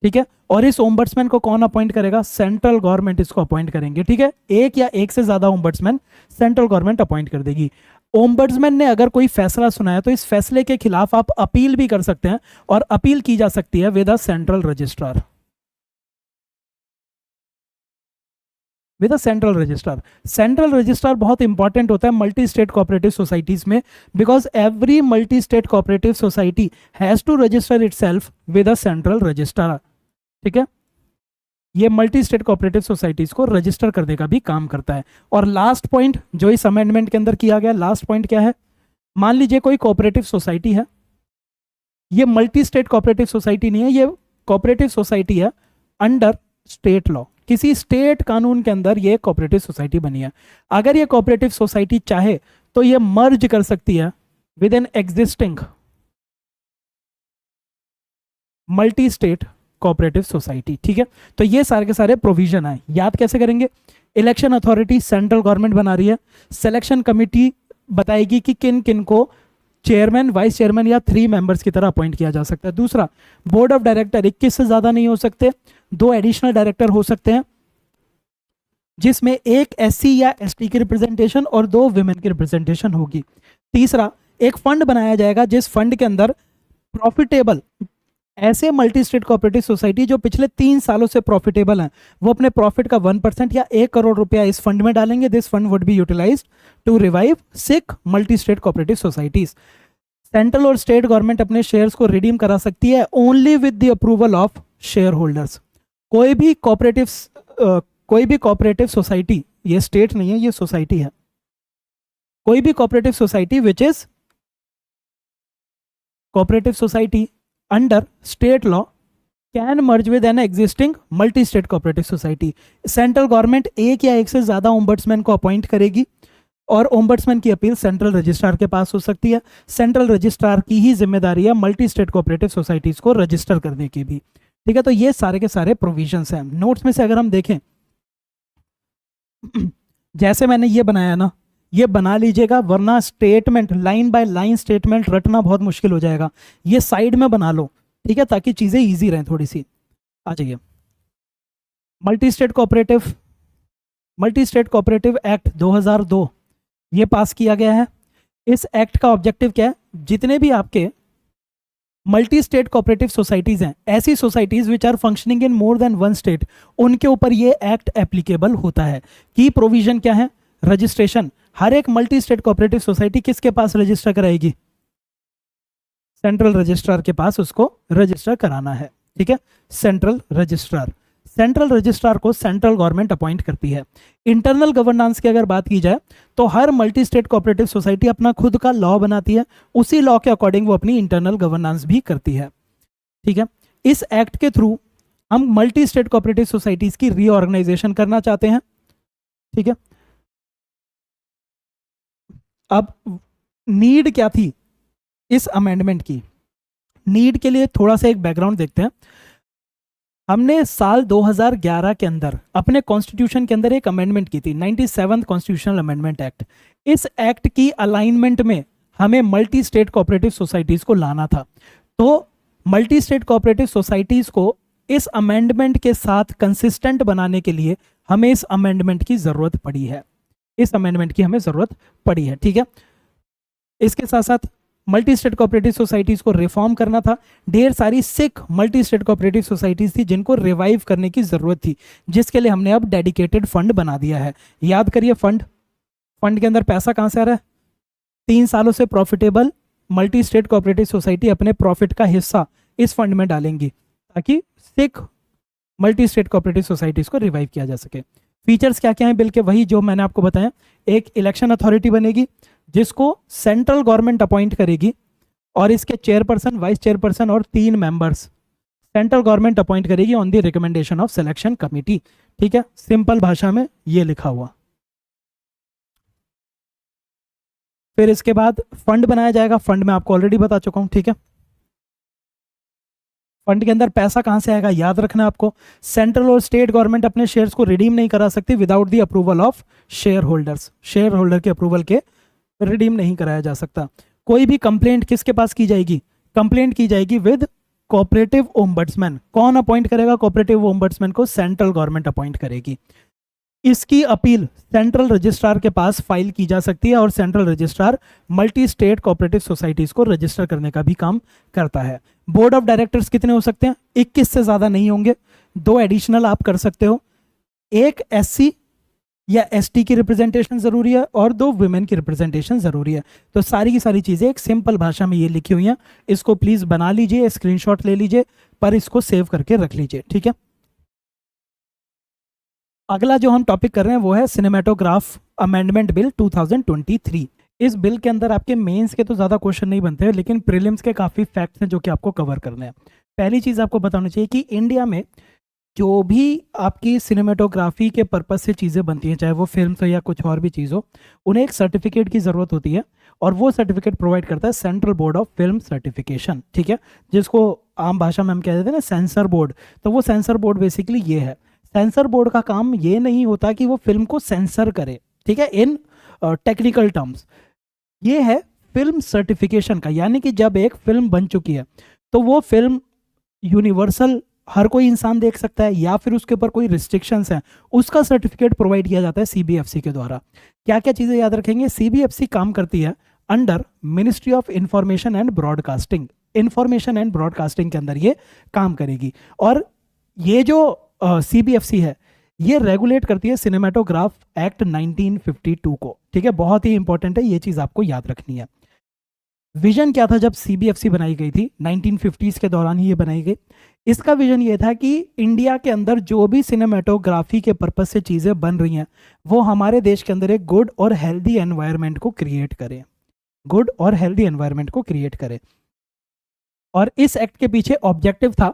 ठीक है। और इस ओम्बड्समैन को कौन अपॉइंट करेगा? सेंट्रल गवर्नमेंट इसको अपॉइंट करेंगे, ठीक है। एक या एक से ज्यादा ओम्बड्समैन सेंट्रल गवर्नमेंट अपॉइंट कर देगी। ओम्बड्समैन ने अगर कोई फैसला सुनाया तो इस फैसले के खिलाफ आप अपील भी कर सकते हैं, और अपील की जा सकती है with a central registrar, with a central registrar. Central registrar बहुत इंपॉर्टेंट होता है मल्टी स्टेट कोऑपरेटिव सोसाइटीज में, because every multi state cooperative society has to register itself with a central registrar, ठीक है। ये मल्टी स्टेट कोऑपरेटिव सोसाइटीज को register करने का भी काम करता है। और लास्ट पॉइंट जो इस अमेंडमेंट के अंदर किया गया, लास्ट पॉइंट क्या है? मान लीजिए कोई कोऑपरेटिव सोसाइटी है, ये मल्टी स्टेट कोऑपरेटिव सोसाइटी नहीं है, ये कोऑपरेटिव सोसाइटी है अंडर स्टेट लॉ, किसी स्टेट कानून के अंदर ये कोऑपरेटिव सोसाइटी बनी है। अगर ये कोऑपरेटिव सोसाइटी चाहे तो ये मर्ज कर सकती है with an existing multi state cooperative society, ठीक है। तो ये सारे के सारे प्रोविजन है। याद कैसे करेंगे? इलेक्शन अथॉरिटी सेंट्रल गवर्नमेंट बना रही है, सिलेक्शन कमिटी बताएगी कि किन किन को चेयरमैन, वाइस चेयरमैन या 3 मेंबर्स की तरह अपॉइंट किया जा सकता है। दूसरा, बोर्ड ऑफ डायरेक्टर 21 से ज्यादा नहीं हो सकते, 2 एडिशनल डायरेक्टर हो सकते हैं, जिसमें एक एससी या एसटी की रिप्रेजेंटेशन और 2 विमेन की रिप्रेजेंटेशन होगी। तीसरा, एक फंड बनाया जाएगा जिस फंड के अंदर प्रॉफिटेबल ऐसे मल्टी स्टेट कोऑपरेटिव सोसाइटी जो पिछले 3 सालों से प्रॉफिटेबल हैं, वो अपने प्रॉफिट का 1% या 1 करोड़ रुपया इस फंड में डालेंगे। This fund would be utilised to revive 6 multi state cooperative societies. Central और स्टेट गवर्नमेंट अपने शेयर्स को रिडीम करा सकती है only with the approval of shareholders. कोई भी कोऑपरेटिव सोसाइटी, ये स्टेट नहीं है, ये सोसाइटी है, कोई भी cooperative society which is cooperative society under state law can merge with an existing multi state cooperative society. Central government एक या एक से ज़्यादा ओम्बड्समैन को अपॉइंट करेगी और ओम्बड्समैन की अपील सेंट्रल रजिस्ट्रार के पास हो सकती है। सेंट्रल रजिस्ट्रार की ही जिम्मेदारी है मल्टी स्टेट कोऑपरेटिव सोसाइटीज़ को रजिस्टर करने की भी। ठीक है, तो ये सारे के सारे प्रोविजंस हैं। नोट्स में से अगर हम देखें, जैसे मैंने ये बनाया ना, ये बना लीजिएगा, वरना statement line by line statement रटना बहुत मुश्किल हो जाएगा। ये साइड में बना लो, ठीक है, ताकि चीज़ें ईजी रहें थोड़ी सी। आ जाइए, मल्टी स्टेट कोऑपरेटिव एक्ट 2002 ये पास किया गया है। इस एक्ट का ऑब्जेक्टिव क्या है? जितने भी आपके मल्टी स्टेट कोऑपरेटिव सोसाइटीज हैं, ऐसी societies which are functioning in more than one state, उनके ऊपर ये एक्ट एप्लीकेबल होता है। की प्रोविजन क्या है? रजिस्ट्रेशन। हर एक मल्टी स्टेट कोऑपरेटिव सोसाइटी किसके पास रजिस्टर कराएगी? सेंट्रल रजिस्ट्रार के पास उसको रजिस्टर कराना है। ठीक है, सेंट्रल रजिस्ट्रार को सेंट्रल गवर्नमेंट अपॉइंट करती है। इंटरनल गवर्नेंस की अगर बात की जाए तो हर मल्टी स्टेट कोऑपरेटिव सोसाइटी अपना खुद का लॉ बनाती है, उसी लॉ के अकॉर्डिंग वो अपनी इंटरनल गवर्नेंस भी करती है। ठीक है, इस एक्ट के थ्रू हम मल्टी स्टेट कोऑपरेटिव सोसाइटीज की रीऑर्गेनाइजेशन करना चाहते हैं। ठीक है, अब नीड क्या थी इस अमेंडमेंट की? नीड के लिए थोड़ा सा एक बैकग्राउंड देखते हैं। हमने साल 2011 के अंदर अपने कॉन्स्टिट्यूशन के अंदर एक अमेंडमेंट की थी, 97th कॉन्स्टिट्यूशनल अमेंडमेंट एक्ट। इस एक्ट की अलाइनमेंट में हमें मल्टी स्टेट कोऑपरेटिव सोसाइटीज को लाना था। तो मल्टी स्टेट कोऑपरेटिव सोसाइटीज को इस अमेंडमेंट के साथ कंसिस्टेंट बनाने के लिए हमें इस अमेंडमेंट की जरूरत पड़ी है। ठीक है, इसके साथ साथ मल्टी स्टेट कोऑपरेटिव सोसाइटीज को रिफॉर्म करना था। ढेर सारी Sikh multi state cooperative societies थी जिनको रिवाइव करने की जरूरत थी, जिसके लिए हमने अब डेडिकेटेड फंड बना दिया है। याद करिए, फंड के अंदर पैसा कहां से आ रहा है? 3 सालों से profitable multi state cooperative society अपने प्रॉफिट का हिस्सा इस फंड में डालेंगी ताकि Sikh multi state cooperative societies को रिवाइव किया जा सके। फीचर्स क्या क्या हैं बिल के? वही जो मैंने आपको बताया। एक इलेक्शन अथॉरिटी बनेगी जिसको सेंट्रल गवर्नमेंट अपॉइंट करेगी और इसके चेयरपर्सन, वाइस चेयरपर्सन और 3 मेंबर्स सेंट्रल गवर्नमेंट अपॉइंट करेगी on the recommendation of selection committee. ठीक है, सिंपल भाषा में ये लिखा हुआ। फिर इसके बाद फंड बनाया जाएगा। फंड में आपको ऑलरेडी बता चुका हूं। ठीक है, फंड के अंदर पैसा कहां से आएगा याद रखना आपको। सेंट्रल और स्टेट गवर्नमेंट अपने शेयर्स को रिडीम नहीं करा सकती without the approval of share holder के अप्रूवल के रिडीम नहीं कराया जा सकता। कोई भी कंप्लेंट किसके पास की जाएगी? कंप्लेंट की जाएगी विद कोऑपरेटिव ओम्बड्समैन। कौन अपॉइंट करेगा कोऑपरेटिव ओम्बड्समैन को? सेंट्रल गवर्नमेंट अपॉइंट करेगी। इसकी अपील सेंट्रल रजिस्ट्रार के पास फाइल की जा सकती है और central registrar multi state cooperative societies को रजिस्टर करने का भी काम करता है। बोर्ड ऑफ डायरेक्टर्स कितने हो सकते हैं? 21 से ज्यादा नहीं होंगे। 2 एडिशनल आप कर सकते हो। एक एससी या एसटी की रिप्रेजेंटेशन जरूरी है और 2 वुमेन की रिप्रेजेंटेशन जरूरी है। तो सारी की सारी चीजें एक सिंपल भाषा में ये लिखी हुई हैं। इसको प्लीज बना लीजिए, स्क्रीनशॉट ले लीजिए, पर इसको सेव करके रख लीजिए। ठीक है, अगला जो हम टॉपिक कर रहे हैं वो है सिनेमेटोग्राफ अमेंडमेंट बिल 2023। इस बिल के अंदर आपके मेंस के तो ज़्यादा क्वेश्चन नहीं बनते हैं, लेकिन प्रीलिम्स के काफ़ी फैक्ट्स हैं जो कि आपको कवर करने हैं। पहली चीज़ आपको बताना चाहिए कि इंडिया में जो भी आपकी सिनेमेटोग्राफी के पर्पज़ से चीज़ें बनती हैं, चाहे वो फिल्म हो या कुछ और भी चीज़ हो, उन्हें एक सर्टिफिकेट की ज़रूरत होती है और वो सर्टिफिकेट प्रोवाइड करता है central board of film certification. ठीक है, जिसको आम भाषा में हम कह देते हैं ना सेंसर बोर्ड। तो वो सेंसर बोर्ड बेसिकली ये है। सेंसर बोर्ड का काम ये नहीं होता कि वो फिल्म को सेंसर करे, ठीक है, इन टेक्निकल टर्म्स। ये है फिल्म सर्टिफिकेशन का, यानी कि जब एक फिल्म बन चुकी है तो वो फिल्म यूनिवर्सल हर कोई इंसान देख सकता है या फिर उसके ऊपर कोई रिस्ट्रिक्शंस हैं, उसका सर्टिफिकेट प्रोवाइड किया जाता है सीबीएफसी के द्वारा। क्या क्या चीज़ें याद रखेंगे? सीबीएफसी काम करती है under ministry of information and broadcasting. Information and broadcasting के अंदर ये काम करेगी और ये जो सीबीएफसी है ये रेगुलेट करती है सिनेमेटोग्राफ एक्ट 1952 को। ठीक है, बहुत ही इंपॉर्टेंट है, ये चीज़ आपको याद रखनी है। विजन क्या था जब सीबीएफसी बनाई गई थी? 1950s के दौरान ही ये बनाई गई। इसका विजन ये था कि इंडिया के अंदर जो भी सिनेमेटोग्राफी के पर्पज से चीज़ें बन रही हैं वो हमारे देश के अंदर एक गुड और हेल्दी एनवायरनमेंट को क्रिएट करें। और इस एक्ट के पीछे ऑब्जेक्टिव था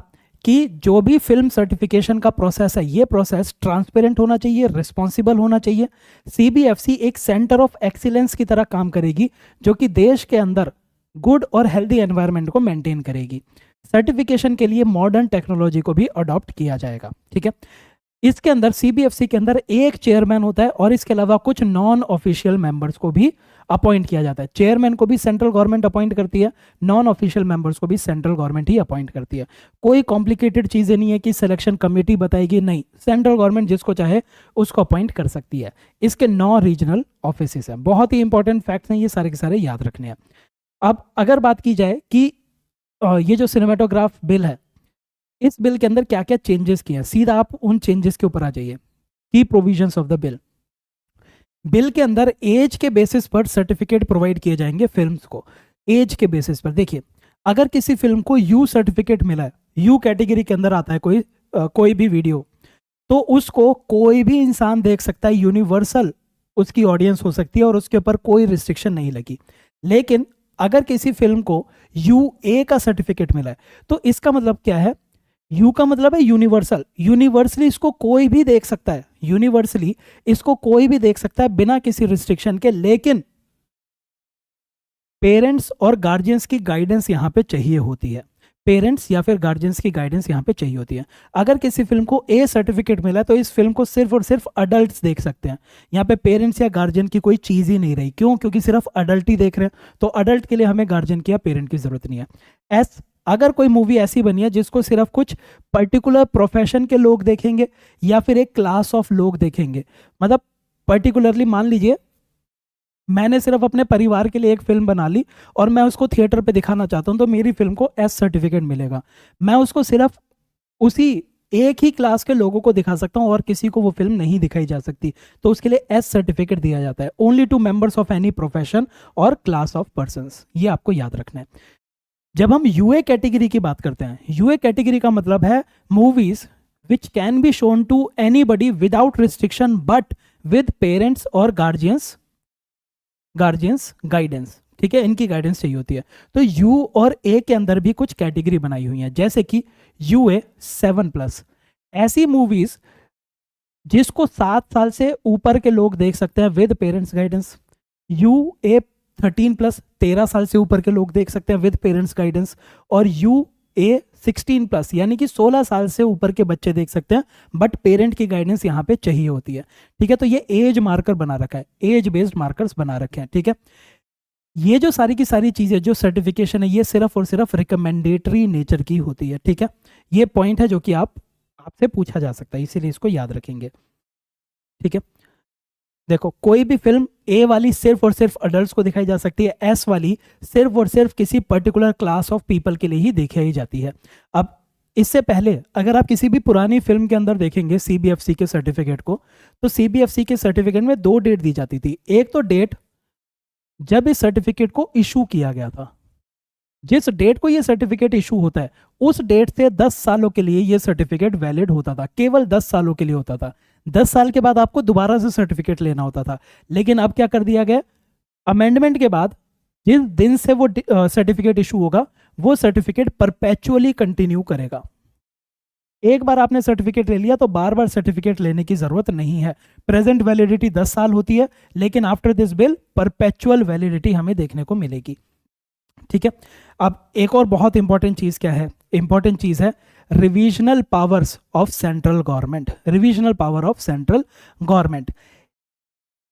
कि जो भी फिल्म सर्टिफिकेशन का प्रोसेस है, ये प्रोसेस ट्रांसपेरेंट होना चाहिए, रिस्पॉन्सिबल होना चाहिए। सीबीएफसी एक सेंटर ऑफ एक्सीलेंस की तरह काम करेगी, जो कि देश के अंदर गुड और हेल्दी एनवायरनमेंट को मेंटेन करेगी। सर्टिफिकेशन के लिए मॉडर्न टेक्नोलॉजी को भी अडॉप्ट किया जाएगा, ठीक है। इसके अंदर सीबीएफसी के अंदर एक चेयरमैन होता है और इसके अलावा कुछ नॉन ऑफिशियल मेंबर्स को भी अपॉइंट किया जाता है। चेयरमैन को भी सेंट्रल गवर्नमेंट अपॉइंट करती है, नॉन ऑफिशियल मेंबर्स को भी सेंट्रल गवर्नमेंट ही अपॉइंट करती है। कोई कॉम्प्लिकेटेड चीजें नहीं है कि सिलेक्शन कमेटी बताएगी, नहीं, सेंट्रल गवर्नमेंट जिसको चाहे उसको अपॉइंट कर सकती है। इसके 9 रीजनल ऑफिस हैं। बहुत ही इंपॉर्टेंट फैक्ट्स हैं, ये सारे के सारे याद रखने हैं। अब अगर बात की जाए कि ये जो सिनेमेटोग्राफ बिल है, इस बिल के अंदर क्या क्या चेंजेस किए हैं, सीधा आप उन चेंजेस के ऊपर आ जाइए। की provisions of the bill. Bill के अंदर एज के बेसिस पर सर्टिफिकेट प्रोवाइड किए जाएंगे फिल्म्स को। एज के बेसिस पर देखिए, अगर किसी फिल्म को यू सर्टिफिकेट मिला है, यू कैटेगरी के अंदर आता है कोई भी वीडियो, तो उसको कोई भी इंसान देख सकता है, यूनिवर्सल उसकी ऑडियंस हो सकती है और उसके ऊपर कोई रिस्ट्रिक्शन नहीं लगी। लेकिन अगर किसी फिल्म को यू ए का सर्टिफिकेट मिला है, तो इसका मतलब क्या है, यू का मतलब है यूनिवर्सल। यूनिवर्सली इसको कोई भी देख सकता है, यूनिवर्सली इसको कोई भी देख सकता है बिना किसी रिस्ट्रिक्शन के, लेकिन पेरेंट्स और गार्जियंस की गाइडेंस यहां पे चाहिए होती है। पेरेंट्स या फिर गार्जियंस की गाइडेंस यहां पे चाहिए होती है। अगर किसी फिल्म को ए सर्टिफिकेट मिला तो इस फिल्म को सिर्फ और सिर्फ अडल्ट्स देख सकते हैं। यहाँ पे पेरेंट्स या गार्जियन की कोई चीज ही नहीं रही। क्यों? क्योंकि सिर्फ अडल्ट ही देख रहे हैं, तो अडल्ट के लिए हमें गार्जियन की या पेरेंट की जरूरत नहीं है। एस, अगर कोई मूवी ऐसी बनी है जिसको सिर्फ कुछ पर्टिकुलर प्रोफेशन के लोग देखेंगे या फिर एक क्लास ऑफ लोग देखेंगे, मतलब पर्टिकुलरली मान लीजिए मैंने सिर्फ अपने परिवार के लिए एक फिल्म बना ली और मैं उसको थिएटर पे दिखाना चाहता हूं, तो मेरी फिल्म को एस सर्टिफिकेट मिलेगा। मैं उसको सिर्फ उसी एक ही क्लास के लोगों को दिखा सकता हूं और किसी को वो फिल्म नहीं दिखाई जा सकती, तो उसके लिए एस सर्टिफिकेट दिया जाता है, only to members of any profession और क्लास ऑफ पर्संस। ये आपको याद रखना है। जब हम यूए कैटेगरी की बात करते हैं, यूए कैटेगरी का मतलब है movies which can be shown to anybody without restriction but with parents और गार्जियंस गाइडेंस, ठीक है, इनकी गाइडेंस चाहिए होती है। तो यू और ए के अंदर भी कुछ कैटेगरी बनाई हुई है, जैसे कि यूए 7+, ऐसी मूवीज जिसको 7 साल से ऊपर के लोग देख सकते हैं विद पेरेंट्स गाइडेंस। यूए 13+, 13 साल से ऊपर के लोग देख सकते हैं विद पेरेंट्स गाइडेंस। और यूए 16+, यानी कि 16 साल से ऊपर के बच्चे देख सकते हैं, बट पेरेंट की गाइडेंस यहाँ पे चाहिए होती है, ठीक है। तो ये एज मार्कर बना रखा है, एज बेस्ड मार्कर्स बना रखे हैं, ठीक है। ये जो सारी की सारी चीजें, जो सर्टिफिकेशन है, ये सिर्फ और सिर्फ रिकमेंडेटरी नेचर की होती है, ठीक है। ये पॉइंट है जो कि आपसे पूछा जा सकता है, इसीलिए इसको याद रखेंगे, ठीक है। देखो, कोई भी फिल्म ए वाली सिर्फ और सिर्फ अडल्ट्स को दिखाई जा सकती है, एस वाली सिर्फ और सिर्फ किसी पर्टिकुलर क्लास ऑफ पीपल के लिए ही दिखाई जाती है। अब इससे पहले अगर आप किसी भी पुरानी फिल्म के अंदर देखेंगे सीबीएफसी के सर्टिफिकेट को, तो सीबीएफसी के सर्टिफिकेट में 2 डेट दी जाती थी। एक तो डेट जब इस सर्टिफिकेट को इशू किया गया था, जिस डेट को ये सर्टिफिकेट इशू होता है उस डेट से 10 सालों के लिए ये सर्टिफिकेट वैलिड होता था, केवल 10 सालों के लिए होता था। 10 साल के बाद आपको दोबारा से सर्टिफिकेट लेना होता था। लेकिन अब क्या कर दिया गया, अमेंडमेंट के बाद जिस दिन से वो सर्टिफिकेट इशू होगा, वो सर्टिफिकेट परपेचुअली कंटिन्यू करेगा। एक बार आपने सर्टिफिकेट ले लिया तो बार बार सर्टिफिकेट लेने की जरूरत नहीं है। प्रेजेंट वैलिडिटी 10 साल होती है, लेकिन after this bill perpetual validity हमें देखने को मिलेगी, ठीक है। अब एक और बहुत इंपॉर्टेंट चीज क्या है, इंपॉर्टेंट चीज है revisional powers of central government. Revisional power of central government,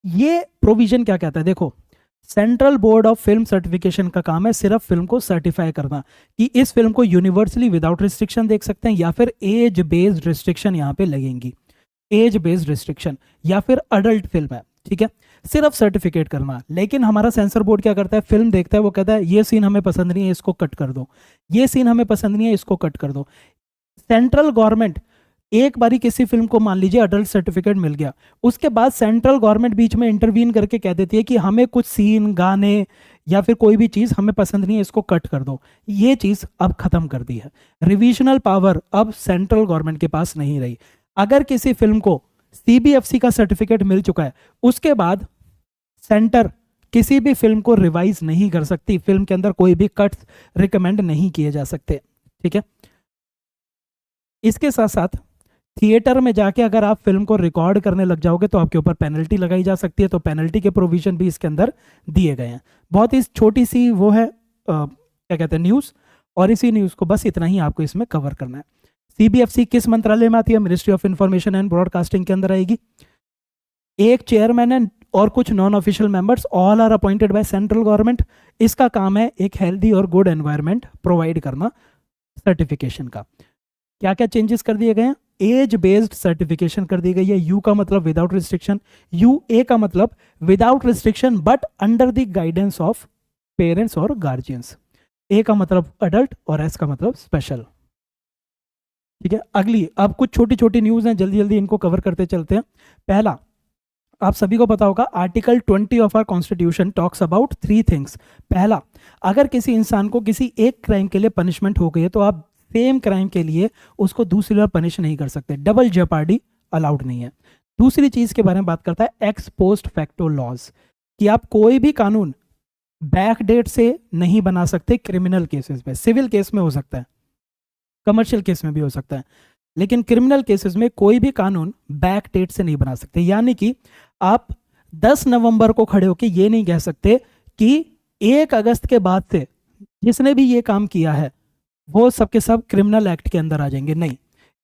ये प्रोविजन क्या कहता है, देखो, central board of film certification का काम है सिर्फ फिल्म को सर्टिफाई करना कि इस फिल्म को यूनिवर्सली विदाउट रिस्ट्रिक्शन देख सकते हैं या फिर एज बेस्ड रिस्ट्रिक्शन यहां पे लगेंगी, एज बेस्ड रिस्ट्रिक्शन, या फिर अडल्ट फिल्म है, ठीक है, सिर्फ सर्टिफिकेट करना। लेकिन हमारा सेंसर बोर्ड क्या करता है, फिल्म देखता है, वो कहता है ये सीन हमें पसंद नहीं है, इसको कट कर दो, ये सीन हमें पसंद नहीं है, इसको कट कर दो। सेंट्रल गवर्नमेंट एक बारी किसी फिल्म को मान लीजिए अडल्ट सर्टिफिकेट मिल गया, उसके बाद सेंट्रल गवर्नमेंट बीच में इंटरवीन करके कह देती है कि हमें कुछ सीन, गाने या फिर कोई भी चीज हमें पसंद नहीं है, इसको कट कर दो। ये चीज अब खत्म कर दी है, रिविजनल पावर अब सेंट्रल गवर्नमेंट के पास नहीं रही। अगर किसी फिल्म को सीबीएफसी का सर्टिफिकेट मिल चुका है, उसके बाद सेंटर किसी भी फिल्म को रिवाइज नहीं कर सकती, फिल्म के अंदर कोई भी कट्स रिकमेंड नहीं किए जा सकते, ठीक है। इसके साथ साथ थिएटर में जाके अगर आप फिल्म को रिकॉर्ड करने लग जाओगे तो आपके ऊपर पेनल्टी लगाई जा सकती है, तो पेनल्टी के प्रोविजन भी इसके अंदर दिए गए हैं। बहुत ही छोटी सी वो है क्या कहते हैं न्यूज़, और इसी न्यूज़ को बस इतना ही आपको इसमें कवर करना है। सीबीएफसी किस मंत्रालय में आती है? Ministry of information and broadcasting के अंदर आएगी। एक चेयरमैन है और कुछ non official members, all are appointed by central government. इसका काम है एक हेल्दी और गुड एनवायरनमेंट प्रोवाइड करना सर्टिफिकेशन का। क्या क्या चेंजेस कर दिए गए हैं? एज बेस्ड सर्टिफिकेशन कर दी गई है। यू का मतलब विदाउट रिस्ट्रिक्शन, यू ए का मतलब without restriction but under the guidance of parents और गार्जियंस। ए का मतलब अडल्ट और एस का मतलब स्पेशल, ठीक है। अगली अब कुछ छोटी छोटी न्यूज हैं, जल्दी जल्दी इनको कवर करते चलते हैं। पहला, आप सभी को पता होगा article 20 of our constitution talks about 3 things. पहला, अगर किसी इंसान को किसी एक क्राइम के लिए पनिशमेंट हो गई है तो आप सेम क्राइम के लिए उसको दूसरी बार पनिश नहीं कर सकते, डबल जेपार्डी अलाउड नहीं है। दूसरी चीज के बारे में बात करता है एक्स पोस्ट फैक्टो लॉज, कि आप कोई भी कानून बैक डेट से नहीं बना सकते क्रिमिनल केसेस में। सिविल केस में हो सकता है, कमर्शियल केस में भी हो सकता है, लेकिन क्रिमिनल केसेस में कोई भी कानून बैक डेट से नहीं बना सकते। यानी कि आप 10 नवंबर को खड़े होकर ये नहीं कह सकते कि 1 अगस्त के बाद से जिसने भी ये काम किया है वो सबके सब क्रिमिनल एक्ट के अंदर आ जाएंगे। नहीं,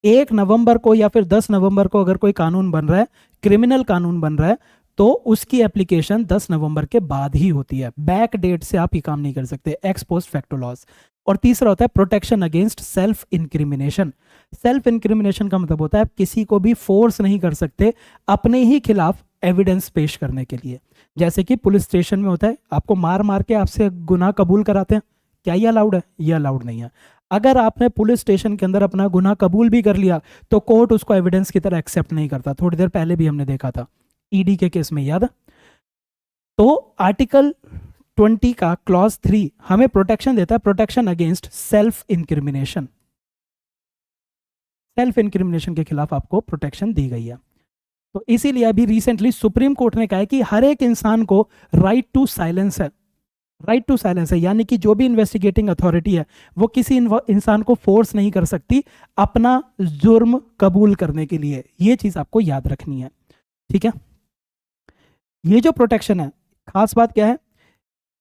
1 नवंबर को या फिर 10 नवंबर को अगर कोई कानून बन रहा है, क्रिमिनल कानून बन रहा है, तो उसकी एप्लीकेशन 10 नवंबर के बाद ही होती है। बैक डेट से आप ये काम नहीं कर सकते, एक्स पोस्ट फैक्टो लॉज। और तीसरा होता है protection against self incrimination. Self incrimination का मतलब होता है आप किसी को भी फोर्स नहीं कर सकते अपने ही खिलाफ एविडेंस पेश करने के लिए। जैसे कि पुलिस स्टेशन में होता है, आपको मार मार के आपसे गुनाह कबूल कराते हैं, क्या ये अलाउड है? ये अलाउड नहीं है। अगर आपने पुलिस स्टेशन के अंदर अपना गुनाह कबूल भी कर लिया तो कोर्ट उसको एविडेंस की तरह एक्सेप्ट नहीं करता। थोड़ी देर पहले भी हमने देखा था ईडी के केस में, याद है? तो आर्टिकल 20 का क्लॉज 3 हमें प्रोटेक्शन देता है, protection against self incrimination. Self incrimination के खिलाफ आपको प्रोटेक्शन दी गई है। तो इसीलिए अभी रिसेंटली सुप्रीम कोर्ट ने कहा है कि हर एक इंसान को राइट टू साइलेंस है। राइट टू साइलेंस है यानी कि जो भी इन्वेस्टिगेटिंग अथॉरिटी है वो किसी इंसान को फोर्स नहीं कर सकती अपना जुर्म कबूल करने के लिए। ये चीज आपको याद रखनी है, ठीक है। ये जो प्रोटेक्शन है, खास बात क्या है,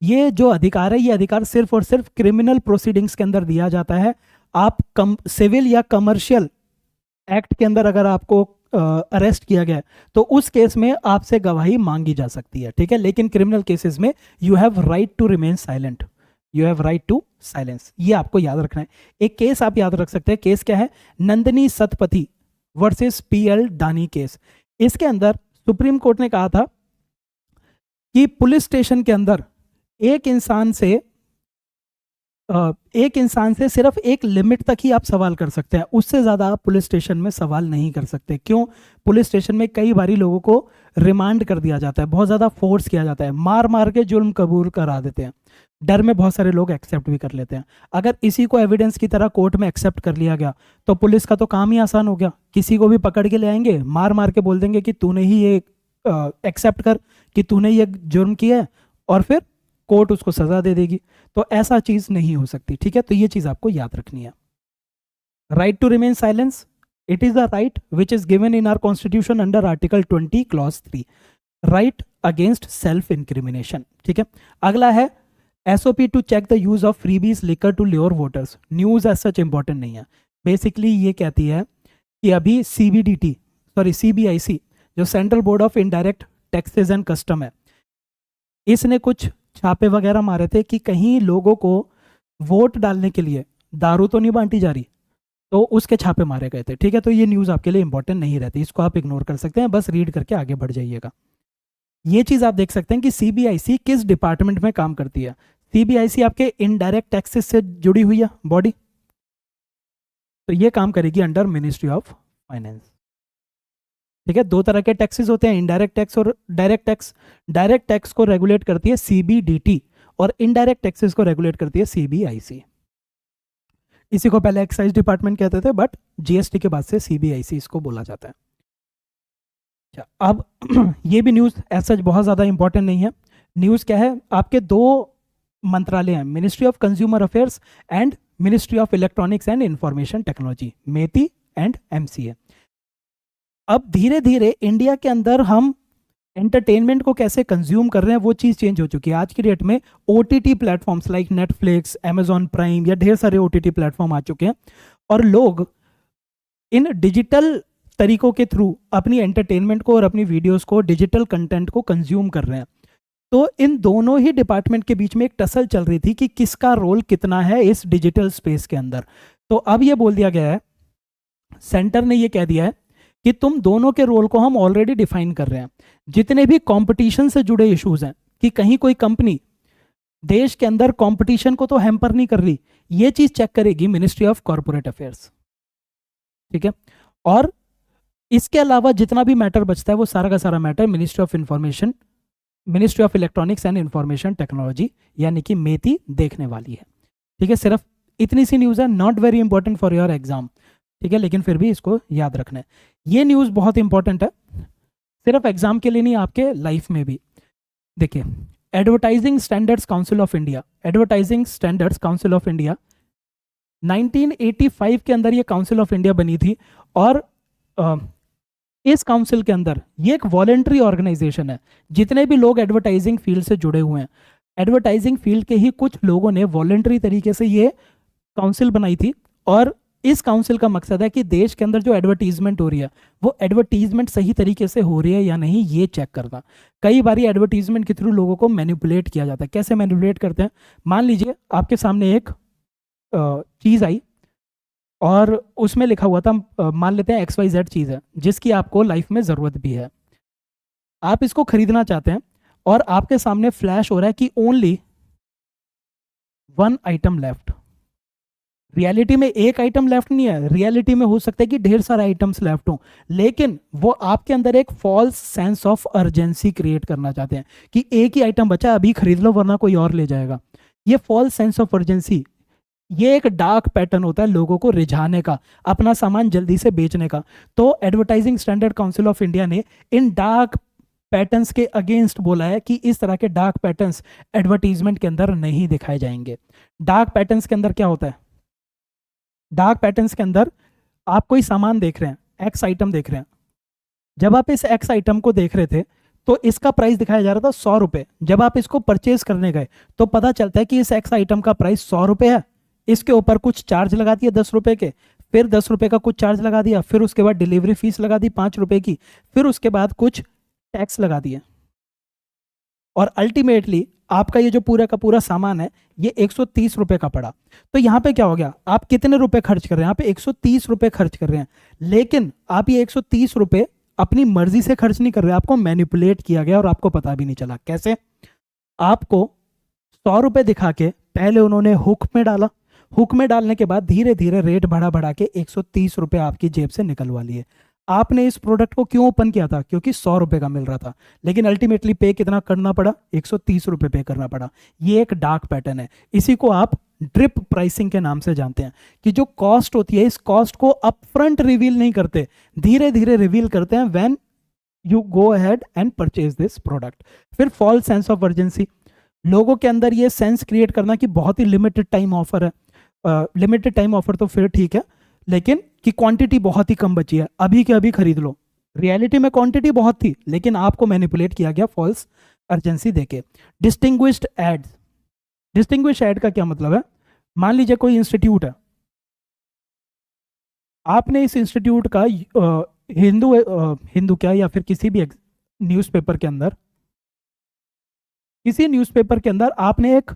ये जो अधिकार है, ये अधिकार सिर्फ और सिर्फ क्रिमिनल प्रोसीडिंग्स के अंदर दिया जाता है। आप सिविल या कमर्शियल एक्ट के अंदर अगर आपको अरेस्ट किया गया तो उस केस में आपसे गवाही मांगी जा सकती है, ठीक है। लेकिन क्रिमिनल केसेस में you have right to remain silent, you have right to silence. ये आपको याद रखना है। एक केस आप याद रख सकते हैं, केस क्या है? नंदिनी सतपथी वर्सेस पीएल दानी केस। इसके अंदर सुप्रीम कोर्ट ने कहा था कि पुलिस स्टेशन के अंदर एक इंसान से सिर्फ एक लिमिट तक ही आप सवाल कर सकते हैं, उससे ज़्यादा आप पुलिस स्टेशन में सवाल नहीं कर सकते। क्यों? पुलिस स्टेशन में कई बारी लोगों को रिमांड कर दिया जाता है, बहुत ज़्यादा फोर्स किया जाता है, मार मार के जुल्म कबूल करा देते हैं। डर में बहुत सारे लोग एक्सेप्ट भी कर लेते हैं। अगर इसी को एविडेंस की तरह कोर्ट में एक्सेप्ट कर लिया गया तो पुलिस का तो काम ही आसान हो गया। किसी को भी पकड़ के ले आएंगे, मार मार के बोल देंगे कि तूने ही ये एक्सेप्ट कर कि तूने ये जुर्म किया है, और फिर कोर्ट उसको सजा दे देगी। तो ऐसा चीज नहीं हो सकती, ठीक है। तो ये चीज आपको याद रखनी है। Right to remain silence, it is a right which is given in our constitution under article 20 clause 3। Right against self incrimination, ठीक है। अगला है SOP to check the use of freebies liquor to lure voters. News as such important नहीं है। Basically ये कहती है कि अभी सीबीआईसी जो central board of indirect taxes and custom है, इसने कुछ छापे वगैरह मारे थे कि कहीं लोगों को वोट डालने के लिए दारू तो नहीं बांटी जा रही, तो उसके छापे मारे गए थे, ठीक है। तो ये न्यूज़ आपके लिए इंपॉर्टेंट नहीं रहती, इसको आप इग्नोर कर सकते हैं, बस रीड करके आगे बढ़ जाइएगा। ये चीज़ आप देख सकते हैं कि सीबीआईसी किस डिपार्टमेंट में काम करती है। सीबीआईसी आपके इनडायरेक्ट टैक्सेस से जुड़ी हुई है बॉडी, तो ये काम करेगी अंडर मिनिस्ट्री ऑफ फाइनेंस, ठीक है। 2 तरह के टैक्सेस होते हैं, इनडायरेक्ट टैक्स और डायरेक्ट टैक्स। डायरेक्ट टैक्स को रेगुलेट करती है सीबीडीटी और इनडायरेक्ट टैक्सेस को रेगुलेट करती है सीबीआईसी। इसी को पहले एक्साइज डिपार्टमेंट कहते थे, बट जीएसटी के बाद से सीबीआईसी इसको बोला जाता है। अब ये भी न्यूज़ ऐसा बहुत ज़्यादा इंपॉर्टेंट नहीं है, न्यूज़ क्या है, आपके दो मंत्रालय हैं, ministry of consumer affairs and ministry of electronics and information technology, MeitY and MCA. अब धीरे धीरे इंडिया के अंदर हम एंटरटेनमेंट को कैसे कंज्यूम कर रहे हैं वो चीज़ चेंज हो चुकी है। आज की डेट में OTT platforms like Netflix, Amazon prime या ढेर सारे ओटीटी प्लेटफॉर्म आ चुके हैं और लोग इन डिजिटल तरीकों के थ्रू अपनी एंटरटेनमेंट को और अपनी वीडियोस को, डिजिटल कंटेंट को कंज्यूम कर रहे हैं। तो इन दोनों ही डिपार्टमेंट के बीच में एक टसल चल रही थी कि किसका रोल कितना है इस डिजिटल स्पेस के अंदर। तो अब ये बोल दिया गया है, सेंटर ने ये कह दिया है कि तुम दोनों के रोल को हम ऑलरेडी डिफाइन कर रहे हैं। जितने भी कंपटीशन से जुड़े इश्यूज हैं कि कहीं कोई कंपनी देश के अंदर कंपटीशन को तो हैम्पर नहीं कर रही, ये चीज चेक करेगी मिनिस्ट्री ऑफ कॉर्पोरेट अफेयर्स, ठीक है। और इसके अलावा जितना भी मैटर बचता है वो सारा का सारा matter ministry of information, ministry of electronics and information technology यानी कि मेती देखने वाली है, ठीक है। सिर्फ इतनी सी न्यूज़ है, not very important for your exam, ठीक है, लेकिन फिर भी इसको याद रखना है। ये न्यूज़ बहुत इंपॉर्टेंट है, सिर्फ एग्जाम के लिए नहीं, आपके लाइफ में भी। देखिए, advertising standards council of India, advertising standards council of India 1985 के अंदर ये काउंसिल ऑफ इंडिया बनी थी और इस काउंसिल के अंदर ये एक वॉलेंट्री ऑर्गेनाइजेशन है। जितने भी लोग एडवर्टाइजिंग फील्ड से जुड़े हुए हैं, एडवर्टाइजिंग फील्ड के ही कुछ लोगों ने वॉलेंट्री तरीके से ये काउंसिल बनाई थी और इस काउंसिल का मकसद है कि देश के अंदर जो एडवर्टीजमेंट हो रही है वो एडवर्टीजमेंट सही तरीके से हो रही है या नहीं, ये चेक करना। कई बार एडवर्टीजमेंट के थ्रू लोगों को मैनिपुलेट किया जाता है। कैसे मैनिपुलेट करते हैं? मान लीजिए आपके सामने एक चीज़ आई और उसमें लिखा हुआ था, मान लेते हैं XYZ चीज़ है जिसकी आपको लाइफ में ज़रूरत भी है, आप इसको खरीदना चाहते हैं और आपके सामने फ्लैश हो रहा है कि ओनली 1 आइटम लेफ्ट। रियलिटी में एक आइटम लेफ्ट नहीं है, रियलिटी में हो सकता है कि ढेर सारे आइटम्स लेफ्ट हो, लेकिन वो आपके अंदर एक false sense of urgency create करना चाहते हैं कि एक ही आइटम बचा, अभी खरीद लो वरना कोई और ले जाएगा। ये फॉल्स सेंस ऑफ अर्जेंसी, ये एक डार्क पैटर्न होता है लोगों को रिझाने का, अपना सामान जल्दी से बेचने का। तो advertising standard council of India ने इन डार्क पैटर्न्स के अगेंस्ट बोला है कि इस तरह के डार्क पैटर्न्स एडवर्टीजमेंट के अंदर नहीं दिखाए जाएंगे। डार्क पैटर्न्स के अंदर क्या होता है? डार्क पैटर्न्स के अंदर आप कोई सामान देख रहे हैं, एक्स आइटम देख रहे हैं, जब आप इस एक्स आइटम को देख रहे थे तो इसका प्राइस दिखाया जा रहा था 100 रुपये। जब आप इसको परचेज करने गए तो पता चलता है कि इस एक्स आइटम का प्राइस 100 रुपये है, इसके ऊपर कुछ चार्ज लगा दिए 10 रुपये के, फिर 10 रुपये का कुछ चार्ज लगा दिया, फिर उसके बाद डिलीवरी फीस लगा दी 5 रुपये की, फिर उसके बाद कुछ टैक्स लगा दिए और अल्टीमेटली आपका ये जो पूरा का पूरा सामान है ये 130 रुपये का पड़ा। तो यहाँ पे क्या हो गया? आप कितने रुपए खर्च कर रहे हैं? यहाँ पे 130 रुपये खर्च कर रहे हैं, लेकिन आप ये 130 रुपये अपनी मर्जी से खर्च नहीं कर रहे, आपको मैनिपुलेट किया गया और आपको पता भी नहीं चला। कैसे? आपको 100 रुपये दिखा के पहले उन्होंने हुक में डाला, हुक में डालने के बाद धीरे धीरे रेट बढ़ा बढ़ा के 130 रुपये आपकी जेब से निकलवा लिए। आपने इस प्रोडक्ट को क्यों ओपन किया था? क्योंकि 100 रुपये का मिल रहा था, लेकिन अल्टीमेटली पे कितना करना पड़ा? 130 रुपये पे करना पड़ा। ये एक डार्क पैटर्न है, इसी को आप ड्रिप प्राइसिंग के नाम से जानते हैं कि जो कॉस्ट होती है इस कॉस्ट को अपफ्रंट रिवील नहीं करते, धीरे धीरे रिवील करते हैं when you go ahead and purchase this product. फिर फॉल्स सेंस ऑफ अर्जेंसी, लोगों के अंदर ये सेंस क्रिएट करना कि बहुत ही लिमिटेड टाइम ऑफर है। लिमिटेड टाइम ऑफर तो फिर ठीक है, लेकिन कि क्वांटिटी बहुत ही कम बची है, अभी के अभी खरीद लो। रियलिटी में क्वांटिटी बहुत थी लेकिन आपको मैनिपुलेट किया गया फॉल्स अर्जेंसी देके। डिस्टिंग्विश्ड एड्स, डिस्टिंग्विश एड का क्या मतलब है? मान लीजिए कोई इंस्टीट्यूट है, आपने इस इंस्टीट्यूट का हिंदू क्या या फिर किसी भी न्यूज़पेपर के अंदर, किसी न्यूज़पेपर के अंदर आपने एक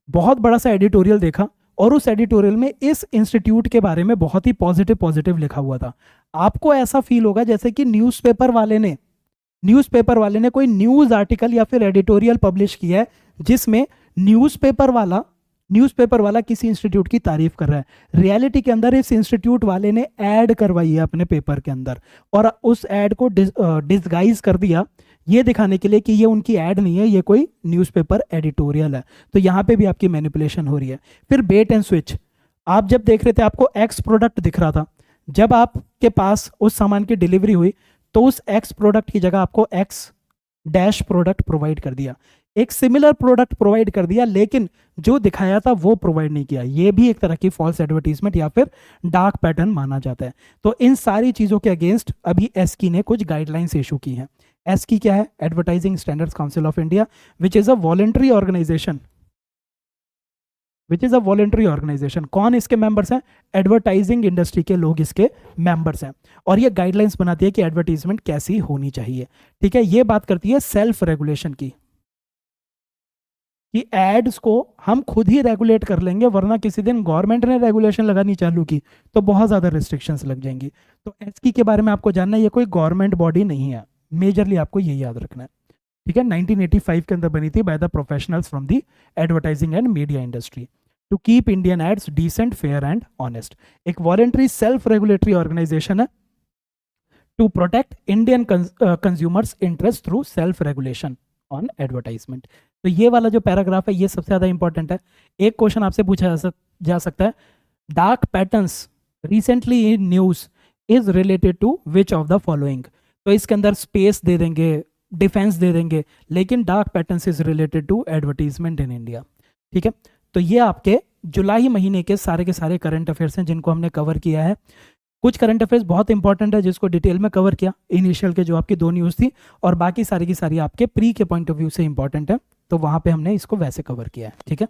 बहुत बड़ा सा एडिटोरियल देखा और उस एडिटोरियल में इस इंस्टीट्यूट के बारे में बहुत ही पॉजिटिव लिखा हुआ था। आपको ऐसा फील होगा जैसे कि न्यूज़पेपर वाले ने कोई न्यूज़ आर्टिकल या फिर एडिटोरियल पब्लिश किया है जिसमें न्यूज़पेपर वाला किसी इंस्टीट्यूट की तारीफ कर रहा है। रियलिटी के अंदर इस इंस्टीट्यूट वाले ने ऐड करवाई है अपने पेपर के अंदर और उस ऐड को डिस्गाइज कर दिया ये दिखाने के लिए कि ये उनकी ऐड नहीं है, ये कोई न्यूज़पेपर एडिटोरियल है। तो यहाँ पे भी आपकी मैनिपुलेशन हो रही है। फिर बेट एंड स्विच, आप जब देख रहे थे आपको एक्स प्रोडक्ट दिख रहा था, जब आपके पास उस सामान की डिलीवरी हुई तो उस एक्स प्रोडक्ट की जगह आपको एक्स डैश प्रोडक्ट प्रोवाइड कर दिया। एक सिमिलर प्रोडक्ट प्रोवाइड कर दिया लेकिन जो दिखाया था वो प्रोवाइड नहीं किया, ये भी एक तरह की फॉल्स एडवर्टीजमेंट या फिर डार्क पैटर्न माना जाता है। तो इन सारी चीज़ों के अगेंस्ट अभी एसकी ने कुछ गाइडलाइंस इशू की हैं। एसकी क्या है? Advertising standards council of India, which is a voluntary organization, which is a voluntary organization. कौन इसके मेंबर्स हैं? एडवर्टाइजिंग इंडस्ट्री के लोग इसके मेंबर्स हैं। और ये गाइडलाइंस बनाती है कि एडवर्टीजमेंट कैसी होनी चाहिए। ठीक है, ये बात करती है सेल्फ रेगुलेशन की, कि एड्स को हम खुद ही रेगुलेट कर लेंगे, वरना किसी दिन गवर्नमेंट ने रेगुलेशन लगानी चालू की तो बहुत ज़्यादा रिस्ट्रिक्शंस लग जाएंगी। तो एसकी के बारे में आपको जानना है, ये कोई गवर्नमेंट बॉडी नहीं है, मेजरली आपको ये याद रखना है। ठीक है, 1985 के अंदर बनी थी by the professionals from the advertising and media industry to keep Indian ads decent, fair and honest. एक वॉलंटरी सेल्फ रेगुलेटरी ऑर्गेनाइजेशन है to protect Indian consumers interest through self regulation on advertisement. तो ये वाला जो paragraph है ये सबसे ज़्यादा इंपॉर्टेंट है। एक क्वेश्चन आपसे पूछा जा सकता है, dark patterns recently in news is related to which of the following. तो इसके अंदर स्पेस दे देंगे, डिफेंस दे देंगे, लेकिन dark patterns is related to advertisement in India. ठीक है, तो ये आपके जुलाई महीने के सारे करंट अफेयर्स हैं जिनको हमने कवर किया है। कुछ करंट अफेयर्स बहुत इंपॉर्टेंट है जिसको डिटेल में कवर किया, इनिशियल के जो आपकी 2 न्यूज़ थी, और बाकी सारी की सारी आपके प्री के पॉइंट ऑफ व्यू से इंपॉर्टेंट है, तो वहाँ पे हमने इसको वैसे कवर किया है। ठीक है।